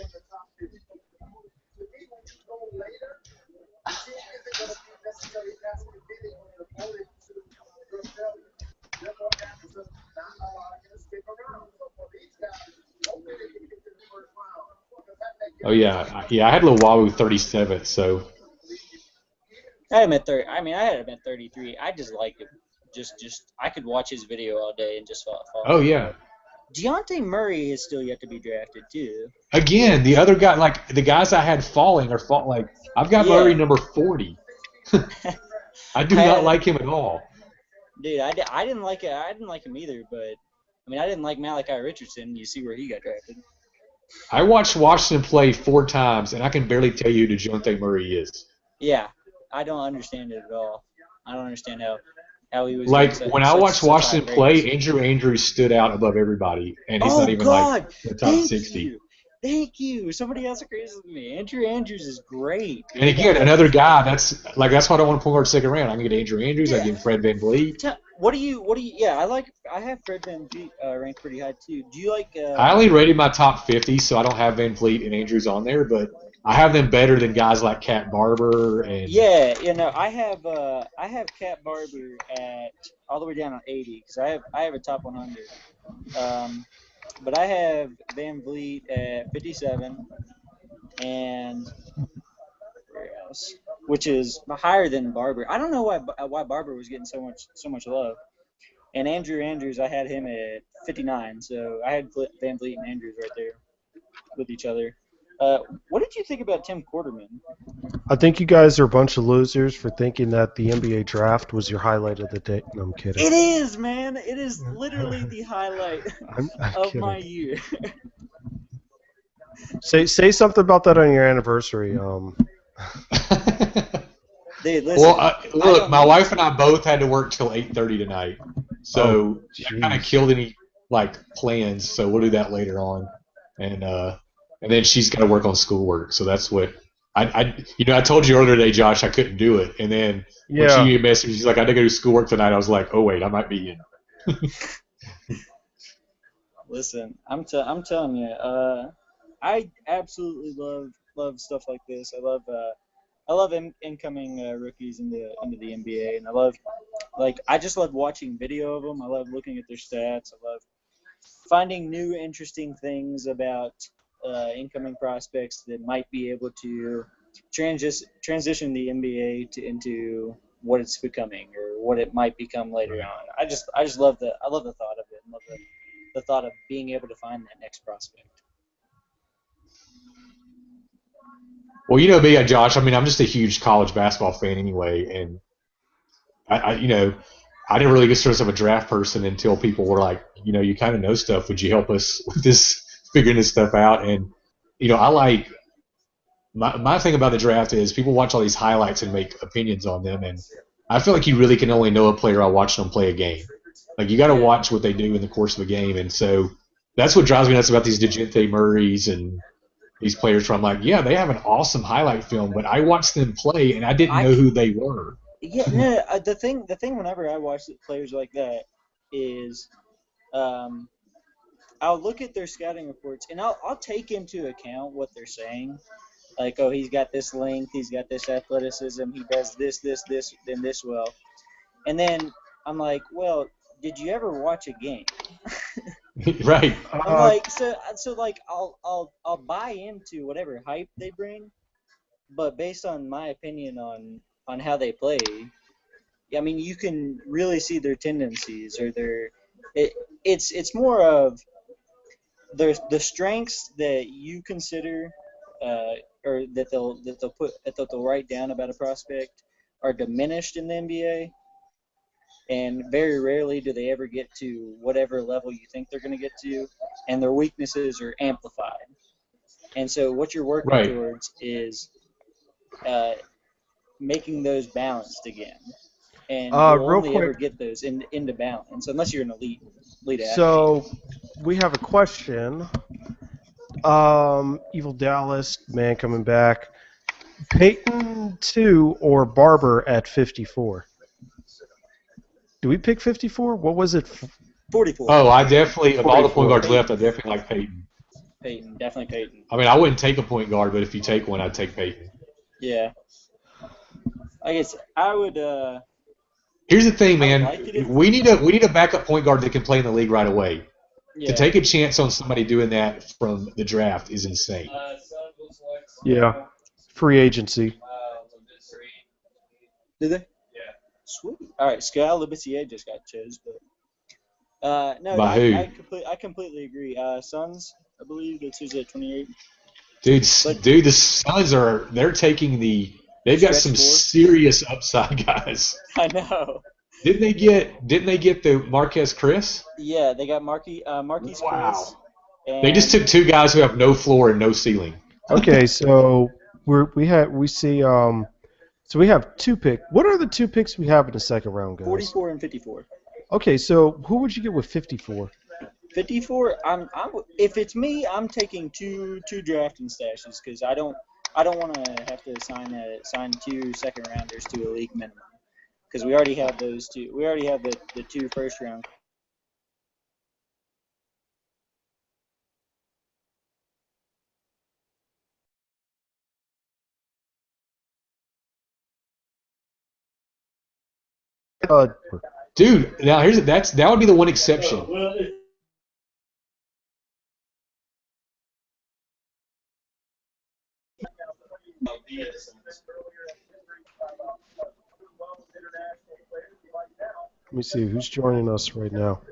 Oh yeah. I had Luwawu 37th, so. I had him at 30. I mean, I had him at 33. I just liked him. Just I could watch his video all day and just follow. Oh yeah. Deontay Murray is still yet to be drafted too. Again, the other guy, like the guys I had falling are like I've got Murray number 40. I do not like him at all. Dude, I didn't like it. I didn't like him either. But I mean, I didn't like Malachi Richardson. You see where he got drafted. I watched Washington play 4 times, and I can barely tell you who DeJounte Murray is. Yeah, I don't understand it at all. I don't understand how he was. Like when I watched Washington play, Andrew Andrews stood out above everybody, and he's not even like the top 60. Thank you. Somebody else agrees with me. Andrew Andrews is great. And again, another guy that's why I don't want to pull guard second round. I can get Andrew Andrews. I can get Fred VanVleet. What do you? Yeah, I have Fred VanVleet ranked pretty high too. Do you like? I only rated my top 50, so I don't have VanVleet and Andrews on there, but I have them better than guys like Cat Barber and. Yeah, I have Cat Barber at all the way down on 80 because I have a top 100. But I have VanVleet at 57, and where else? Which is higher than Barber. I don't know why Barber was getting so much love. And Andrew Andrews, I had him at 59, so I had VanVleet and Andrews right there with each other. What did you think about Tim Quarterman? I think you guys are a bunch of losers for thinking that the NBA draft was your highlight of the day. No, I'm kidding. It is, man. It is literally the highlight I'm of kidding. my year. Say something about that on your anniversary. Dude, listen. Well, look, my wife and I both had to work till 8:30 tonight, so that kind of jeez. killed any like plans. So we'll do that later on, and then she's got to work on schoolwork. So that's what I told you earlier today, Josh, I couldn't do it, and then when Yeah. she messaged, she's like, I gotta go do schoolwork tonight. I was like, oh wait, I might be in. Listen, I'm telling you, I absolutely love stuff like this. I love incoming rookies into the NBA, and I just love watching video of them. I love looking at their stats. I love finding new interesting things about incoming prospects that might be able to transition the NBA into what it's becoming or what it might become later on. I just love the thought of it. And love the thought of being able to find that next prospect. Well, you know me, Josh. I mean, I'm just a huge college basketball fan anyway, and I didn't really get started as a draft person until people were like, you kind of know stuff. Would you help us with this, figuring this stuff out? And I like my thing about the draft is people watch all these highlights and make opinions on them, and I feel like you really can only know a player by watching them play a game. Like you got to watch what they do in the course of a game, and so that's what drives me nuts about these DeJounte Murrays and these players. Where I'm like, yeah, they have an awesome highlight film, but I watched them play and I didn't know who they were. Yeah, no. The thing whenever I watch players like that is, I'll look at their scouting reports and I'll take into account what they're saying. Like, oh, he's got this length, he's got this athleticism, he does this, and this well. And then I'm like, well, did you ever watch a game? Right. I'm like, so like I'll buy into whatever hype they bring, but based on my opinion on how they play, I mean, you can really see their tendencies or it's more of the strengths that you consider or that they'll write down about a prospect are diminished in the NBA, and very rarely do they ever get to whatever level you think they're going to get to, and their weaknesses are amplified. And so what you're working towards is making those balanced again. And you'll real only quick, ever get those into balance unless you're an elite athlete. So we have a question. Evil Dallas, man coming back. Peyton 2 or Barber at 54? Do we pick 54? What was it? 44. Oh, I definitely, of all the point 44. guards left, I definitely like Peyton. Peyton, definitely Peyton. I mean, I wouldn't take a point guard, but if you take one, I'd take Peyton. Yeah. I guess I would. Here's the thing, man. Like we need a backup point guard that can play in the league right away. Yeah. To take a chance on somebody doing that from the draft is insane. Yeah. Free agency. Did they? Yeah. Sweet. All right, Scal Labissiere just got chose, but no, By who? I completely agree. Suns, I believe that's who's at 28. Dude, the Suns they're taking they've got some serious upside guys. I know. Didn't they get the Marquez Chris? Yeah, they got Marquise Chris. They just took two guys who have no floor and no ceiling. Okay, so we have 2 picks. What are the 2 picks we have in the second round, guys? 44 and 54. Okay, so who would you get with 54? 54. If it's me, I'm taking two drafting stashes because I don't want to have to sign 2 second rounders to a league minimum because we already have those 2. We already have the 2 first round. Dude, now that would be the one exception. Let me see who's joining us right now.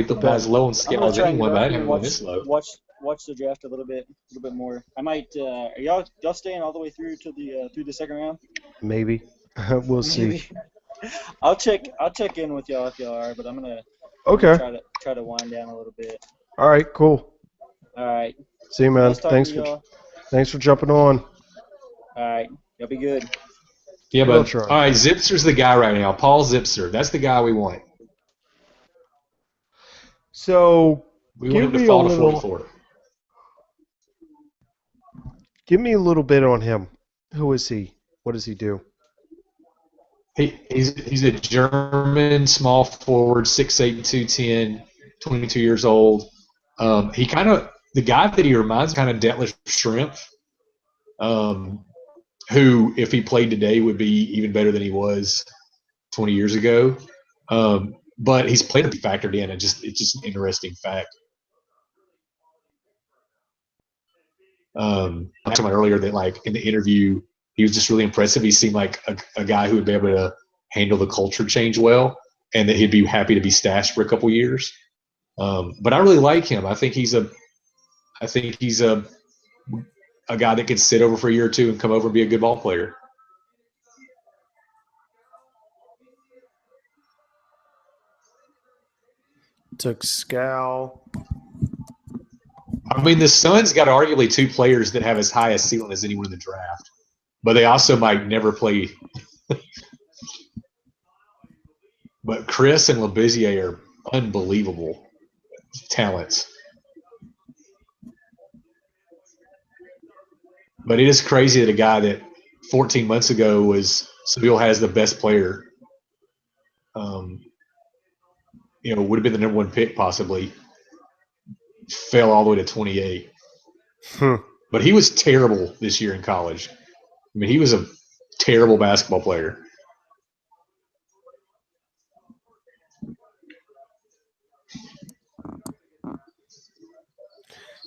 probably the as low on I'm scale gonna as try and anyone, get but I up didn't and have it this low. watch the draft a little bit more. I might. Are y'all staying all the way through to the second round? Maybe. We'll see. Maybe. I'll check in with y'all if y'all are, but I'm gonna Okay. try to wind down a little bit. All right. Cool. All right. See you, man. Nice talking to y'all. Thanks for jumping on. All right. Y'all be good. Yeah, We'll but try. all right, Zipser's the guy right now. Paul Zipser. That's the guy we want. So We want give him to me fall to 44. Give me a little bit on him. Who is he? What does he do? He's a German small forward, 6'8", 210, 22 years old. He the guy that he reminds kind of Detlef Schrempf, who if he played today would be even better than he was 20 years ago. But he's played to be factored in, and it's just an interesting fact. I talked about earlier that like in the interview, he was just really impressive. He seemed like a guy who would be able to handle the culture change well, and that he'd be happy to be stashed for a couple years. But I really like him. I think he's a guy that could sit over for a year or two and come over and be a good ball player. Took Scal. I mean, the Suns got arguably two players that have as high a ceiling as anyone in the draft, but they also might never play. But Chris and Labissiere are unbelievable talents. But it is crazy that a guy that 14 months ago was Seville has the best player, would have been the number one pick possibly, fell all the way to 28. But he was terrible this year in college. I mean, he was a terrible basketball player.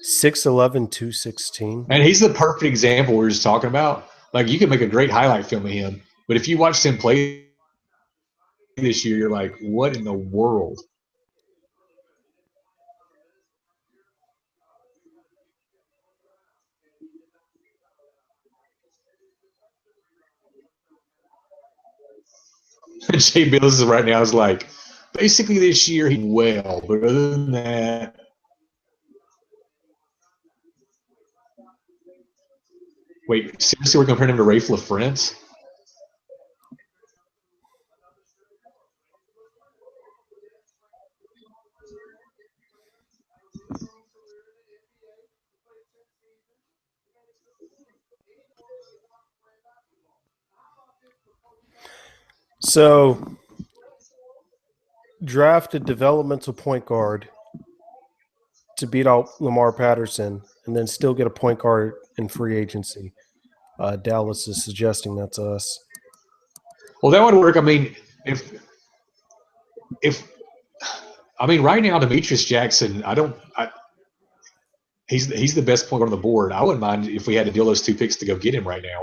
6'11", 216. And he's the perfect example we were just talking about. Like, you can make a great highlight film of him, but if you watch him play this year, you're like, what in the world? Jay Bills right now is like, basically this year he well, but other than that, wait, seriously, we're comparing him to Rafe LaFrance? So, draft a developmental point guard to beat out Lamar Patterson and then still get a point guard in free agency. Dallas is suggesting that's us. Well, that would work. I mean, right now Demetrius Jackson, he's the best point guard on the board. I wouldn't mind if we had to deal those two picks to go get him right now.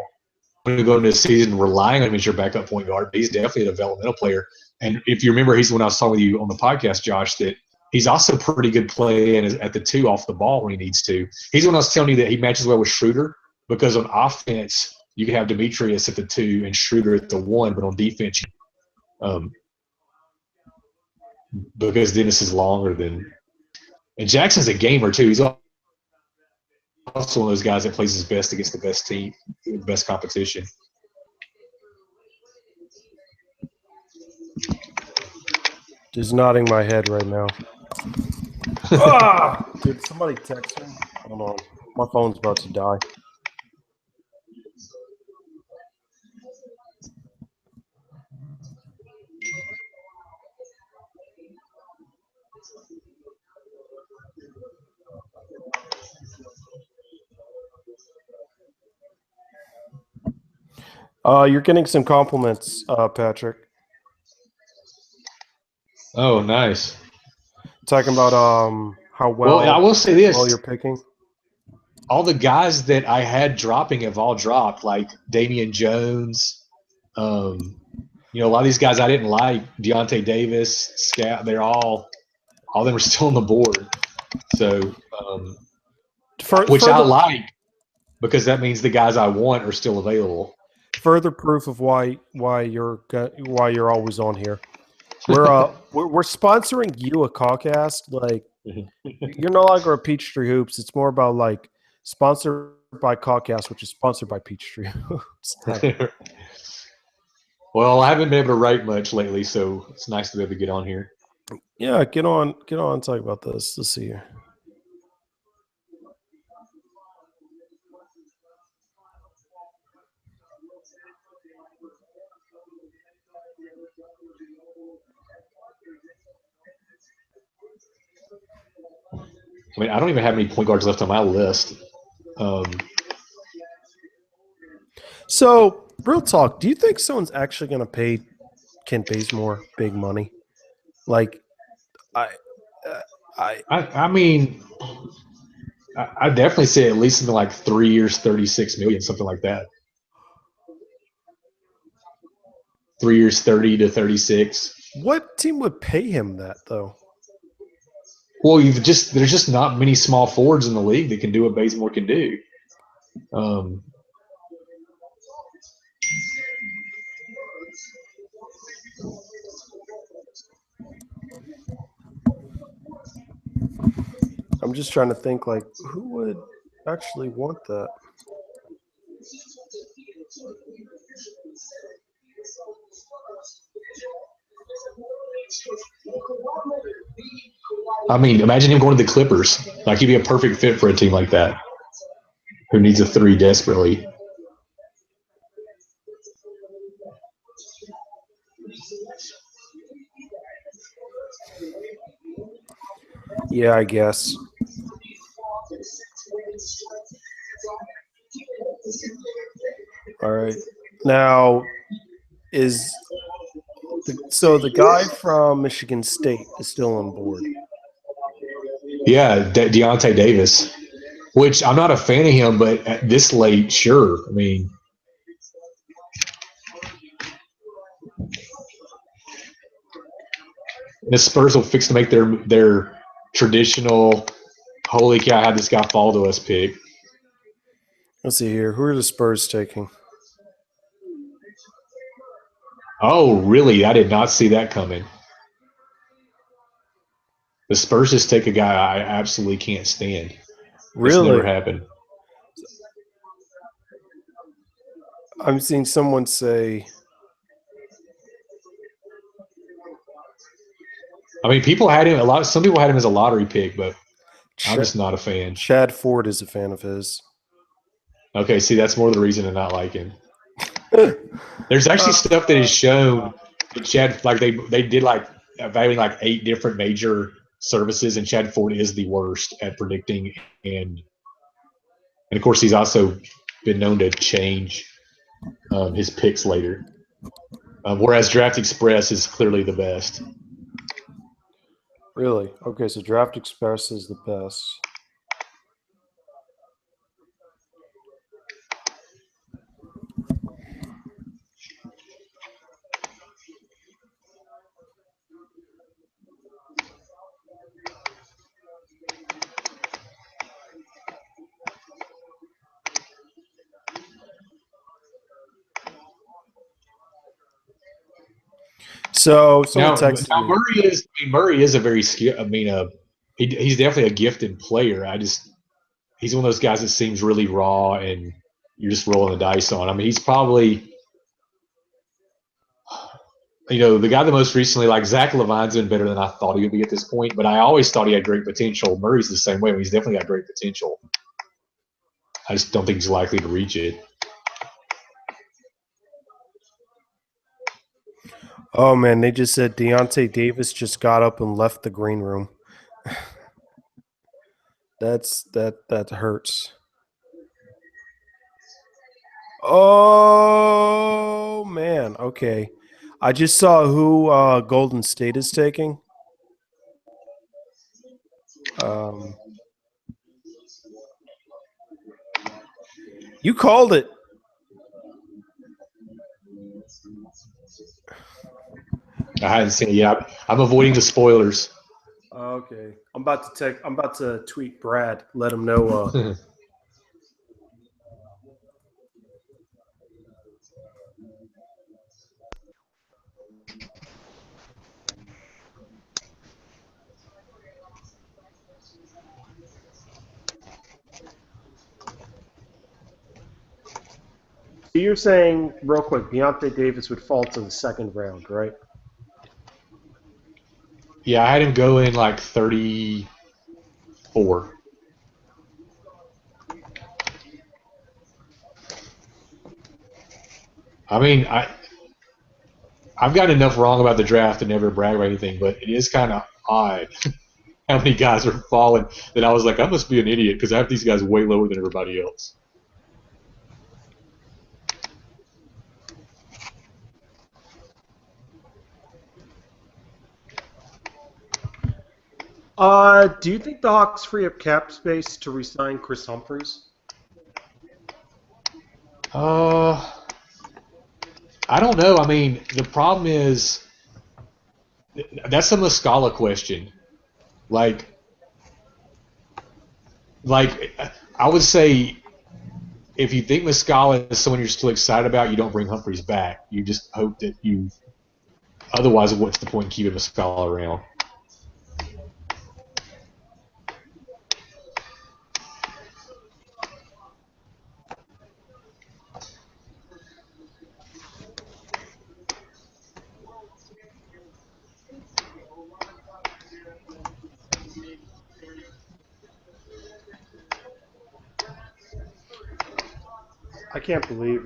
I'm going to go into the season relying on him as your backup point guard, but he's definitely a developmental player. And if you remember, he's when I was talking with you on the podcast, Josh, that he's also pretty good playing at the two off the ball when he needs to. He's when I was telling you that he matches well with Schroeder, because on offense you can have Demetrius at the two and Schroeder at the one, but on defense, because Dennis is longer than – and Jackson's a gamer too. He's also one of those guys that plays his best against the best team, the best competition. Just nodding my head right now. Did somebody text me? Hold on. My phone's about to die. You're getting some compliments, Patrick. Oh, nice. Talking about how well. Well, I will say this: well you're picking. All the guys that I had dropping have all dropped, like Damian Jones. A lot of these guys I didn't like, Deontay Davis, Scout. They're all all of them are still on the board. So, which further, I like because that means the guys I want are still available. Further proof of why you're always on here. We're sponsoring you a Caw Cast. Like you're no longer a Peachtree Hoops. It's more about like sponsored by Caw Cast, which is sponsored by Peachtree Hoops. Well, I haven't been able to write much lately, so it's nice to be able to get on here. Yeah, get on and talk about this. Let's see here. I mean, I don't even have any point guards left on my list. So, real talk, do you think someone's actually going to pay Kent Bazemore big money? Like, I mean, I definitely say at least something like 3 years, 36 million, something like that. 3 years, 30 to 36. What team would pay him that though? Well, there's just not many small forwards in the league that can do what Bazemore can do. I'm just trying to think, like, who would actually want that? I mean, imagine him going to the Clippers. Like, he'd be a perfect fit for a team like that, who needs a 3 desperately. Yeah, I guess. All right. Now, so the guy from Michigan State is still on board? Yeah, Deontay Davis, which I'm not a fan of him, but at this late, sure. I mean, the Spurs will fix to make their traditional holy cow, how this guy fall to us pick. Let's see here. Who are the Spurs taking? Oh, really? I did not see that coming. The Spurs just take a guy I absolutely can't stand. Really? It's never happened. I'm seeing someone say. I mean, people had him a lot. Some people had him as a lottery pick, but I'm just not a fan. Chad Ford is a fan of his. Okay, see, that's more the reason to not like him. There's actually stuff that is shown that Chad, like they did like evaluating like 8 different major services, and Chad Ford is the worst at predicting, and of course he's also been known to change his picks later. Whereas Draft Express is clearly the best. Really? Okay, so Draft Express is the best. So someone texted me. Murray is a very skilled. I mean, he's definitely a gifted player. He's one of those guys that seems really raw, and you're just rolling the dice on. I mean, he's probably, the guy that most recently, like Zach LaVine's been better than I thought he would be at this point, but I always thought he had great potential. Murray's the same way. I mean, he's definitely got great potential. I just don't think he's likely to reach it. Oh man, they just said Deontay Davis just got up and left the green room. That hurts. Oh man, okay. I just saw who Golden State is taking. You called it. I hadn't seen it yet. I'm avoiding the spoilers. Okay, I'm about to tweet Brad. Let him know. So you're saying real quick, Deontay Davis would fall to the second round, right? Yeah, I had him go in like 34. I mean, I've gotten enough wrong about the draft to never brag about anything, but it is kind of odd how many guys are falling that I was like, I must be an idiot because I have these guys way lower than everybody else. Do you think the Hawks free up cap space to re-sign Chris Humphries? I don't know. I mean, the problem is that's a Muscala question. Like I would say, if you think Muscala is someone you're still excited about, you don't bring Humphries back. You just hope that you. Otherwise, what's the point in keeping Muscala around? I can't believe.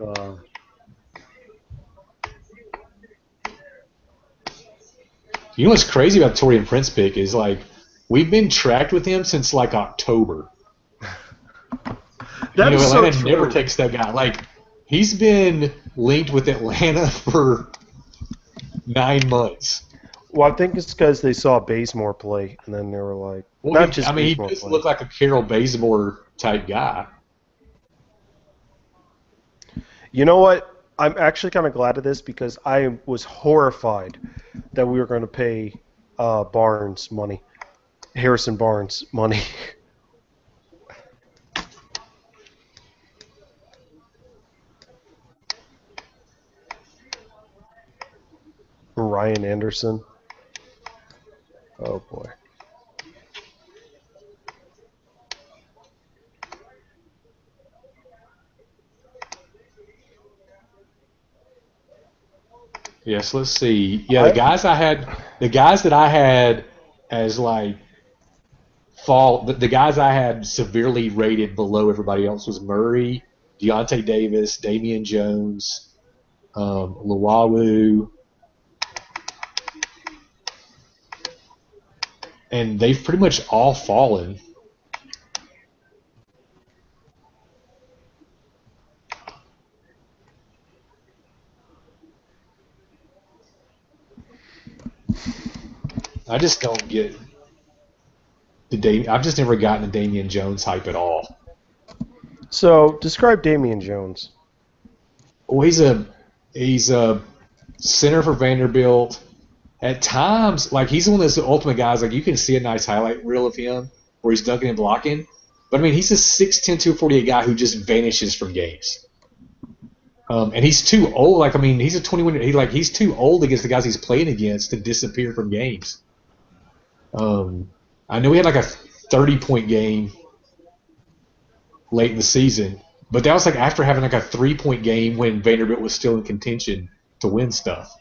You know what's crazy about the Torian Prince pick is like we've been tracked with him since like October. That is Atlanta so never true. takes that guy. Like he's been linked with Atlanta for 9 months. Well, I think it's because they saw Bazemore play, and then they were like, Well, not just he Bazemore does play. look like a Carol Bazemore type guy. You know what? I'm actually kind of glad of this because I was horrified that we were going to pay Barnes money, Harrison Barnes money. Ryan Anderson. Oh boy. Yes, let's see. Yeah, the guys that I had as like the guys I had severely rated below everybody else was Murray, Deontay Davis, Damian Jones, Luwawu, and they've pretty much all fallen. I just don't get I've just never gotten the Damian Jones hype at all. So describe Damian Jones. Well, he's a center for Vanderbilt. At times, like he's one of those ultimate guys. Like you can see a nice highlight reel of him where he's dunking and blocking. But I mean, he's a 6'10", 248 guy who just vanishes from games. And he's too old. Like I mean, he's a 21. He's too old against the guys he's playing against to disappear from games. I know he had like a 30-point game late in the season, but that was like after having like a 3-point game when Vanderbilt was still in contention to win stuff.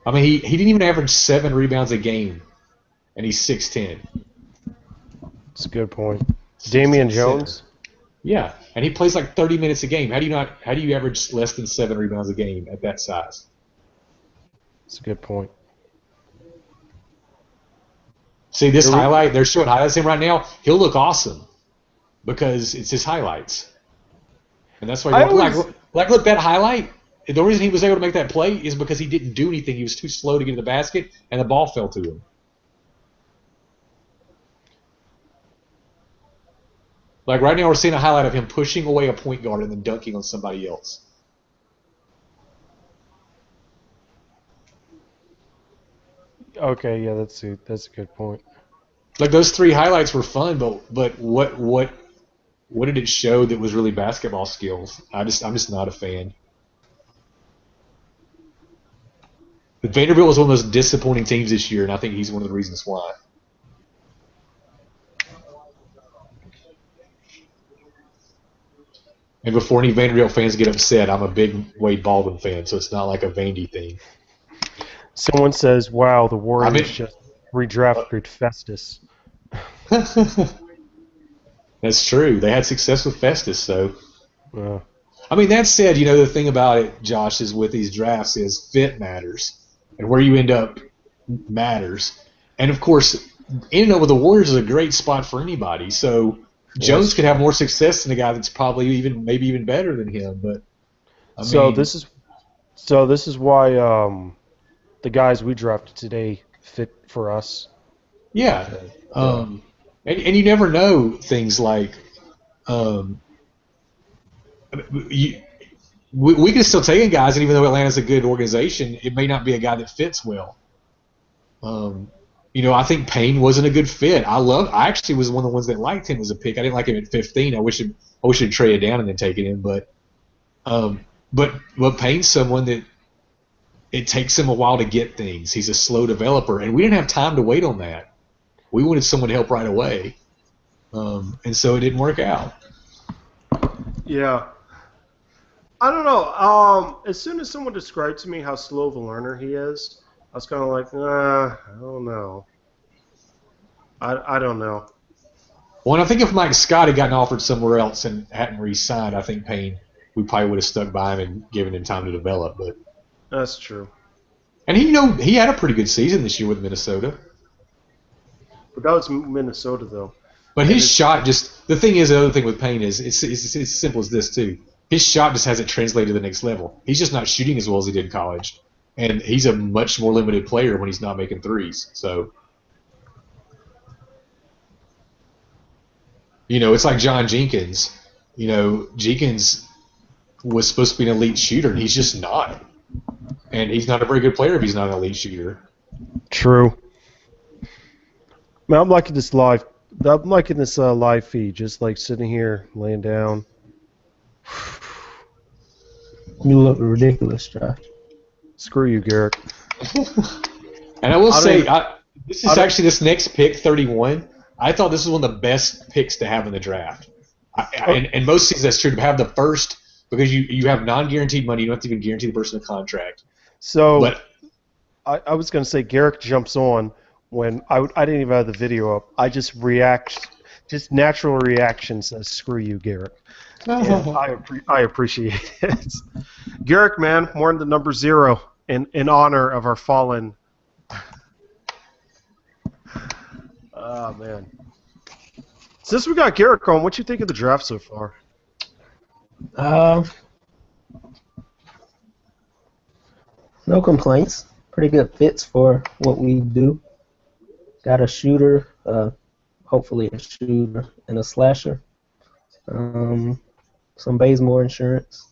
I mean, he didn't even average 7 rebounds a game, and he's 6'10". That's a good point. Damian Jones? Yeah, and he plays like 30 minutes a game. How do you average less than 7 rebounds a game at that size? That's a good point. See this highlight? They're showing highlights of him right now. He'll look awesome because it's his highlights, and that's why. Look that highlight. The reason he was able to make that play is because he didn't do anything. He was too slow to get to the basket, and the ball fell to him. Like right now, we're seeing a highlight of him pushing away a point guard and then dunking on somebody else. Okay, yeah, that's a good point. Like those 3 highlights were fun, but what did it show that was really basketball skills? I'm just not a fan. Vanderbilt was one of those disappointing teams this year, and I think he's one of the reasons why. And before any Vanderbilt fans get upset, I'm a big Wade Baldwin fan, so it's not like a Vandy thing. Someone says, "Wow, the Warriors just redrafted Festus." That's true. They had success with Festus, so. Yeah. I mean, that said, the thing about it, Josh, is with these drafts is fit matters, and where you end up matters. And of course, in and over the Warriors is a great spot for anybody. So Jones could have more success than a guy that's probably maybe even better than him. But this is why the guys we drafted today fit for us. Yeah. And you never know things like we can still take in guys, and even though Atlanta's a good organization, it may not be a guy that fits well. I think Payne wasn't a good fit. I actually was one of the ones that liked him as a pick. I didn't like him at 15. I wish he'd traded down and then taken him. But Payne's someone that it takes him a while to get things. He's a slow developer, and we didn't have time to wait on that. We wanted someone to help right away, and so it didn't work out. Yeah. I don't know. As soon as someone described to me how slow of a learner he is, I was kind of like, I don't know. I don't know. Well, and I think if Mike Scott had gotten offered somewhere else and hadn't re-signed, I think Payne, we probably would have stuck by him and given him time to develop. But that's true. And he had a pretty good season this year with Minnesota. But that was Minnesota, though. But his shot the thing is, the other thing with Payne is, it's as simple as this, too. His shot just hasn't translated to the next level. He's just not shooting as well as he did in college. And he's a much more limited player when he's not making threes. So, it's like John Jenkins. Jenkins was supposed to be an elite shooter, and he's just not. And he's not a very good player if he's not an elite shooter. True. Man, I'm liking this live feed, just like sitting here, laying down. You look ridiculous, Josh. Screw you, Garrick. And I will say, this next pick, 31, I thought this was one of the best picks to have in the draft. And most seasons that's true, to have the first, because you have non-guaranteed money, you don't have to even guarantee the person a contract. So, I was going to say, Garrick jumps on when I didn't even have the video up. I just natural reaction says, screw you, Garrick. And I appreciate it. Garrick, man, more than the number 0 in honor of our fallen. Oh, man. Since we got Garrick on, what you think of the draft so far? No complaints. Pretty good fits for what we do. Got a shooter, hopefully a shooter and a slasher. Some Bazemore insurance.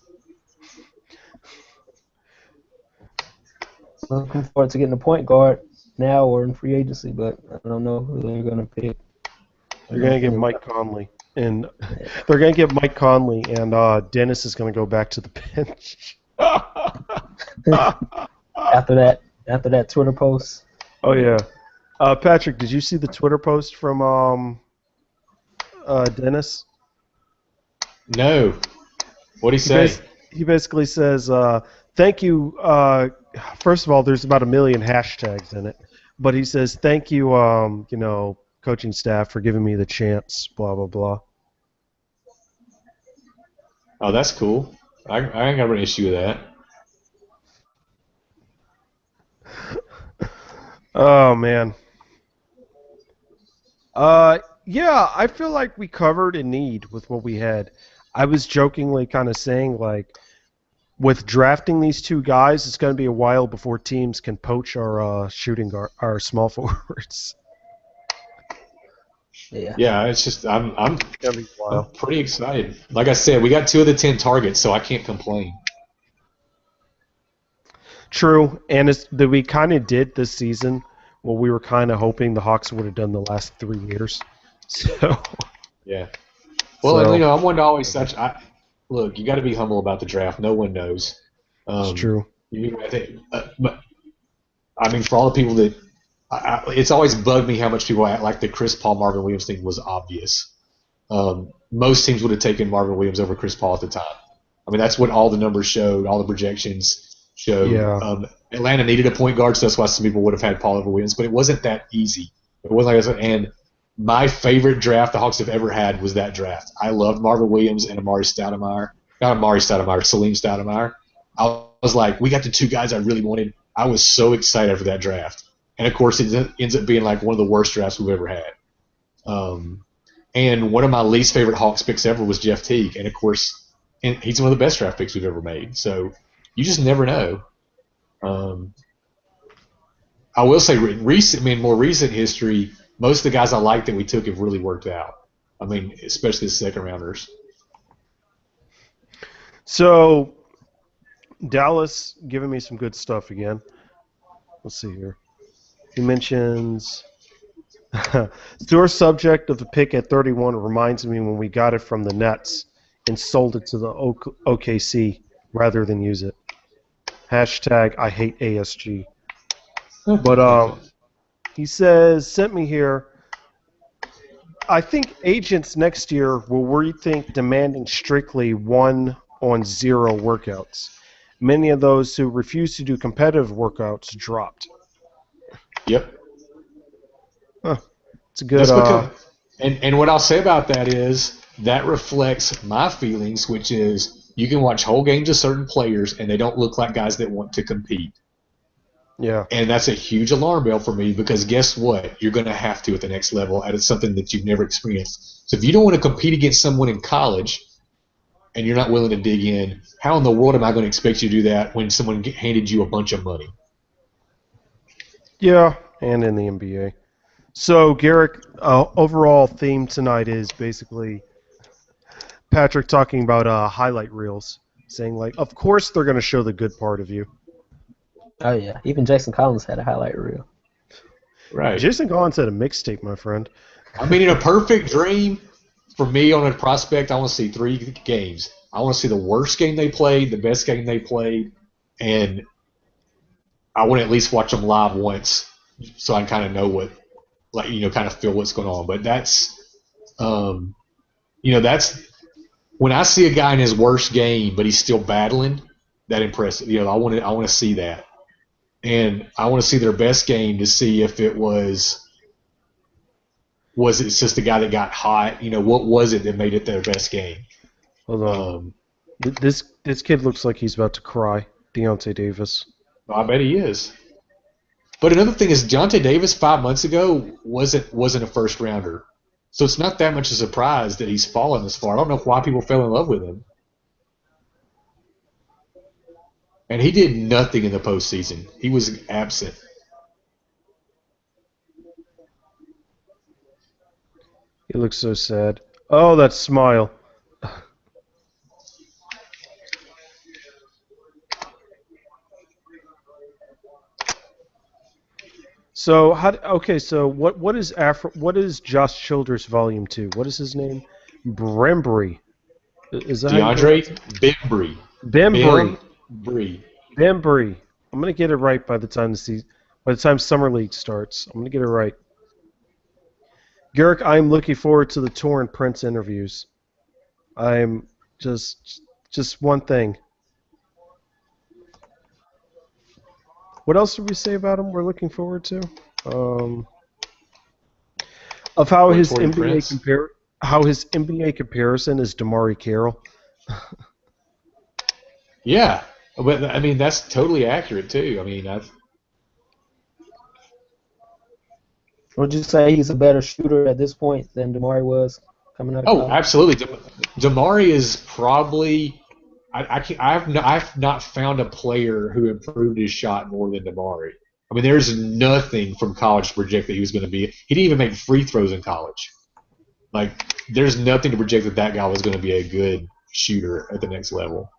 Looking forward to getting a point guard now or in free agency, but I don't know who they're going to pick. They're going to get Mike Conley, and Dennis is going to go back to the bench. After that Twitter post. Oh yeah, Patrick, did you see the Twitter post from Dennis? No. What'd he say? He basically says, "Thank you." First of all, there's about 1 million hashtags in it, but he says, "Thank you, coaching staff for giving me the chance." Blah blah blah. Oh, that's cool. I ain't got an issue with that. Oh man. Yeah, I feel like we covered a need with what we had. I was jokingly kind of saying, like, with drafting these 2 guys, it's going to be a while before teams can poach our shooting guard, our small forwards. Yeah, it's just I'm pretty excited. Like I said, we got 2 of the 10 targets, so I can't complain. True, and we kind of did this season what we were kind of hoping the Hawks would have done the last 3 years. So Yeah. Well, So- and I'm one to always such. Look, you got to be humble about the draft. No one knows. it's true. But I mean, for all the people that, it's always bugged me how much people act like the Chris Paul Marvin Williams thing was obvious. Most teams would have taken Marvin Williams over Chris Paul at the time. I mean, that's what all the numbers showed, all the projections showed. Yeah. Atlanta needed a point guard, so that's why some people would have had Paul over Williams, but it wasn't that easy. It wasn't like and my favorite draft the Hawks have ever had was that draft. I loved Marvin Williams and Amari Stoudemire. Not Amari Stoudemire, Salim Stoudemire. I was like, we got the 2 guys I really wanted. I was so excited for that draft. And, of course, it ends up being like one of the worst drafts we've ever had. And one of my least favorite Hawks picks ever was Jeff Teague. And, of course, he's one of the best draft picks we've ever made. So you just never know. I will say more recent history, most of the guys I like that we took have really worked out. I mean, especially the second rounders. So Dallas giving me some good stuff again. Let's see here. He mentions your subject of the pick at 31 reminds me when we got it from the Nets and sold it to the OKC rather than use it. Hashtag I hate ASG. But he says, sent me here. I think agents next year will rethink demanding strictly 1-on-0 workouts. Many of those who refuse to do competitive workouts dropped. Yep. It's a good. That's because, and what I'll say about that is that reflects my feelings, which is you can watch whole games of certain players and they don't look like guys that want to compete. Yeah. And that's a huge alarm bell for me because guess what? You're going to have to at the next level, and it's something that you've never experienced. So if you don't want to compete against someone in college and you're not willing to dig in, how in the world am I going to expect you to do that when someone handed you a bunch of money? Yeah, and in the NBA. So, Garrick, overall theme tonight is basically Patrick talking about highlight reels, saying, like, of course they're going to show the good part of you. Oh, yeah. Even Jason Collins had a highlight reel. Right. Jason Collins had a mixtape, my friend. I mean, in a perfect dream, for me on a prospect, I want to see 3 games. I want to see the worst game they played, the best game they played, and I want to at least watch them live once so I kind of know what, kind of feel what's going on. But that's, that's when I see a guy in his worst game, but he's still battling. That impressive. I want to see that, and I want to see their best game to see if it was it just the guy that got hot. What was it that made it their best game? Hold on. This kid looks like he's about to cry. Deontay Davis. I bet he is. But another thing is, Deontay Davis 5 months ago wasn't a first rounder, so it's not that much a surprise that he's fallen this far. I don't know why people fell in love with him. And he did nothing in the postseason. He was absent. He looks so sad. Oh, that smile. So so what is Josh Childers Volume 2? What is his name? Brembry. Is that DeAndre Bembry. Bembry. I'm gonna get it right by the time Summer League starts. I'm gonna get it right. Garrick, I'm looking forward to the Tour and Prince interviews. I'm just one thing. What else did we say about him? We're looking forward to of how his NBA comparison is Damari Carroll. Yeah, but I mean that's totally accurate too. I mean, Would you say he's a better shooter at this point than Damari was coming out of college? Absolutely. Damari is probably. I've not found a player who improved his shot more than Damari. I mean, there's nothing from college to project that he was going to be. He didn't even make free throws in college. Like, there's nothing to project that guy was going to be a good shooter at the next level.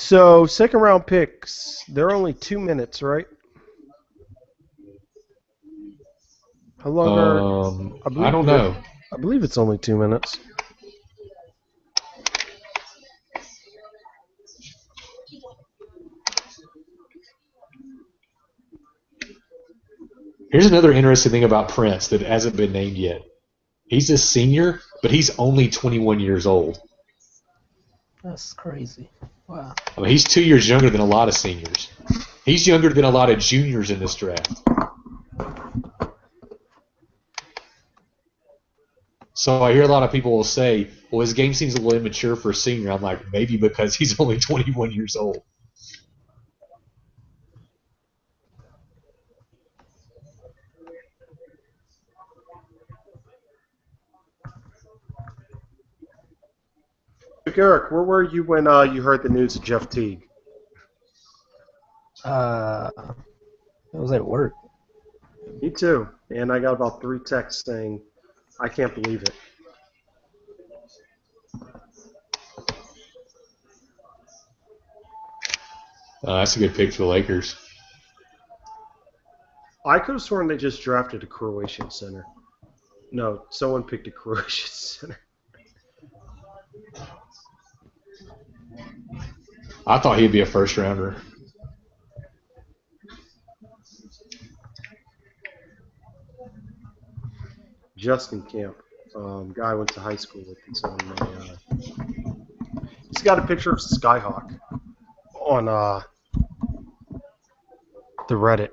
So, second round picks, they're only 2 minutes, right? How long are... I don't know. I believe it's only 2 minutes. Here's another interesting thing about Prince that hasn't been named yet. He's a senior, but he's only 21 years old. That's crazy. Wow. I mean, he's 2 years younger than a lot of seniors. He's younger than a lot of juniors in this draft. So I hear a lot of people will say, well, his game seems a little immature for a senior. I'm like, maybe because he's only 21 years old. Eric, where were you when you heard the news of Jeff Teague? I was at work. Me too. And I got about 3 texts saying, I can't believe it. That's a good pick for the Lakers. I could have sworn they just drafted a Croatian center. No, someone picked a Croatian center. I thought he'd be a first rounder. Justin Camp, guy I went to high school with. It's on my. He's got a picture of Skyhawk on the Reddit.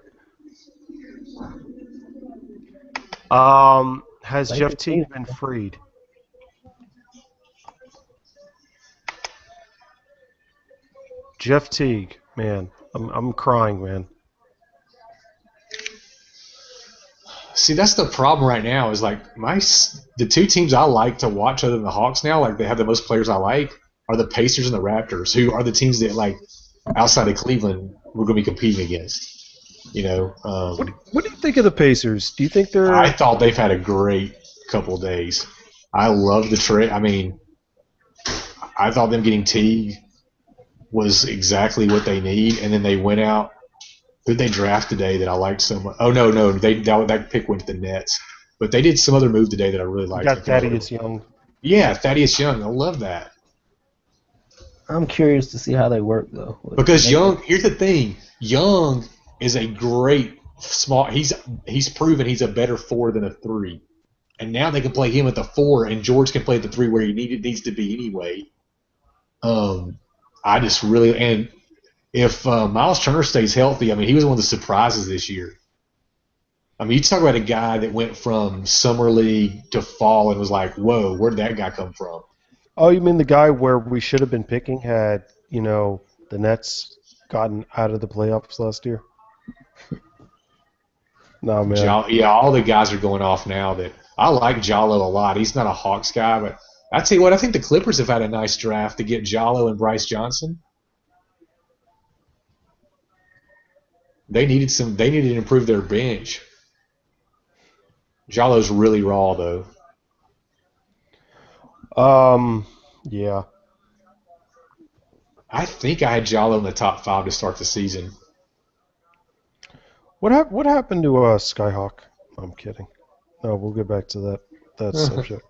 Has Jeff Teague been freed? Jeff Teague, man, I'm crying, man. See, that's the problem right now. Is like the 2 teams I like to watch other than the Hawks now. Like they have the most players I like are the Pacers and the Raptors, who are the teams that like outside of Cleveland we're going to be competing against. You know. What do you think of the Pacers? Do you think they're? I thought they've had a great couple of days. I love the trade. I mean, I thought them getting Teague was exactly what they need, and then they went out. Who did they draft today that I liked so much? Oh no, that pick went to the Nets, but they did some other move today that I really liked. Got Thaddeus Young. Yeah, Thaddeus Young. I love that. I'm curious to see how they work though. Because Young, here's the thing: Young is a great small. He's proven he's a better 4 than a 3, and now they can play him at the 4, and George can play at the 3 where he needs to be anyway. I just really and if Miles Turner stays healthy, I mean he was one of the surprises this year. I mean you talk about a guy that went from summer league to fall and was like, whoa, where did that guy come from? Oh, you mean the guy where we should have been picking had the Nets gotten out of the playoffs last year? No, man. All the guys are going off now. That I like Jallo a lot. He's not a Hawks guy, but I tell you what, I think the Clippers have had a nice draft to get Jallo and Bryce Johnson. They needed to improve their bench. Jallo's really raw though. Yeah. I think I had Jallo in the top 5 to start the season. What happened to Skyhawk? I'm kidding. No, we'll get back to that subject.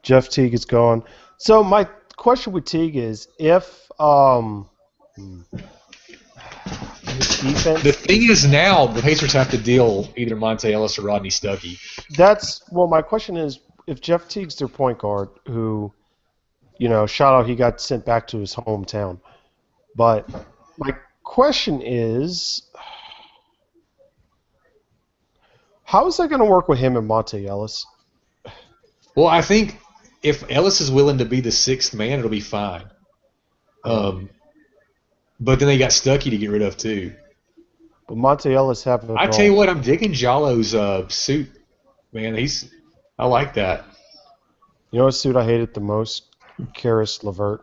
Jeff Teague is gone. So my question with Teague is if defense. The thing is now the Pacers have to deal either Monte Ellis or Rodney Stuckey. My question is if Jeff Teague's their point guard, who, shout out he got sent back to his hometown. But my question is, how is that going to work with him and Monte Ellis? Well, I think if Ellis is willing to be the 6th man, it'll be fine. But then they got Stuckey to get rid of too. But Monte Ellis I tell you what, I'm digging Jallo's suit, man. I like that. You know what suit I hated the most? Karis LeVert.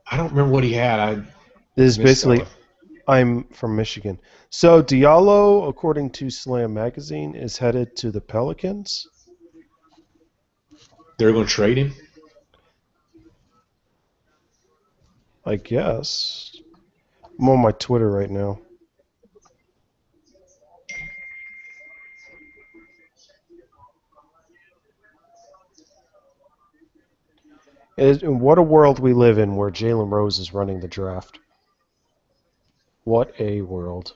I don't remember what he had. This is basically, I'm from Michigan. So Diallo, according to Slam Magazine, is headed to the Pelicans. They're going to trade him? I guess. I'm on my Twitter right now. What a world we live in where Jalen Rose is running the draft. What a world.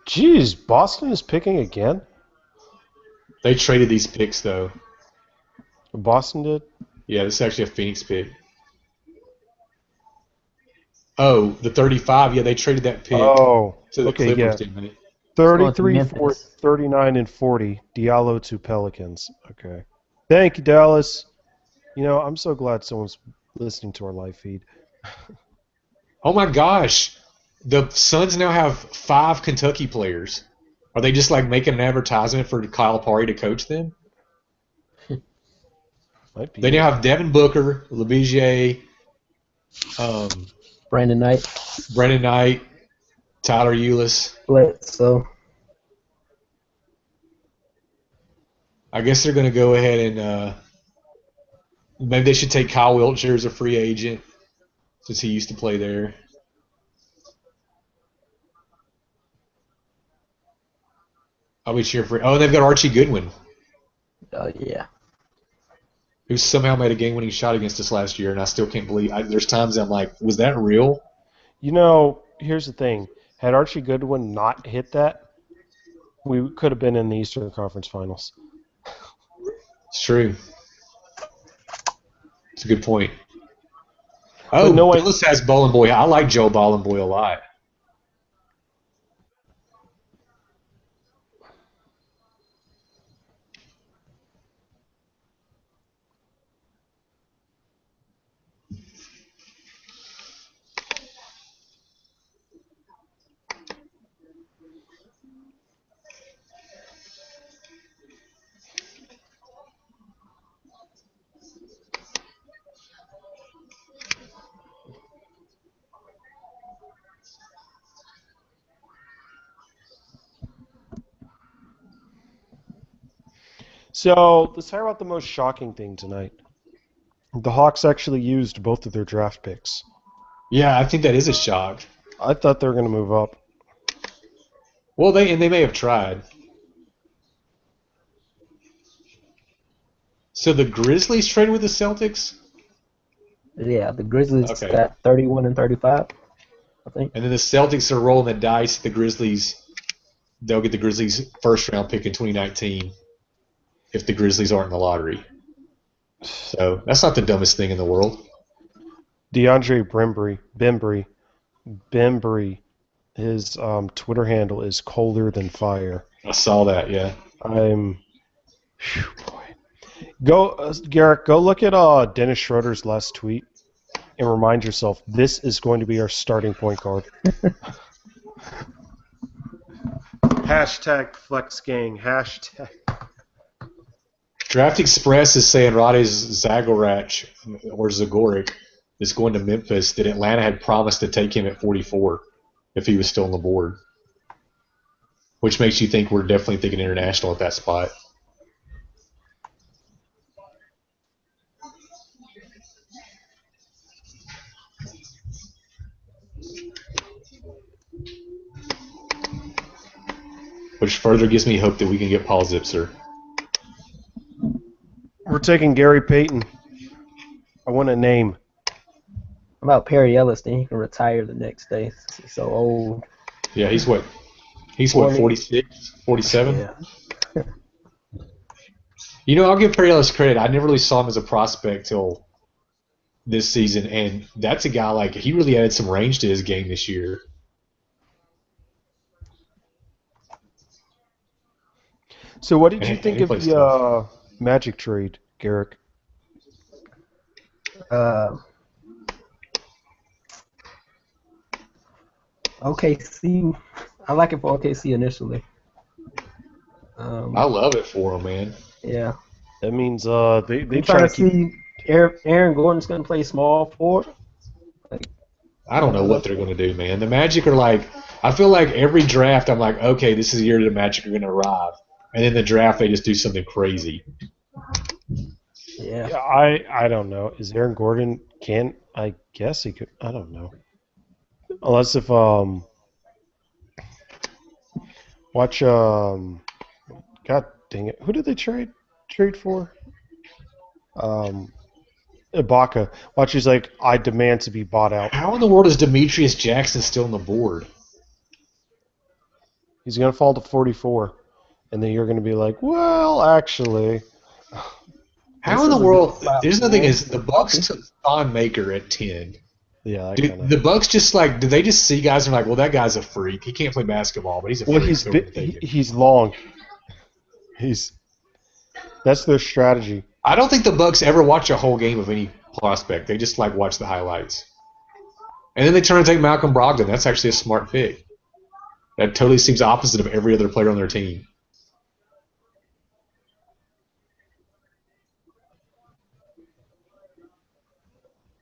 Jeez, Boston is picking again? They traded these picks, though. Boston did? Yeah, this is actually a Phoenix pick. Oh, the 35. Yeah, they traded that pick Oh, to the okay, Clippers, yeah. didn't they? 33, Memphis. 39, and 40. Diallo to Pelicans. Okay. Thank you, Dallas. You know, I'm so glad someone's listening to our live feed. Oh my gosh, the Suns now have 5 Kentucky players. Are they just like making an advertisement for Kyle Parry to coach them? Might be. They now have Devin Booker, LeBigier, Brandon Knight. Brendan Knight, Tyler Eulis. Bledsoe. I guess they're going to go ahead and maybe they should take Kyle Wiltshire as a free agent since he used to play there. I'll be cheering for. Oh, they've got Archie Goodwin, Yeah. who somehow made a game-winning shot against us last year, and I still can't believe. There's times I'm like, was that real? You know, here's the thing. Had Archie Goodwin not hit that, we could have been in the Eastern Conference Finals. It's true. It's a good point. Oh, no one- Billis has Bowling Boy. I like Joe Bowling Boy a lot. So let's talk about the most shocking thing tonight. The Hawks actually used both of their draft picks. Yeah, I think that is a shock. I thought they were going to move up. Well, they may have tried. So the Grizzlies traded with the Celtics, Yeah, the Grizzlies Okay. got 31 and 35, I think. and then the Celtics are rolling the dice. The Grizzlies, they'll get the Grizzlies' first-round pick in 2019 if the Grizzlies aren't in the lottery. So that's not the dumbest thing in the world. DeAndre Bembry, his Twitter handle is colder than fire. I saw that. Yeah. Boy. Go, Garrett. Go look at Dennis Schroeder's last tweet and remind yourself this is going to be our starting point guard. Hashtag flex gang. Hashtag. Draft Express is saying Rade Zagorac or Zagoric is going to Memphis. That Atlanta had promised to take him at 44 if he was still on the board, which makes you think we're definitely thinking international at that spot. Which further gives me hope that we can get Paul Zipser. We're taking Gary Payton. I want a name. About Perry Ellis, then he can retire the next day. He's so old. Yeah, he's what? He's what, 46, 47? Yeah. You know, I'll give Perry Ellis credit. I never really saw him as a prospect till this season, and that's a guy like he really added some range to his game this year. So, what did you And think he of plays the Magic trade, Garrick? OKC, I like it for OKC initially. I love it for him, man. Yeah. That means they I'm try trying to to keep. see Aaron Gordon's going to play small forward. I don't know what they're going to do, man. The Magic are like, I feel like every draft I'm like, okay, this is the year the Magic are going to arrive. and then the draft they just do something crazy. Yeah. Yeah, I don't know. Is Aaron Gordon I guess he could. I don't know. Unless if watch God dang it, who did they trade for? Ibaka. Watch, he's like, I demand to be bought out. How in the world is Demetrius Jackson still on the board? He's gonna fall to 44, and then you're gonna be like, well, actually. How This in the is a world? good spot There's for nothing him. is the Bucks took Thon Maker at 10. Yeah, I Did kind of. the Bucks just like? Did they just see guys and are like, well, that guy's a freak. He can't play basketball, but he's a Well, freak. he's So we're gonna take him. he's long. That's their strategy. I don't think the Bucks ever watch a whole game of any prospect. They just like watch the highlights, and then they turn and take Malcolm Brogdon. That's actually a smart pick. That totally seems opposite of every other player on their team.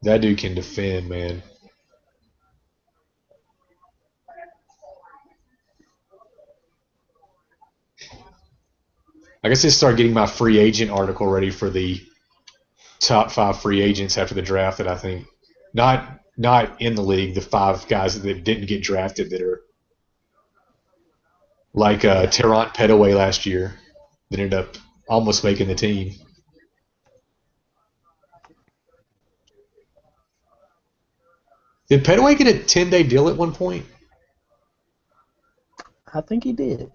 That dude can defend, man. I guess I start getting my free agent article ready for the top 5 free agents after the draft that I think not in the league, the 5 guys that didn't get drafted that are like Terrant Petaway last year that ended up almost making the team. Did Petaway get a 10-day deal at one point? I think he did.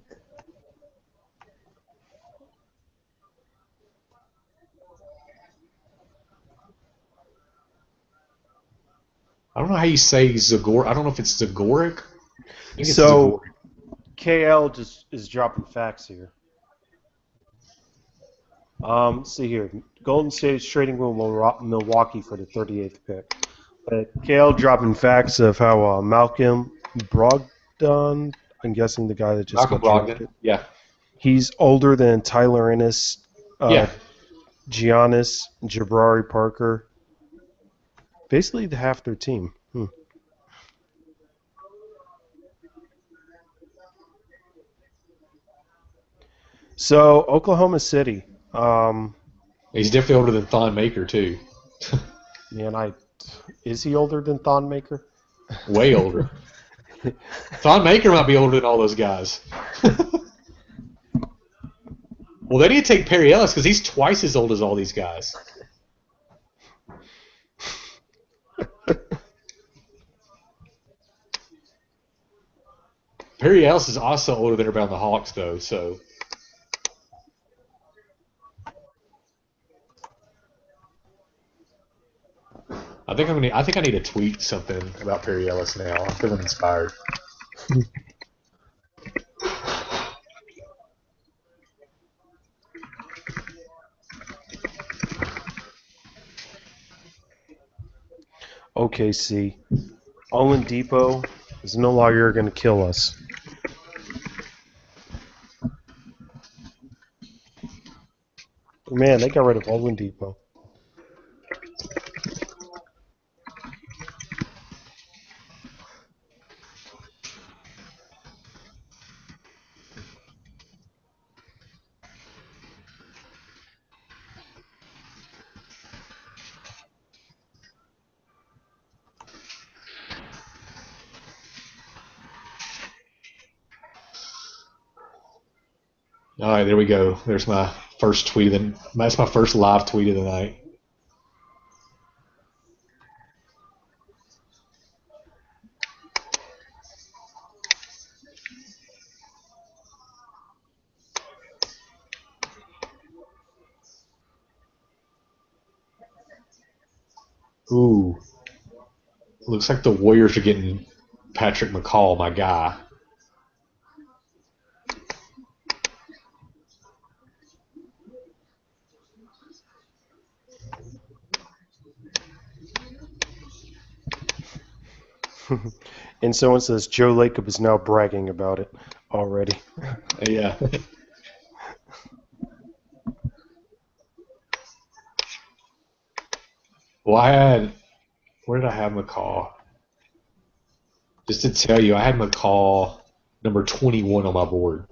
I don't know how you say Zagor. I don't know if it's Zagoric. I think it's So Zagoric. KL just is dropping facts here. See here, Golden State's trading with Milwaukee for the 38th pick. But KL dropping facts of how Malcolm Brogdon, I'm guessing the guy that just Malcolm got drafted, Brogdon. Yeah. he's older than Tyler Ennis, Yeah. Giannis, Jabari Parker. Basically half their team. So Oklahoma City. He's definitely older than Thon Maker too. Man, is he older than Thon Maker? Way older. Thon Maker might be older than all those guys. Well, they need to take Perry Ellis because he's twice as old as all these guys. Perry Ellis is also older than everybody on the Hawks, though. So I think I need to tweet something about Perry Ellis now. I'm feeling inspired. OKC. Owen Depot is no longer going to kill us. Man, they got rid of Owen Depot. All right, there we go. There's my first tweet that's my first live tweet of the night. Ooh. Looks like the Warriors are getting Patrick McCall, my guy. And someone says Joe Lacob is now bragging about it already. Yeah. Well, where did I have McCall? Just to tell you, I had McCall number 21 on my board.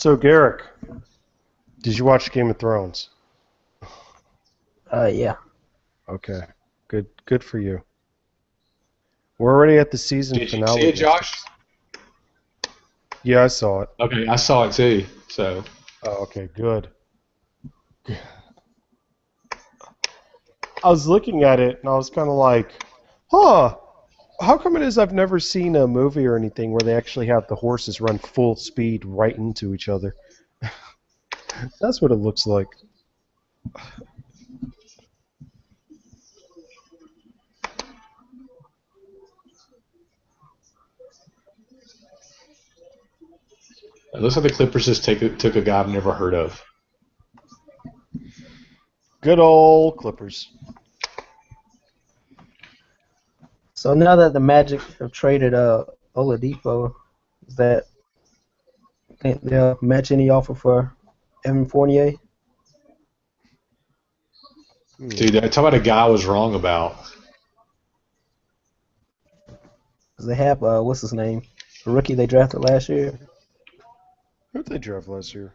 So, Garrick, did you watch Game of Thrones? Yeah. Okay. Good for you. We're already at the season Did you finale. see it, Josh? Yeah, I saw it. Okay, I saw it too. So Oh, okay, good. I was looking at it and I was kind of like, huh, how come it is I've never seen a movie or anything where they actually have the horses run full speed right into each other? That's what it looks like. it looks like the Clippers just took a guy I've never heard of. Good old Clippers. So now that the Magic have traded Oladipo, is that think they'll match any offer for Evan Fournier? Dude, talk about a guy I was wrong about. Because they have what's his name, the rookie they drafted last year, Who did they draft last year?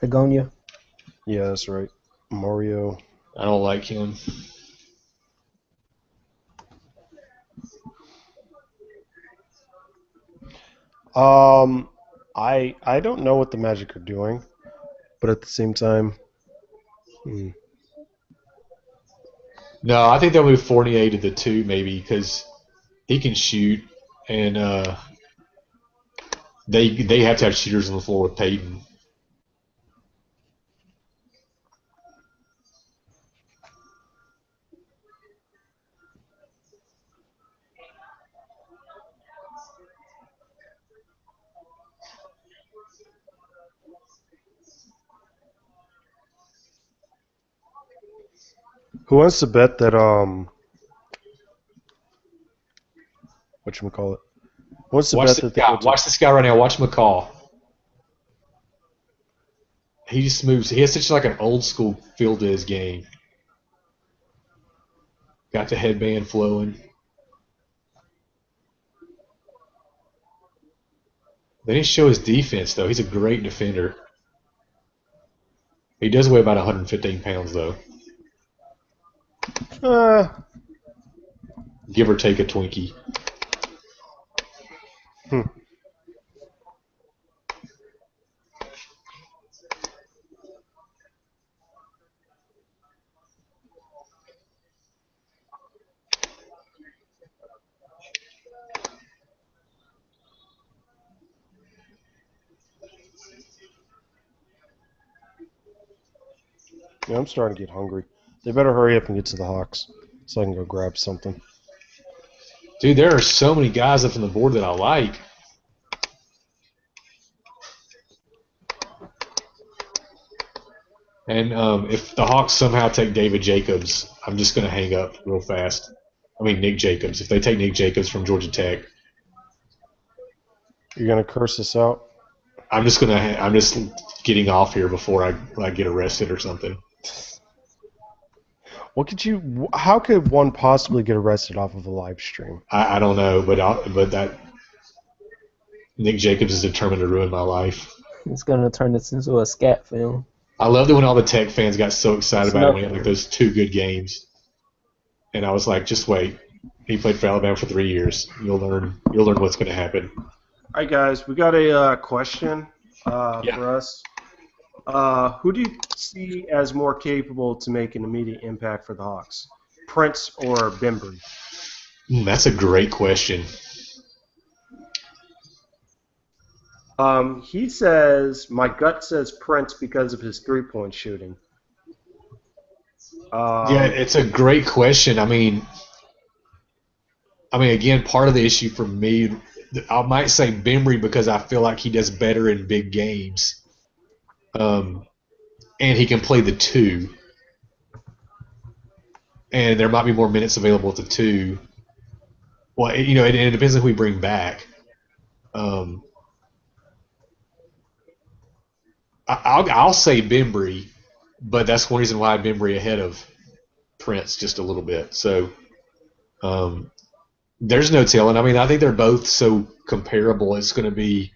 Begonia. Yeah, that's right. Mario. I don't like him. I don't know what the Magic are doing, but at the same time, No, I think they'll move Fournier to the 2 maybe because he can shoot, and they have to have shooters on the floor with Peyton. who wants to bet that whatchamacallit? Who wants to Watch bet this that they guy. go to Watch this guy right now. Watch McCall. He just moves. He has such like an old school feel to his game. Got the headband flowing. They didn't show his defense though. He's a great defender. He does weigh about 115 pounds though, give or take a Twinkie. Yeah, I'm starting to get hungry. They better hurry up and get to the Hawks so I can go grab something. Dude, there are so many guys up on the board that I like. And if the Hawks somehow take David Jacobs, I'm just going to hang up real fast. I mean, Nick Jacobs. If they take Nick Jacobs from Georgia Tech, You're gonna curse us out? I'm just getting off here before I get arrested or something. What could you? How could one possibly get arrested off of a live stream? I don't know, but that Nick Jacobs is determined to ruin my life. It's gonna turn this into a scat film. I loved it when all the Tech fans got so excited It's about it when he nothing. had like those 2 good games, and I was like, just wait. He played for Alabama for 3 years. You'll learn what's going to happen. All right, guys, we got a question Yeah. for us. Who do you see as more capable to make an immediate impact for the Hawks? Prince or Bembry? That's a great question. He says, my gut says Prince because of his three-point shooting. Yeah, it's a great question. I mean, again, part of the issue for me, I might say Bembry because I feel like he does better in big games, and he can play the 2, and there might be more minutes available at the 2. Well, it depends on who we bring back. I'll say Bembry, but that's one reason why Bembry ahead of Prince just a little bit. So there's no telling. I mean, I think they're both so comparable. It's going to be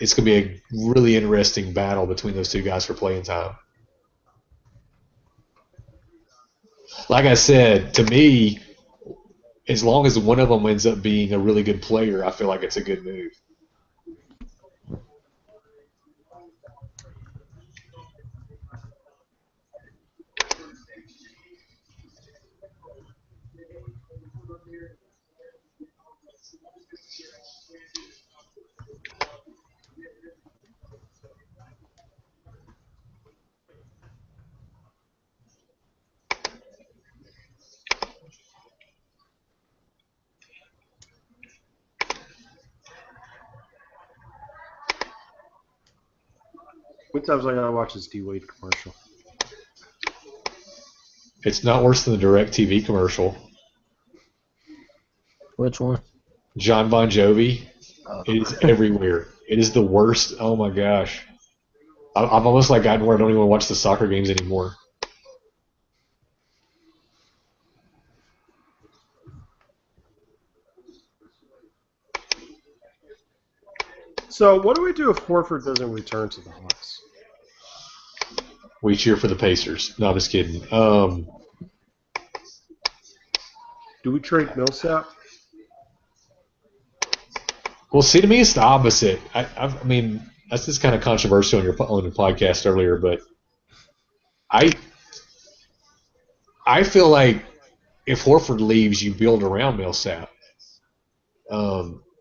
it's going to be a really interesting battle between those two guys for playing time. Like I said, to me, as long as one of them ends up being a really good player, I feel like it's a good move. What times I gotta watch this D Wade commercial? It's not worse than the DirecTV commercial. Which one? John Bon Jovi. It is everywhere. It is the worst. Oh my gosh. I've almost like gotten where I don't even watch the soccer games anymore. So what do we do if Horford doesn't return to the Hawks? We cheer for the Pacers. No, I'm just kidding. Do we trade Millsap? Well, see, to me, it's the opposite. I mean, that's just kind of controversial on your podcast earlier, but I feel like if Horford leaves, you build around Millsap.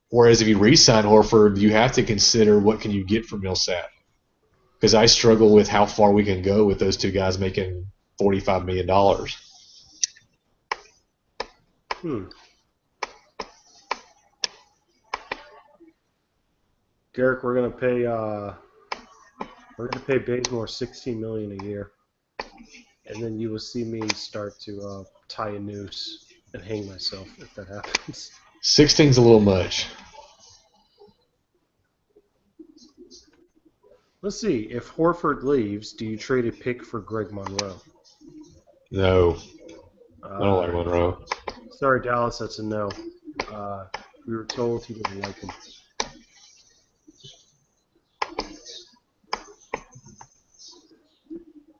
Whereas if you re-sign Horford, you have to consider what can you get from Millsap. Because I struggle with how far we can go with those two guys making $45 million. Garrick, we're gonna pay Bazemore $16 million a year, and then you will see me start to tie a noose and hang myself if that happens. 16's a little much. Let's see. If Horford leaves, do you trade a pick for Greg Monroe? No. I don't like Monroe. Sorry, Dallas, that's a no. We were told he didn't like him.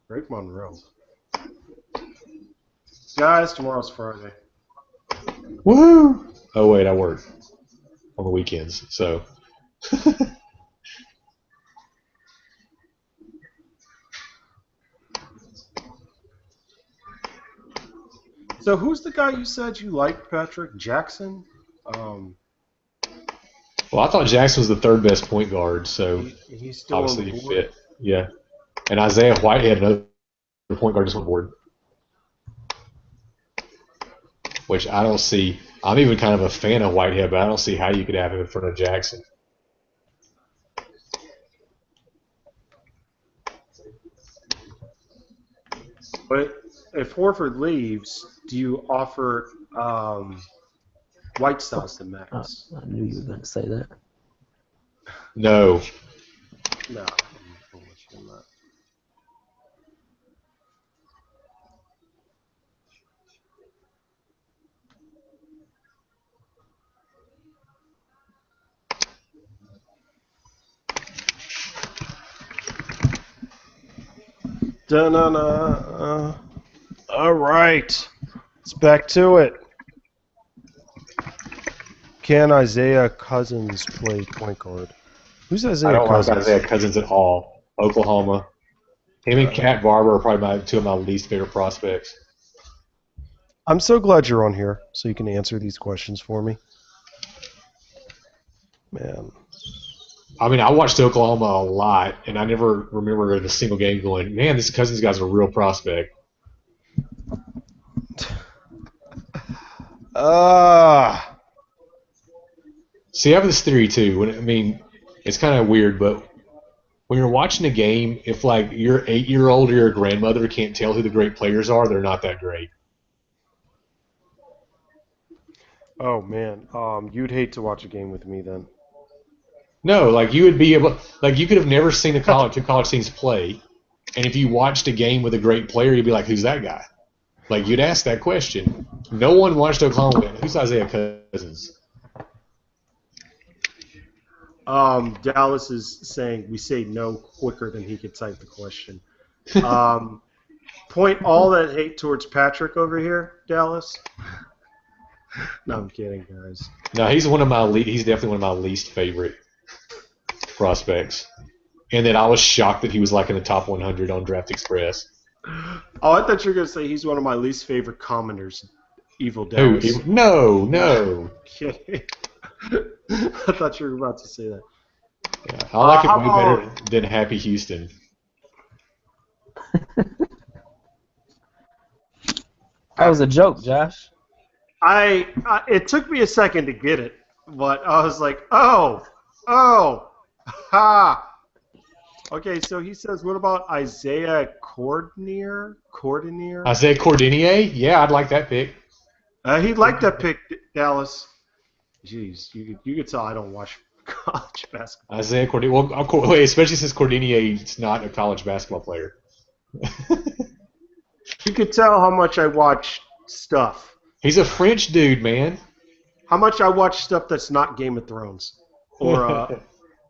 Greg Monroe. Guys, tomorrow's Friday. Woo! Oh, wait, I work on the weekends, so. So who's the guy you said you liked, Patrick? Jackson? Well, I thought Jackson was the third best point guard, so he's still obviously on he board? fit. Yeah. And Isaiah Whitehead, another point guard, just on board. Which I don't see. I'm even kind of a fan of Whitehead, but I don't see how you could have him in front of Jackson. But if Horford leaves, do you offer Whiteside's the max? I knew you were going to say that. No. No. I'm not. Da-na-na. All right. Let's back to it. Can Isaiah Cousins play point guard? Who's Isaiah I don't Cousins? like Isaiah Cousins at all. Oklahoma. Him and Cat Barber are probably two of my least favorite prospects. I'm so glad you're on here so you can answer these questions for me. Man. I mean, I watched Oklahoma a lot, and I never remember in a single game going, man, this Cousins guy's a real prospect. See, I have this theory, too. I mean, it's kind of weird, but when you're watching a game, if, like, your 8-year-old or your grandmother can't tell who the great players are, they're not that great. Oh, man. You'd hate to watch a game with me then. No, like, you would be able – like, you could have never seen two college teams play, and if you watched a game with a great player, you'd be like, who's that guy? Like, you'd ask that question. No one watched Oklahoma win. Who's Isaiah Cousins? Dallas is saying we say no quicker than he could type the question. Point all that hate towards Patrick over here, Dallas. No, I'm kidding, guys. No, he's definitely one of my least favorite prospects. And then I was shocked that he was like in the top 100 on Draft Express. Oh, I thought you were gonna say he's one of my least favorite commenters. Evil Dallas. No. Kidding. I thought you were about to say that. Yeah, I like it way better than Happy Houston. That was a joke, Josh. It took me a second to get it, but I was like, oh, ha. Okay, so he says, what about Isaiah Cordinier? Isaiah Cordinier? Yeah, I'd like that pick. He'd like that pick, Dallas. Jeez, you could tell I don't watch college basketball. Isaiah Cordinier. Well, especially since Cordinier is not a college basketball player. You could tell how much I watch stuff. He's a French dude, man. How much I watch stuff that's not Game of Thrones or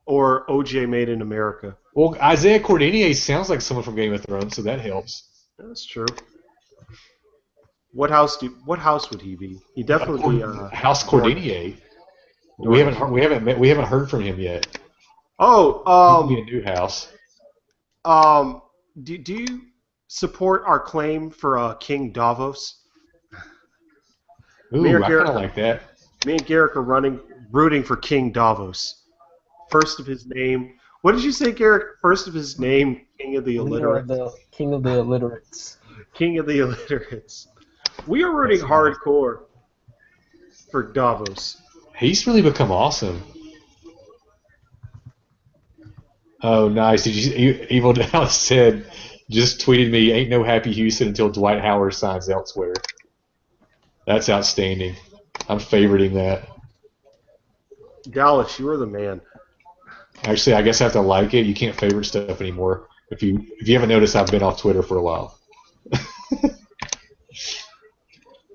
OJ Made in America. Well, Isaiah Cordinier sounds like someone from Game of Thrones, so that helps. That's true. What house would he be? He definitely House Cordinier. We haven't heard from him yet. Oh, he could be a new house. Do you support our claim for King Davos? Ooh, I kind of like that. Me and Garrick are rooting for King Davos. First of his name. What did you say, Garrick? First of his name, King of the Illiterates. King of the Illiterates. King of the Illiterates. We are rooting hardcore for Davos. He's really become awesome. Oh, nice. Did you? Evil Dallas said, just tweeted me, ain't no Happy Houston until Dwight Howard signs elsewhere. That's outstanding. I'm favoriting that. Dallas, you are the man. Actually, I guess I have to like it. You can't favorite stuff anymore. If you haven't noticed, I've been off Twitter for a while.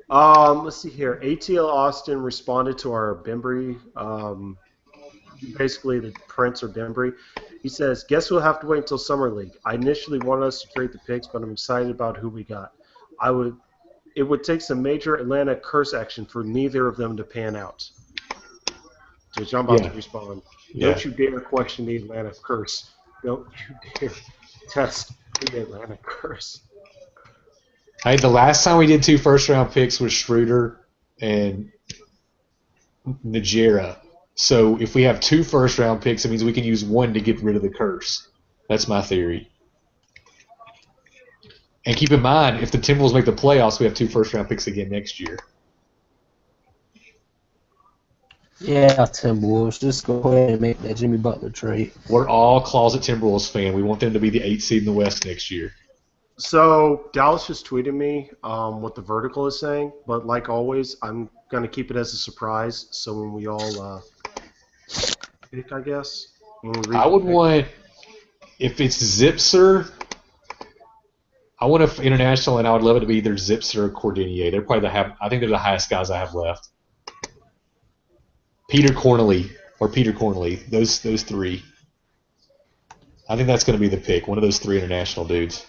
Let's see here. ATL Austin responded to our Bembry, basically the Prince or Bembry. He says, guess we'll have to wait until Summer League. I initially wanted us to trade the picks, but I'm excited about who we got. It would take some major Atlanta curse action for neither of them to pan out. To which I'm about to respond. Yeah. Don't you dare question the Atlanta curse. Don't you dare test the Atlanta curse. Hey, the last time we did 2 first-round picks was Schroeder and Najera. So if we have 2 first-round picks, it means we can use 1 to get rid of the curse. That's my theory. And keep in mind, if the Timberwolves make the playoffs, we have 2 first-round picks again next year. Yeah, Timberwolves. Just go ahead and make that Jimmy Butler trade. We're all closet Timberwolves fan. We want them to be the 8th seed in the West next year. So Dallas just tweeted me what the vertical is saying, but like always, I'm going to keep it as a surprise. So when we all pick, I guess. I would want, if it's Zipser, I want an international, and I would love it to be either Zipser or Cordinier. They're probably I think they're the highest guys I have left. Peter Cornely, those 3. I think that's going to be the pick, one of those 3 international dudes.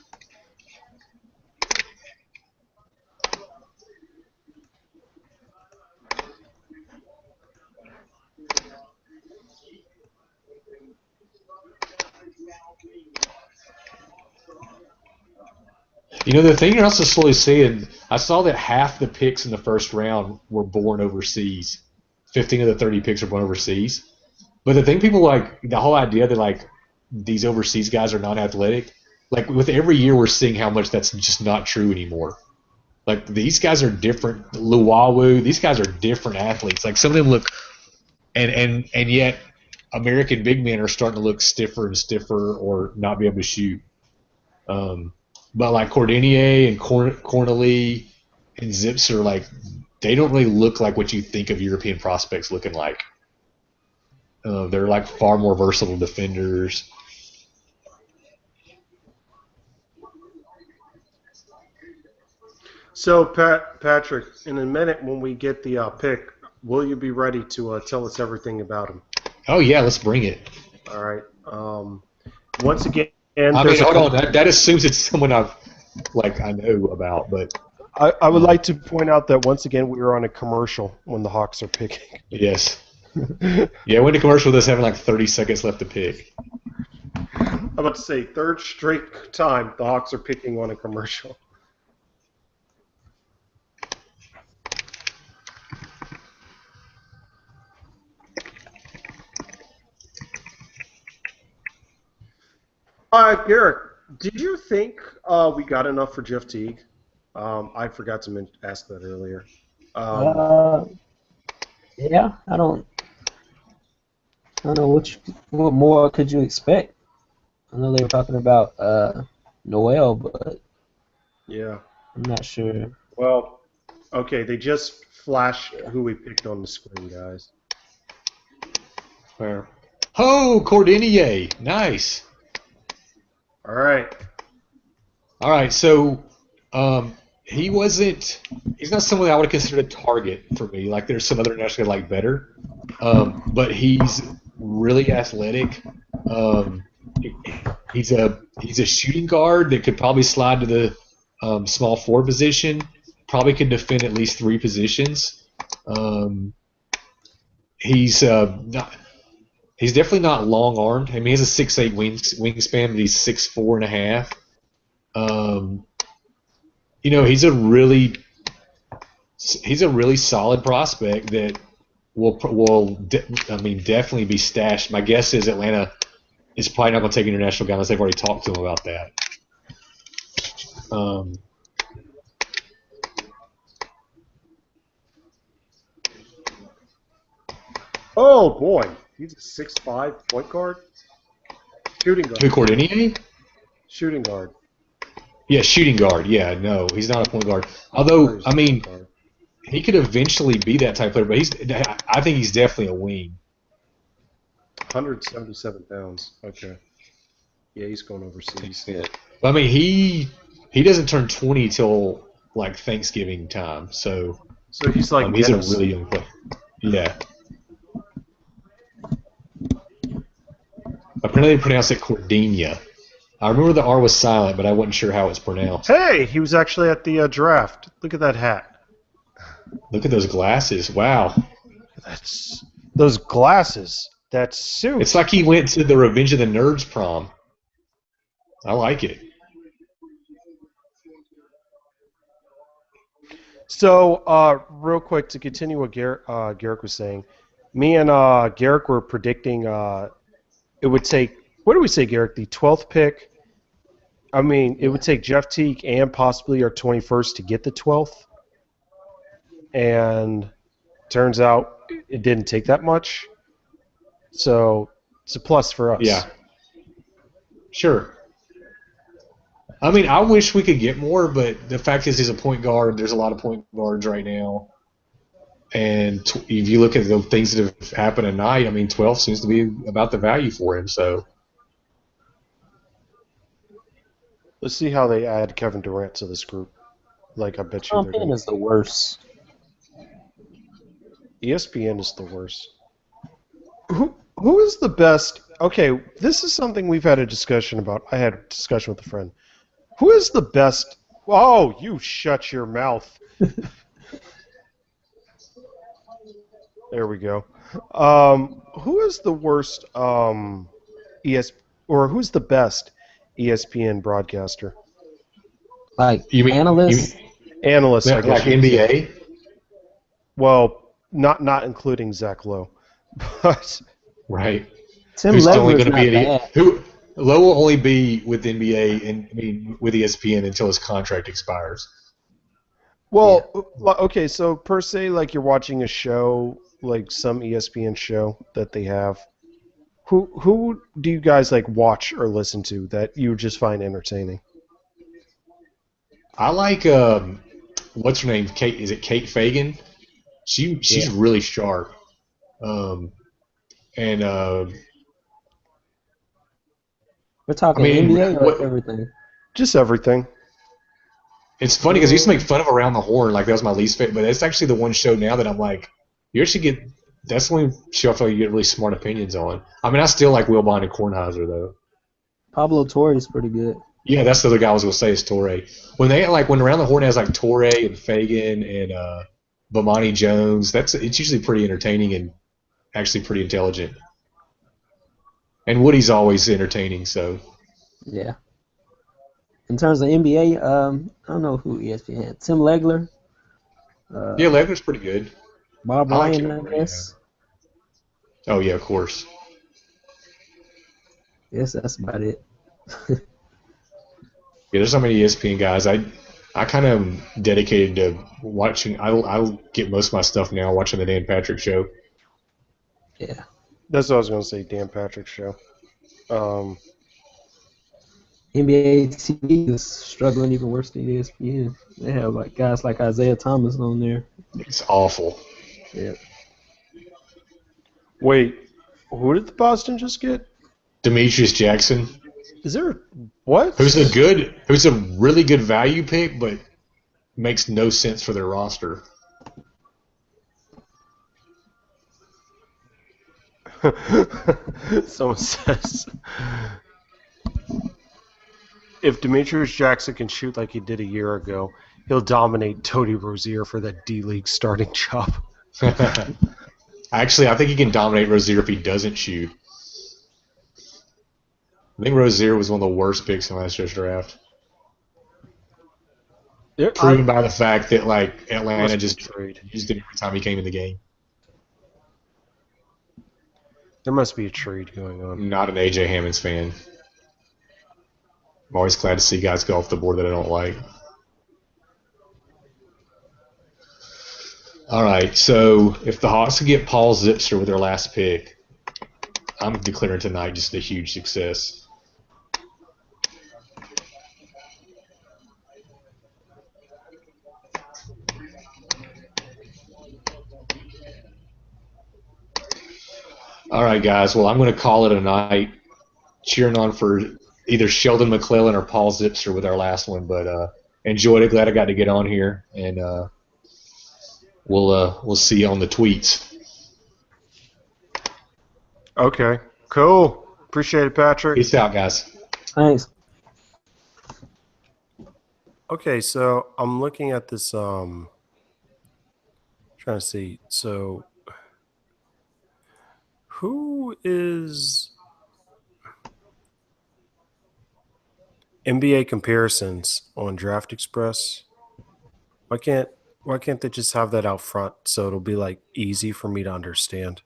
You know, the thing you're also slowly seeing, I saw that half the picks in the first round were born overseas. 15 of the 30 picks are born overseas. But the thing people like, the whole idea that, like, these overseas guys are non-athletic, like, with every year we're seeing how much that's just not true anymore. Like, these guys are different. Luwawu, these guys are different athletes. Like, some of them look, and yet American big men are starting to look stiffer and stiffer or not be able to shoot. But like Cordinier and Cornely and Zipser, like, they don't really look like what you think of European prospects looking like. They're like far more versatile defenders. So Patrick, in a minute when we get the pick, will you be ready to tell us everything about him? Oh yeah, let's bring it. All right. Once again, I mean, hold on. That assumes it's someone I know about, but I would like to point out that once again we were on a commercial when the Hawks are picking. yes. Yeah, I went to commercial with us having like 30 seconds left to pick. I'm about to say third straight time the Hawks are picking on a commercial. Garrett, did you think we got enough for Jeff Teague? I forgot to ask that earlier. Yeah, I don't know what more could you expect. I know they were talking about Noel, but yeah, I'm not sure. Well, okay, they just flashed who we picked on the screen, guys. Where? Oh, Cordinier, nice. All right. All right, so he's not someone I would have considered a target for me. Like there's some other national I like better, but he's really athletic. He's a shooting guard that could probably slide to the small forward position. Probably could defend at least 3 positions. He's definitely not long armed. I mean, he has a 6'8" wingspan, but he's 6'4" and a half. He's a really solid prospect that will definitely be stashed. My guess is Atlanta is probably not going to take an international guy unless they've already talked to him about that. Oh boy, he's a 6'5" point guard. Shooting guard. Who, Cordinier? Shooting guard. Yeah, shooting guard. Yeah, no, he's not a point guard. Although, I mean, he could eventually be that type of player, but I think he's definitely a wing. 177 pounds. Okay. Yeah, he's going overseas. Yeah. But, I mean, he doesn't turn 20 till like Thanksgiving time, so he's like he's a really young player. Yeah. Apparently they pronounce it Cordinia. I remember the R was silent, but I wasn't sure how it's pronounced. Hey, he was actually at the draft. Look at that hat. Look at those glasses. Wow. That's those glasses. That suit. It's like he went to the Revenge of the Nerds prom. I like it. So, real quick, to continue what Garrick was saying, me and Garrick were predicting it would take, what do we say, Garrick, the 12th pick? I mean, it would take Jeff Teague and possibly our 21st to get the 12th. And turns out it didn't take that much. So it's a plus for us. Yeah. Sure. I mean, I wish we could get more, but the fact is he's a point guard. There's a lot of point guards right now. And if you look at the things that have happened tonight, I mean, 12 seems to be about the value for him. So let's see how they add Kevin Durant to this group. Like, I bet you ESPN is the worst. ESPN is the worst. Who is the best? Okay, this is something we've had a discussion about. I had a discussion with a friend. Who is the best? Oh, you shut your mouth. There we go. Who is the worst or who's the best ESPN broadcaster? Like analysts? Analysts, I guess. Like NBA? Well, not including Zach Lowe. But right. Tim Who's only Ledler's going to be not bad. Lowe will only be with NBA and with ESPN until his contract expires. Well, okay, so per se, like you're watching a show, like some ESPN show that they have. Who do you guys like watch or listen to that you just find entertaining? I like what's her name? Kate? Is it Kate Fagan? She's really sharp. We're talking NBA or everything? Just everything. It's funny because I used to make fun of Around the Horn, like that was my least favorite, but it's actually the one show now that I'm like, you actually get That's the only show I feel like you get really smart opinions on. I mean, I still like Wilbon and Kornheiser though. Pablo Torre's pretty good. Yeah, that's the other guy I was gonna say is Torre. When Around the Horn has like Torre and Fagan and Bomani Jones, it's usually pretty entertaining and actually pretty intelligent. And Woody's always entertaining, so Yeah. In terms of NBA, I don't know who ESPN had. Tim Legler. yeah, Legler's pretty good. Bob I like Ryan, Tim I Legler, guess. Oh yeah, of course. Yes, that's about it. Yeah, there's so many ESPN guys. I kind of am dedicated to watching. I'll get most of my stuff now watching the Dan Patrick Show. Yeah. That's what I was going to say, Dan Patrick Show. NBA TV is struggling even worse than ESPN. They have like guys like Isaiah Thomas on there. It's awful. Yeah. Wait, who did the Boston just get? Demetrius Jackson, Is there what? who's a really good value pick, but makes no sense for their roster. Someone says if Demetrius Jackson can shoot like he did a year ago, he'll dominate Tony Rozier for that D-League starting job. Actually, I think he can dominate Rozier if he doesn't shoot. I think Rozier was one of the worst picks in last year's draft. Proven by the fact that like Atlanta just used him every time he came in the game. There must be a trade going on. Not an AJ Hammonds fan. I'm always glad to see guys go off the board that I don't like. All right, so if the Hawks can get Paul Zipser with their last pick, I'm declaring tonight just a huge success. All right, guys. Well, I'm going to call it a night, cheering on for either Sheldon McClellan or Paul Zipser with our last one. But enjoyed it. Glad I got to get on here, and we'll see you on the tweets. Okay, cool. Appreciate it, Patrick. Peace out, guys. Thanks. Okay, so I'm looking at this. Trying to see. So, who is NBA comparisons on Draft Express? Why can't they just have that out front so it'll be like easy for me to understand?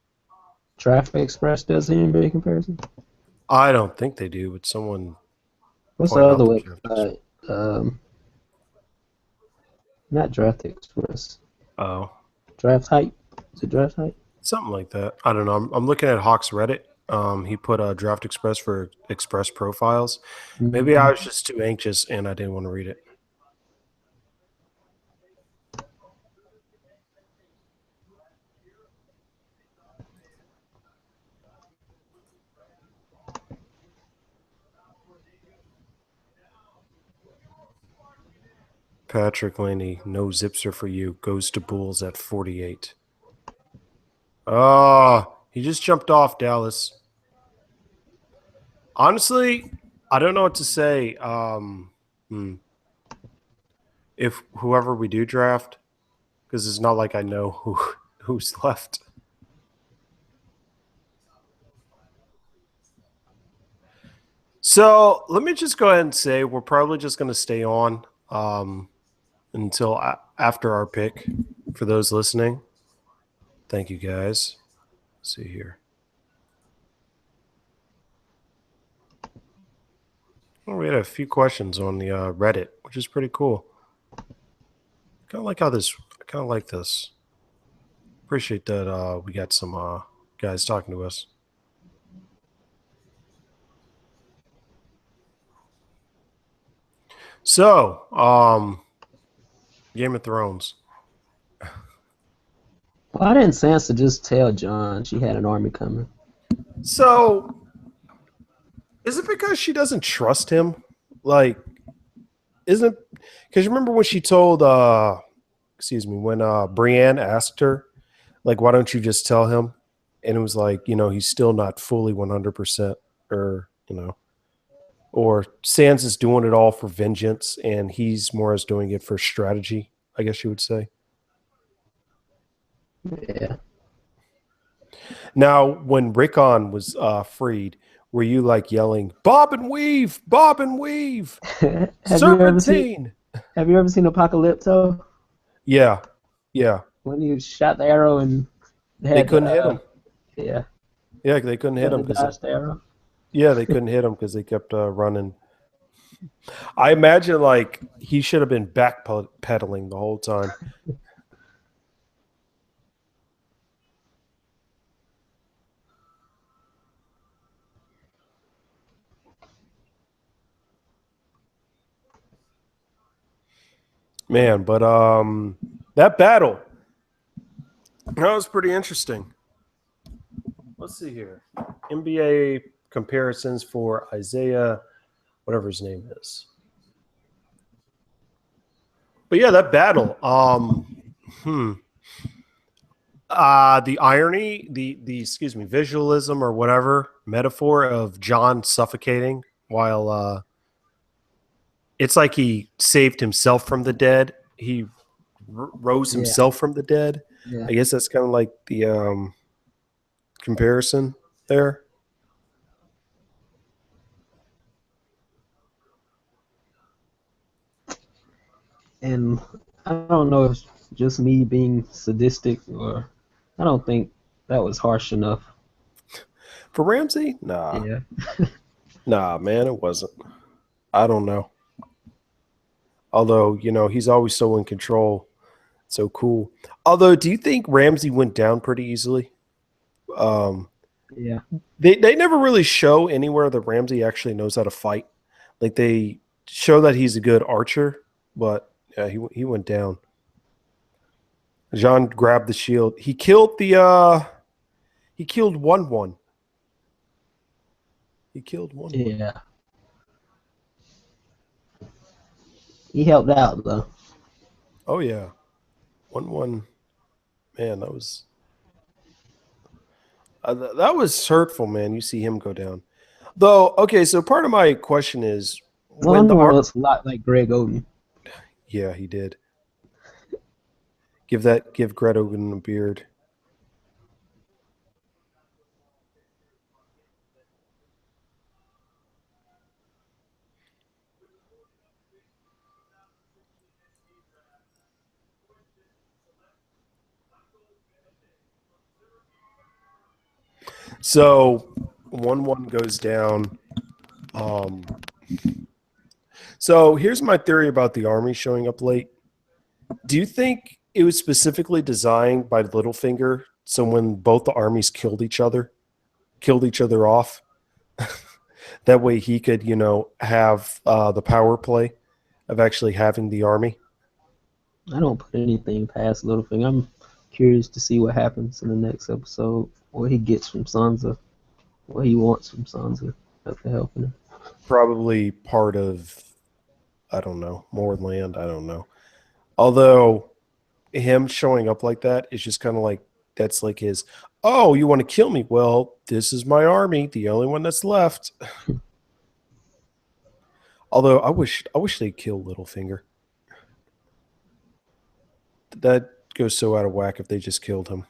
Draft Express does the NBA comparison. I don't think they do, but someone. What's the point other out the website? Not Draft Express. Oh, Draft Hype. Is it Draft Hype? something like that. I don't know. I'm looking at Hawks Reddit. He put a Draft Express for Express profiles. Maybe I was just too anxious and I didn't want to read it. Patrick Laney, no Zipser for you. Goes to Bulls at 48. He just jumped off, Dallas. Honestly, I don't know what to say. If whoever we do draft, because it's not like I know who's left. So let me just go ahead and say we're probably just going to stay on until after our pick. For those listening, thank you guys. Let's see here. Well, we had a few questions on the Reddit, which is pretty cool. I kind of like this. Appreciate that we got some guys talking to us. So, Game of Thrones. Why didn't Sansa just tell Jon she had an army coming? So, is it because she doesn't trust him? Like, isn't it? Because you remember when she told, when Brienne asked her, Like, why don't you just tell him? And it was like, he's still not fully 100%, or or Sans is doing it all for vengeance, and he's more as doing it for strategy, I guess you would say. Yeah. Now, when Rickon was freed, were you like yelling, "Bob and weave, Bob and weave, Have you ever seen Apocalypto? Yeah, yeah. When you shot the arrow and They couldn't hit him. Yeah. Yeah, they couldn't hit him because the arrow. Yeah, they couldn't hit him because they kept running. I imagine like he should have been backpedaling the whole time. Man, but that battle, that was pretty interesting. Let's see here. NBA comparisons for Isaiah, whatever his name is. But yeah, that battle. The irony, the visualism or whatever metaphor of John suffocating while it's like he saved himself from the dead. He rose himself from the dead. Yeah. I guess that's kind of like the comparison there. And I don't know if it's just me being sadistic, or I don't think that was harsh enough. For Ramsey? Nah. Yeah. Nah, man, it wasn't. I don't know. Although, he's always so in control. So cool. Although, do you think Ramsey went down pretty easily? Yeah. They never really show anywhere that Ramsey actually knows how to fight. Like, they show that he's a good archer, but yeah, he went down. Jean grabbed the shield. He killed he killed 1-1. He killed 1-1. Yeah. He helped out though. Oh yeah. 1-1. Man, that was hurtful, man. You see him go down. Though, okay, so part of my question is One looks a lot like Greg Oden. Yeah, he did. Give Greg Oden a beard. So 1-1 goes down. So here's my theory about the army showing up late. Do you think it was specifically designed by Littlefinger so when both the armies killed each other off, that way he could, have the power play of actually having the army? I don't put anything past Littlefinger. I'm curious to see what happens in the next episode, what he gets from Sansa, what he wants from Sansa after helping him. Probably part of, I don't know, more land. I don't know. Although him showing up like that is just kind of like, that's like his, oh, you want to kill me? Well, this is my army, the only one that's left. Although I wish they'd kill Littlefinger. That goes so out of whack if they just killed him.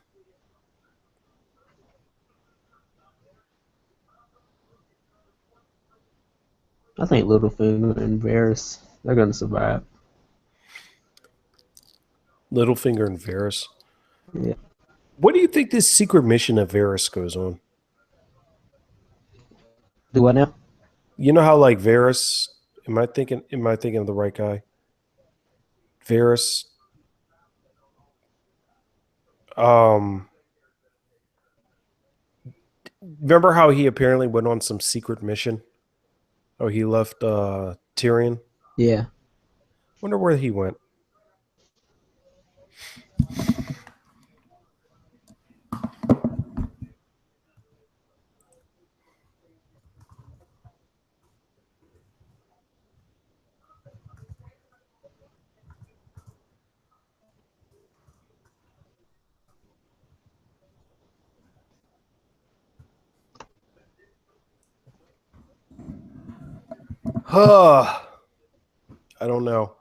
I think Littlefinger and Varys, they're going to survive. Littlefinger and Varys. Yeah. What do you think this secret mission of Varys goes on? Do what now? You know how like Varys, am I thinking of the right guy? Varys. Remember how he apparently went on some secret mission? Oh, he left Tyrion? Yeah. Wonder where he went. I don't know.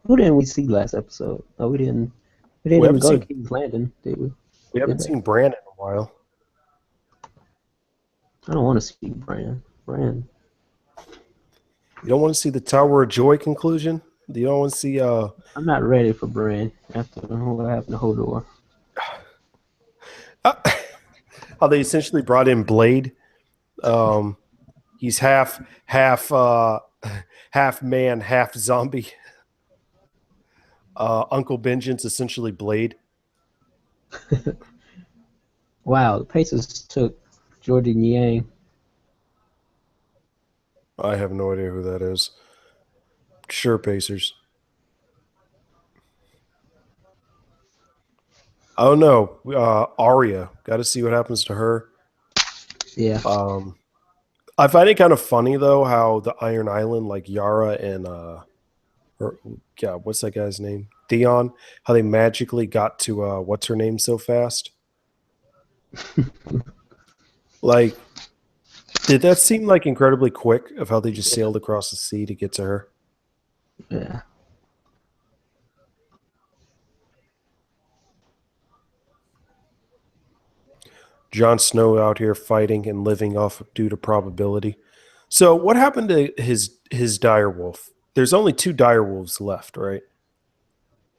Who didn't we see last episode? Oh, we didn't. We didn't We even haven't go to seen King's Landing, did we? we haven't Did they? seen Bran in a while. I don't want to see Bran. Bran. You don't want to see the Tower of Joy conclusion? You don't want to see I'm not ready for Bran after what happened to Hodor. how they essentially brought in Blade. He's half man, half zombie. Uncle Benjamin's essentially Blade. Wow, the Pacers took Jordan Yang. I have no idea who that is. Sure, Pacers. Oh no, Arya. Got to see what happens to her. Yeah. I find it kind of funny though how the Iron Island, like Yara and what's that guy's name? Theon. How they magically got to what's her name so fast? Like, did that seem like incredibly quick of how they just sailed across the sea to get to her? Yeah. Jon Snow out here fighting and living off due to probability. So what happened to his direwolf? There's only 2 direwolves left, right?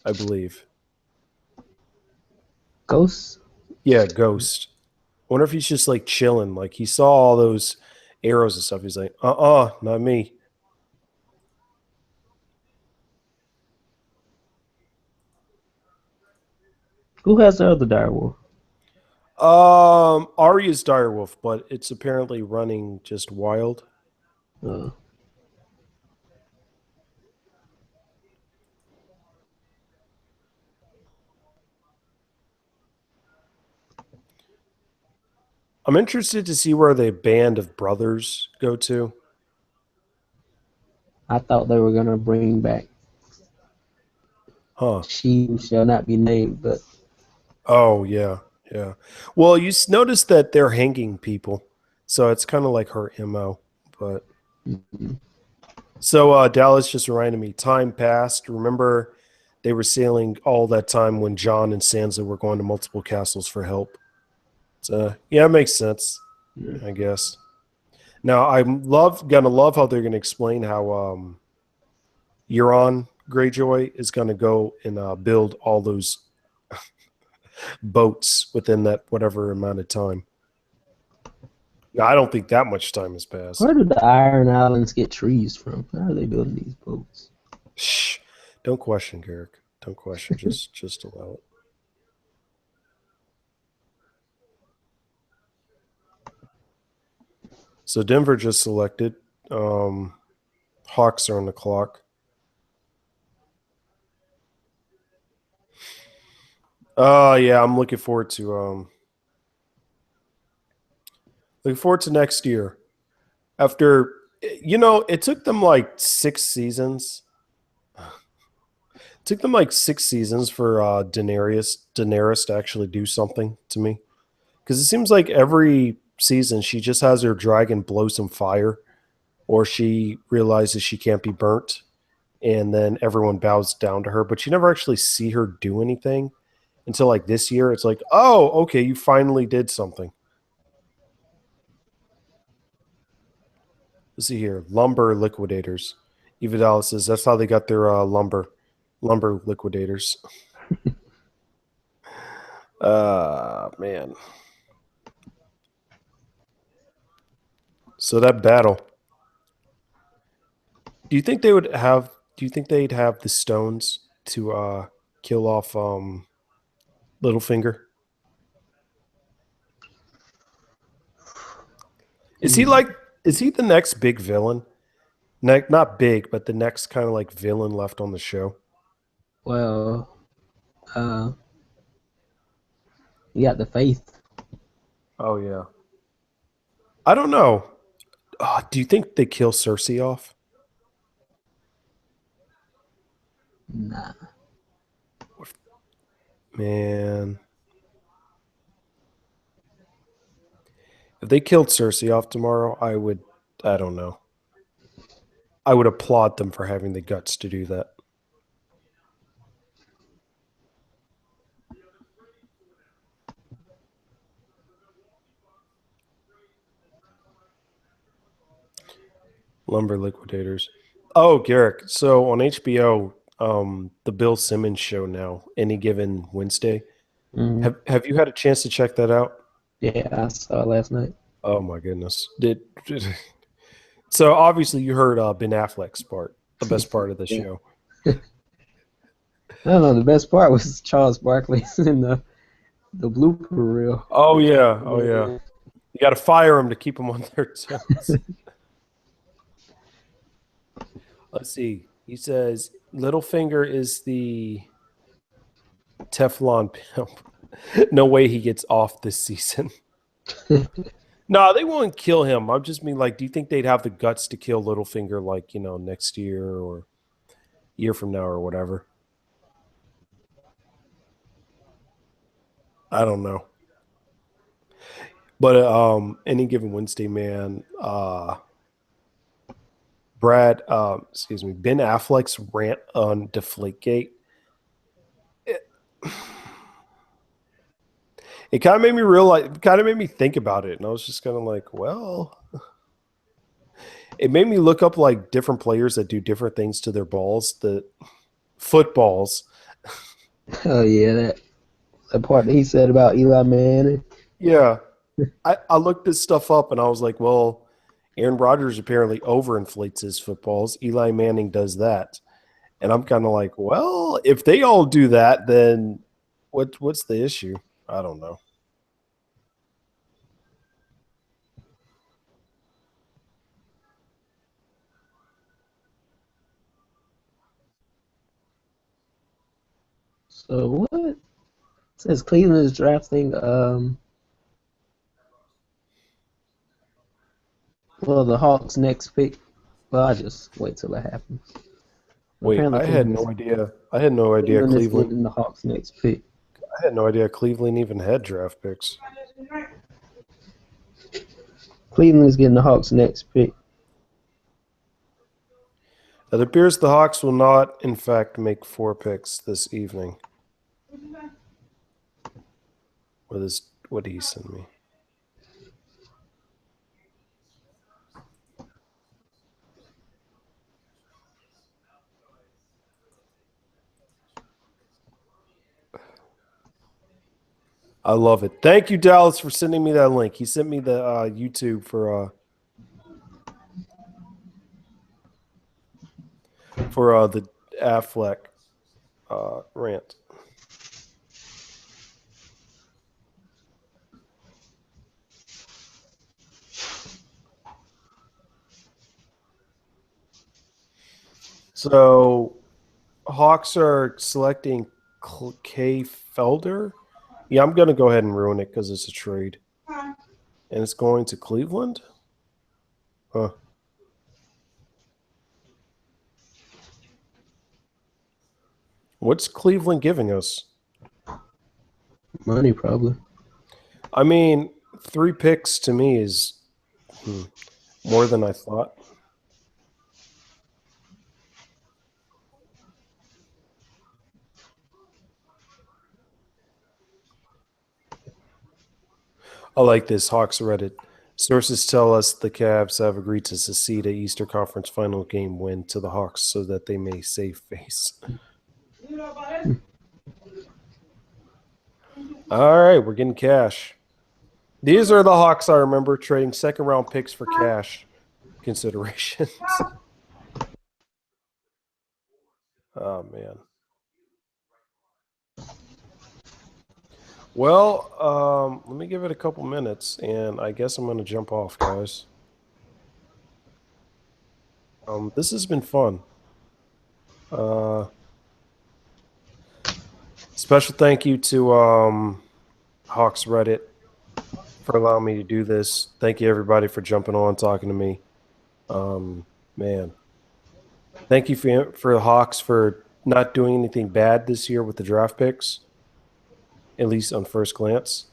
I believe. Ghosts? Yeah, Ghost. I wonder if he's just like chilling. Like he saw all those arrows and stuff. He's like, not me. Who has the other direwolf? Arya's direwolf, but it's apparently running just wild. I'm interested to see where the band of brothers go to. I thought they were gonna bring back Huh. She Who Shall Not Be Named, but Oh, yeah. Yeah. Well, you notice that they're hanging people. So it's kind of like her MO. But so Dallas just reminded me, time passed. Remember they were sailing all that time when John and Sansa were going to multiple castles for help. So yeah, it makes sense, I guess. Now I'm gonna love how they're gonna explain how Euron Greyjoy is gonna go and build all those boats within that whatever amount of time. Now, I don't think that much time has passed. where do the Iron Islands get trees from? How are they building these boats? Shh! Don't question, Garrick. Don't question. just allow it. So Denver just selected. Hawks are on the clock. Yeah, I'm looking forward to next year. After it took them like 6 seasons. It took them like 6 seasons for Daenerys to actually do something to me. Because it seems like every season she just has her dragon blow some fire, or she realizes she can't be burnt, and then everyone bows down to her. But you never actually see her do anything until like this year. It's like, oh, okay, you finally did something. Let's see here. Lumber liquidators. Evidal says that's how they got their lumber liquidators. Man. So that battle. Do you think they'd have the stones to kill off Littlefinger? Is he the next big villain? Not big, but the next kind of like villain left on the show. Well, you got the Faith. Oh yeah. I don't know. Do you think they kill Cersei off? Nah. Man. If they killed Cersei off tomorrow, I don't know. I would applaud them for having the guts to do that. Lumber Liquidators. Oh, Garrick. So on HBO, the Bill Simmons show now, Any Given Wednesday. Mhm. Have you had a chance to check that out? Yeah, I saw it last night. Oh my goodness. So obviously you heard Ben Affleck's part, the best part of the Yeah. show. I don't know. The best part was Charles Barkley's in the blooper reel. Oh yeah. You got to fire them to keep them on their toes. Let's see. He says Littlefinger is the Teflon pimp. No way he gets off this season. No, they won't kill him. I just mean, like, do you think they'd have the guts to kill Littlefinger, like, next year or year from now or whatever? I don't know. But Any Given Wednesday, man, Ben Affleck's rant on Deflategate. It kind of made me realize, it kind of made me think about it, and I was just kind of like, well, it made me look up like different players that do different things to their balls, the footballs. Oh yeah, that part that he said about Eli Manning. Yeah, I looked this stuff up, and I was like, well, Aaron Rodgers apparently overinflates his footballs. Eli Manning does that, and I'm kind of like, well, if they all do that, then what's the issue? I don't know. So what? It says Cleveland is drafting the Hawks next pick. Well, I just wait till it happens. Wait, Apparently I had no idea. I had no idea is Cleveland. getting the Hawks next pick. I had no idea Cleveland even had draft picks. Cleveland is getting the Hawks next pick. It appears the Hawks will not, in fact, make 4 picks this evening. What did he send me? I love it. Thank you, Dallas, for sending me that link. He sent me the YouTube for the Affleck rant. So, Hawks are selecting K. Felder. Yeah, I'm going to go ahead and ruin it because it's a trade. And it's going to Cleveland? Huh. What's Cleveland giving us? Money, probably. I mean, 3 picks to me is more than I thought. I like this Hawks Reddit. Sources tell us the Cavs have agreed to secede a Eastern Conference Final game win to the Hawks so that they may save face. All right, we're getting cash. These are the Hawks I remember trading second-round picks for cash considerations. Oh, man. Well, let me give it a couple minutes, and I guess I'm going to jump off, guys. This has been fun. Special thank you to Hawks Reddit for allowing me to do this. Thank you, everybody, for jumping on, talking to me. Man. Thank you for the Hawks for not doing anything bad this year with the draft picks, at least on first glance.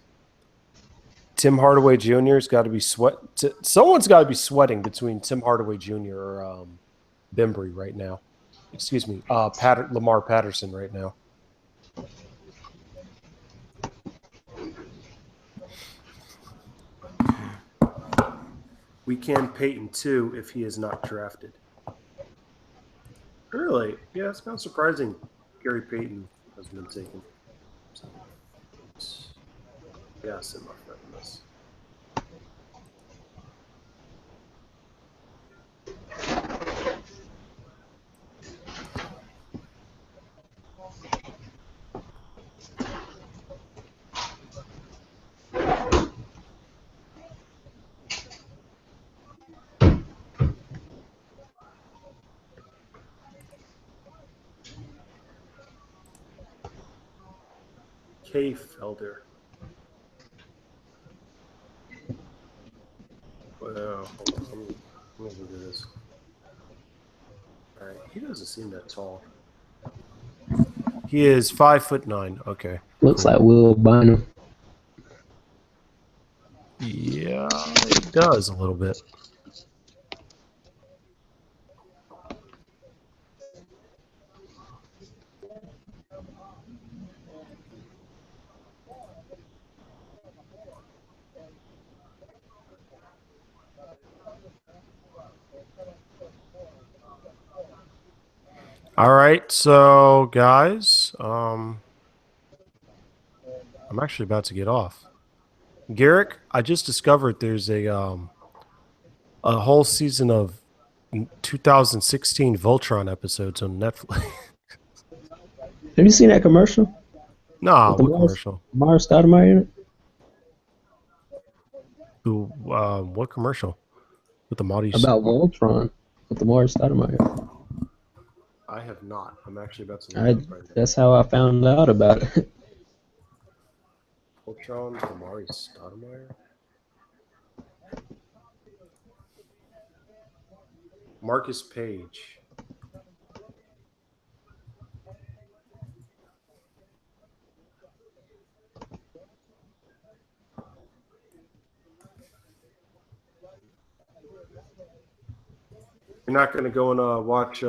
Tim Hardaway Jr.'s got to be someone's got to be sweating between Tim Hardaway Jr. or Bembry right now. Excuse me, Lamar Patterson right now. We can Peyton too if he is not drafted. Really? Yeah, it's kind of surprising. Gary Payton has been taken. So, yeah, send my friend this. K. Felder. Well, hold on. Let me look at this. All right, he doesn't seem that tall. He is 5'9". Okay. Looks like Will Bynum. Yeah, he does a little bit. All right, so guys, I'm actually about to get off. Garrick, I just discovered there's a whole season of 2016 Voltron episodes on Netflix. Have you seen that commercial? Nah, With the what commercial? Mars Stoudemire in it? What commercial? With the Marty? About Voltron with the Mars Stoudemire. I have not. I'm actually about to look up right now. That's how I found out about it. Voltron, the Marty Stoudemire? Marcus Page. You're not going to go and watch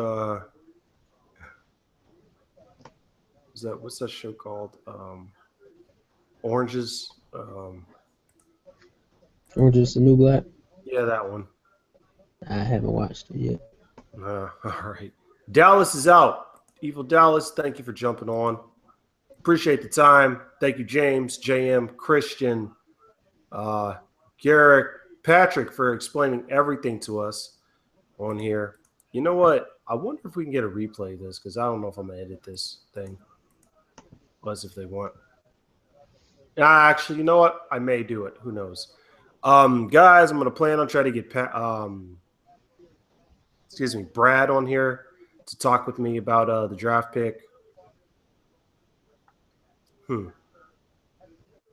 what's that show called? Oranges. Orange is the New Black? Yeah, that one. I haven't watched it yet. All right. Dallas is out. Evil Dallas, thank you for jumping on. Appreciate the time. Thank you, James, JM, Christian, Garrick, Patrick, for explaining everything to us on here. You know what? I wonder if we can get a replay of this because I don't know if I'm going to edit this thing. Unless if they want. Actually, you know what? I may do it. Who knows? Guys, I'm going to plan on trying to get Brad on here to talk with me about the draft pick.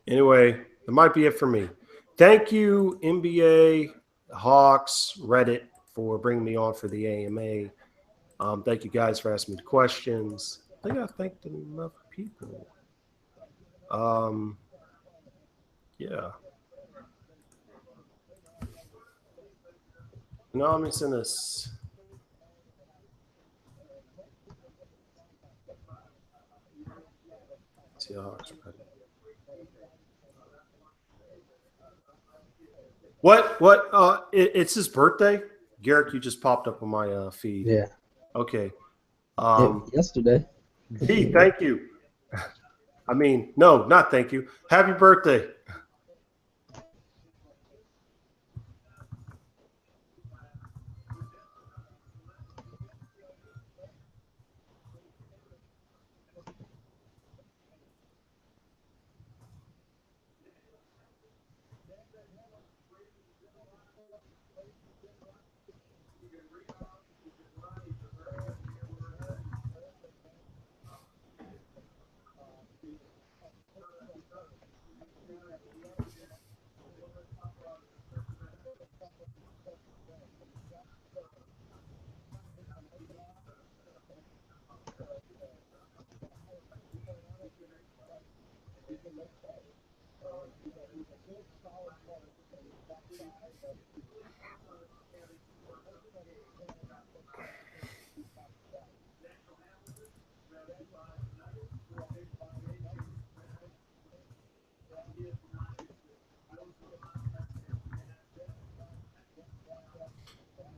Anyway, that might be it for me. Thank you, NBA, Hawks, Reddit, for bringing me on for the AMA. Thank you guys for asking me the questions. I think I thanked enough people. Yeah. No, let me send this. Seahawks. What? It's his birthday? Garrick, you just popped up on my feed. Yeah. Okay. Yesterday. Hey, thank you. I mean, no, not thank you. Happy birthday.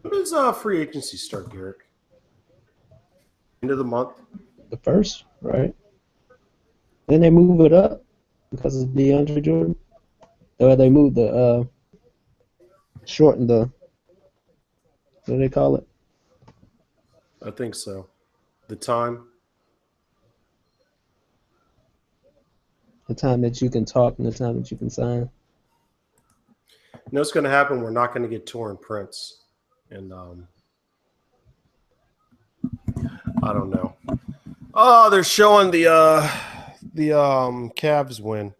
When does free agency start, Garrett? End of the month? The first, right? Then they move it up because of DeAndre Jordan. Or they moved the shorten the what do they call it? I think so. The time? The time that you can talk and the time that you can sign. You know what's going to happen? We're not going to get torn prints. And I don't know. Oh, they're showing the Cavs win.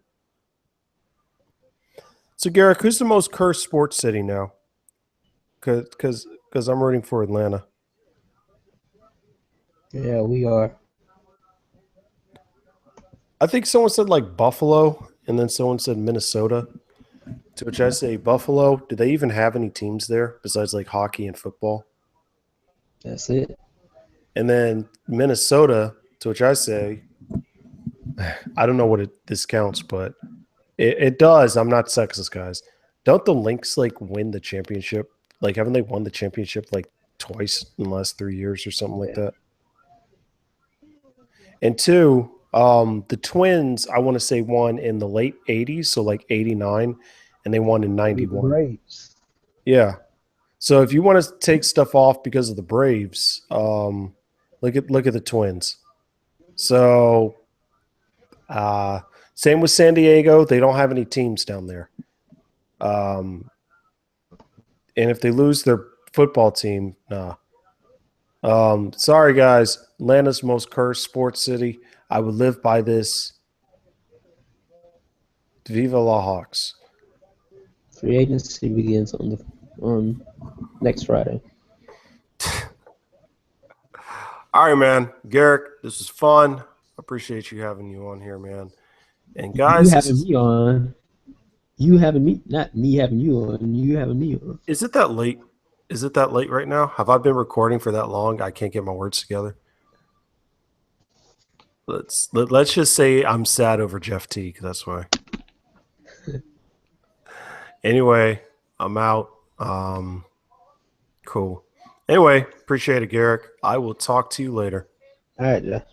So, Garrick, who's the most cursed sports city now? Because I'm rooting for Atlanta. Yeah, we are. I think someone said like Buffalo, and then someone said Minnesota. To which I say, Buffalo, do they even have any teams there besides like hockey and football? That's it. And then Minnesota, to which I say, I don't know what this counts, but it does. I'm not sexist, guys. Don't the Lynx like win the championship? Like, haven't they won the championship like twice in the last 3 years or something like that? And two, the Twins, I want to say won in the late 80s, so like 89, and they won in 91. Braves. Yeah. So if you want to take stuff off because of the Braves, look at the Twins. So same with San Diego. They don't have any teams down there. And if they lose their football team, nah. Sorry, guys. Atlanta's most cursed sports city. I would live by this. Viva la Hawks. Free agency begins on next Friday. All right, man. Garrick, this was fun. Appreciate you having you on here, man. And guys, you having me on. You having me, not me having you on. You having me on. Is it that late? Is it that late right now? Have I been recording for that long? I can't get my words together. Let's just say I'm sad over Jeff T. 'Cause that's why. Anyway, I'm out. Cool. Anyway, appreciate it, Garrick. I will talk to you later. All right, Jeff.